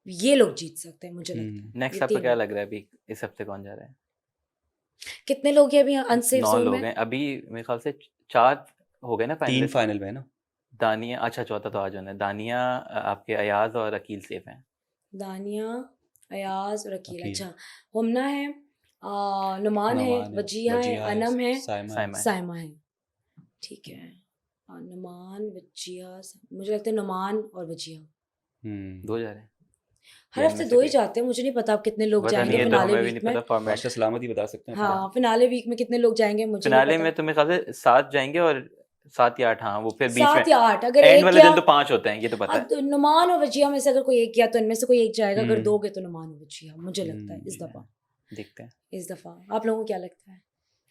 Speaker 3: ये लोग जीत सकते हैं मुझे लगता है।
Speaker 2: नेक्स्ट
Speaker 3: ये
Speaker 2: आपको क्या
Speaker 3: तीनों।
Speaker 2: लग रहा है अभी इस हफ्ते कौन जा रहा है?
Speaker 3: कितने लोग हैं अभी अनसेफ
Speaker 2: 9
Speaker 3: जोन
Speaker 2: लोग
Speaker 3: में?
Speaker 2: हैं अभी, मेरे ख्याल से 4 हो गए ना
Speaker 1: 3
Speaker 2: फाइनलिस्ट।
Speaker 1: फाइनल में है ना।
Speaker 2: दानिया, अच्छा चौथा तो आज होना है। दानिया, आपके अयाज और अकील सेफ हैं।
Speaker 3: दानिया, अयाज और अकील,
Speaker 1: अकील,
Speaker 3: अच्छा हुम्ना है, नुमान है,
Speaker 1: नमान है,
Speaker 3: वजिया है,
Speaker 1: वजिया है,
Speaker 3: अनम है,
Speaker 1: साइमा है।
Speaker 2: साइमा है।
Speaker 3: साइमा है। ठीक है। नुमान, वजिया, मुझे लगता है नुमान और वजिया।
Speaker 2: 2 जा रहे हैं
Speaker 3: हर
Speaker 2: या
Speaker 3: हफ्ते
Speaker 2: इनमें से
Speaker 3: 2 ही
Speaker 2: कोई?
Speaker 3: जाते हैं, मुझे नहीं पता अब कितने लोग
Speaker 2: पता नहीं,
Speaker 3: जाएंगे
Speaker 2: ये तो
Speaker 3: फिनाले
Speaker 2: हमें भी
Speaker 3: वीक
Speaker 2: नहीं
Speaker 3: में।
Speaker 2: पता फॉर्मेट।
Speaker 1: बादशाह सलामत ही बता सकते हैं थोड़ा।
Speaker 3: हाँ, फिनाले वीक में कितने लोग जाएंगे मुझे नहीं
Speaker 2: फिनाले
Speaker 3: पता।
Speaker 2: में तो मेरे ख्याल से 7 जाएंगे और 7 या 8, हाँ वो फिर बीच में
Speaker 3: 7 या 8 अगर
Speaker 2: एंड
Speaker 3: एक
Speaker 2: वाले
Speaker 3: या
Speaker 2: दिन तो 5 होते हैं, ये तो पता है।
Speaker 3: तो नुमान और वजिया में से अगर कोई एक गया तो इनमें से कोई एक जाएगा, अगर
Speaker 1: हम्म,
Speaker 3: 2 गए तो नुमान और वजिया, मुझे लगता है इस दफा।
Speaker 2: देखते हैं।
Speaker 3: इस दफा आप लोगों को क्या लगता है?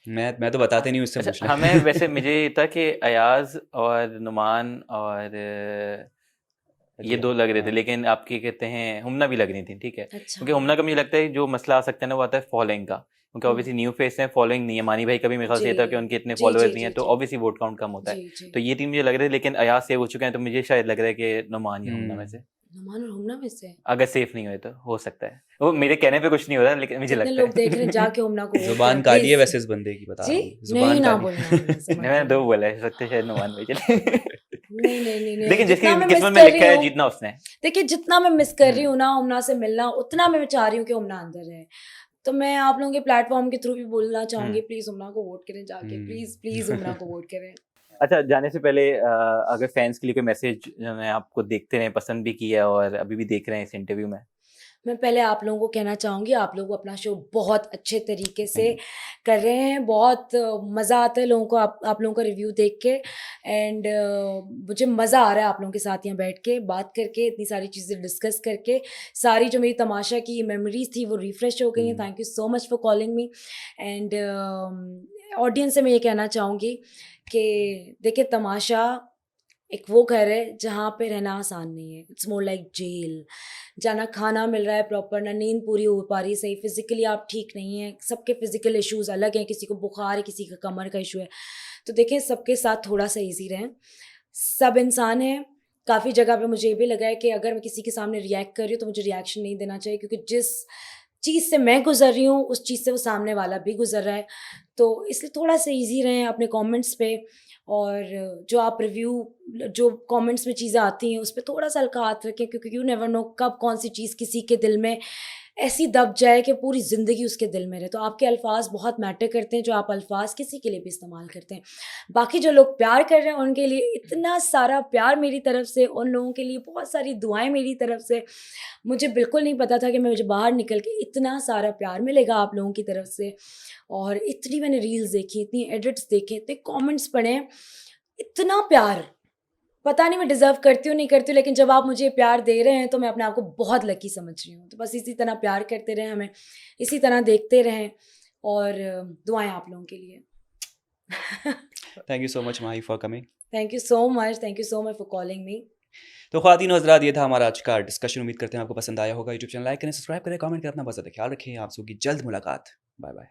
Speaker 1: मैं तो बताते नहीं हूँ, इससे
Speaker 2: अच्छा,
Speaker 1: पूछ ले।
Speaker 2: हमें वैसे मुझे ये था कि अयाज और नुमान और ये 2 लग रहे थे,
Speaker 1: हाँ।
Speaker 2: लेकिन आपकी कहते हैं हुम्ना भी लग रही थी, ठीक है।
Speaker 3: अच्छा।
Speaker 2: क्योंकि हुम्ना का मुझे लगता है जो मसला आ सकता है ना वो आता है फॉलोइंग का, क्योंकि ऑब्वियसली न्यू फेस है, फॉलोइंग नहीं है। मानी भाई का भी मेरे ख्याल से ये था कि उनके इतने
Speaker 3: जी,
Speaker 2: फॉलोअर्स
Speaker 3: जी,
Speaker 2: नहीं है,
Speaker 3: जी,
Speaker 2: तो
Speaker 3: जी।
Speaker 2: ऑब्वियसली वोट काउंट कम होता है।
Speaker 3: जी, जी।
Speaker 2: तो ये 3 मुझे लग रहे थे, लेकिन अयाज सेव हो चुके हैं, तो मुझे शायद लग रहा है कि नुमान या हुम्ना में से
Speaker 3: नुमान और हुम्ना में से
Speaker 2: अगर सेफ नहीं हुए तो हो सकता है। वो मेरे कहने पे कुछ नहीं हो रहा, लेकिन मुझे
Speaker 3: जितने
Speaker 2: लगता
Speaker 3: लोग देख रहे हैं
Speaker 2: है।
Speaker 3: जाके हुम्ना को वोट
Speaker 1: जुबान
Speaker 3: करें
Speaker 1: काली है
Speaker 3: प्लीज।
Speaker 1: वैसे इस बंदे की, बता
Speaker 3: जी
Speaker 1: रहा हूँ,
Speaker 3: नहीं
Speaker 1: जुबान
Speaker 3: ना
Speaker 1: काली।
Speaker 3: बोलना वैसे मत
Speaker 2: नहीं, मैंने 2
Speaker 3: बोलना।
Speaker 2: बोला है, सकते शायद नुमान में चले।
Speaker 3: नहीं नहीं नहीं नहीं
Speaker 2: लेकिन जिसकी
Speaker 3: जितना मैं मिस
Speaker 2: किस्मत में
Speaker 3: कर
Speaker 2: लिखा
Speaker 3: रही
Speaker 2: है
Speaker 3: हूँ,
Speaker 2: जीतना उसने।
Speaker 3: देखिए जितना मैं मिस कर रही हूँ ना हुम्ना से मिलना, उतना मैं चाह रही हूँ कि हुम्ना अंदर है। तो मैं आप लोगों के प्लेटफॉर्म के थ्रू भी बोलना चाहूंगी, प्लीज हुम्ना को वोट करें जाके, प्लीज प्लीज हुम्ना को वोट करें।
Speaker 2: अच्छा, जाने से पहले अगर फैंस के लिए कोई मैसेज जो है, आपको देखते रहे, पसंद भी किया और अभी भी देख रहे हैं इस इंटरव्यू में?
Speaker 3: मैं पहले आप लोगों को कहना चाहूँगी, आप लोग अपना शो बहुत अच्छे तरीके से कर रहे हैं, बहुत मज़ा आता है लोगों को आप लोगों का रिव्यू देख के एंड मुझे मज़ा आ रहा है आप लोगों के साथ यहाँ बैठ के बात करके, इतनी सारी चीज़ें डिस्कस करके, सारी जो मेरी तमाशा की मेमोरीज थी वो रिफ्रेश हो गई हैं। Thank you so much for calling me and audience से मैं ये कहना चाहूँगी कि देखिए तमाशा एक वो घर है जहाँ पे रहना आसान नहीं है, इट्स मोर लाइक जेल। जहाँ ना खाना मिल रहा है प्रॉपर, ना नींद पूरी हो पा रही है सही, फिजिकली आप ठीक नहीं है, सबके फिजिकल इश्यूज अलग हैं, किसी को बुखार है, किसी का कमर का इशू है। तो देखें, सबके साथ थोड़ा सा ईजी रहें, सब इंसान हैं। काफ़ी जगह पे मुझे ये भी लगा है कि अगर मैं किसी के सामने रिएक्ट कर रही हूँ तो मुझे रिएक्शन नहीं देना चाहिए, क्योंकि जिस चीज़ से मैं गुजर रही हूँ उस चीज़ से वो सामने वाला भी गुजर रहा है। तो इसलिए थोड़ा सा ईजी रहें अपने कमेंट्स पे, और जो आप रिव्यू, जो कमेंट्स में चीज़ें आती हैं उस पर थोड़ा सा हल्का हाथ रखें, क्योंकि यू नेवर नो कब कौन सी चीज़ किसी के दिल में ऐसी दब जाए कि पूरी ज़िंदगी उसके दिल में रहे। तो आपके अल्फाज बहुत मैटर करते हैं, जो आप अल्फाज किसी के लिए भी इस्तेमाल करते हैं। बाकी जो लोग प्यार कर रहे हैं उनके लिए इतना सारा प्यार मेरी तरफ से, उन लोगों के लिए बहुत सारी दुआएं मेरी तरफ से। मुझे बिल्कुल नहीं पता था कि मुझे बाहर निकल के इतना सारा प्यार मिलेगा आप लोगों की तरफ से, और इतनी मैंने रील्स देखी, इतनी एडिट्स देखे, इतने कमेंट्स पढ़े, इतना प्यार। पता नहीं मैं डिज़र्व करती हूँ नहीं करती हूँ, लेकिन जब आप मुझे प्यार दे रहे हैं तो मैं अपने आप को बहुत लकी समझ रही हूँ। तो बस इसी तरह प्यार करते रहें हमें, इसी तरह देखते रहें, और दुआएं आप लोगों के लिए।
Speaker 1: Thank you so much Mahi for coming.
Speaker 3: Thank you so much for calling me.
Speaker 1: तो ख्वातीन और हज़रात, ये था हमारा आज का डिस्कशन। उम्मीद करते हैं आपको पसंद आया होगा। यूट्यूब चैनल लाइक करें, सब्सक्राइब करें, कमेंट करें, अपना बहुत ज़्यादा ख्याल रखें। आप सबकी जल्द मुलाकात। Bye bye.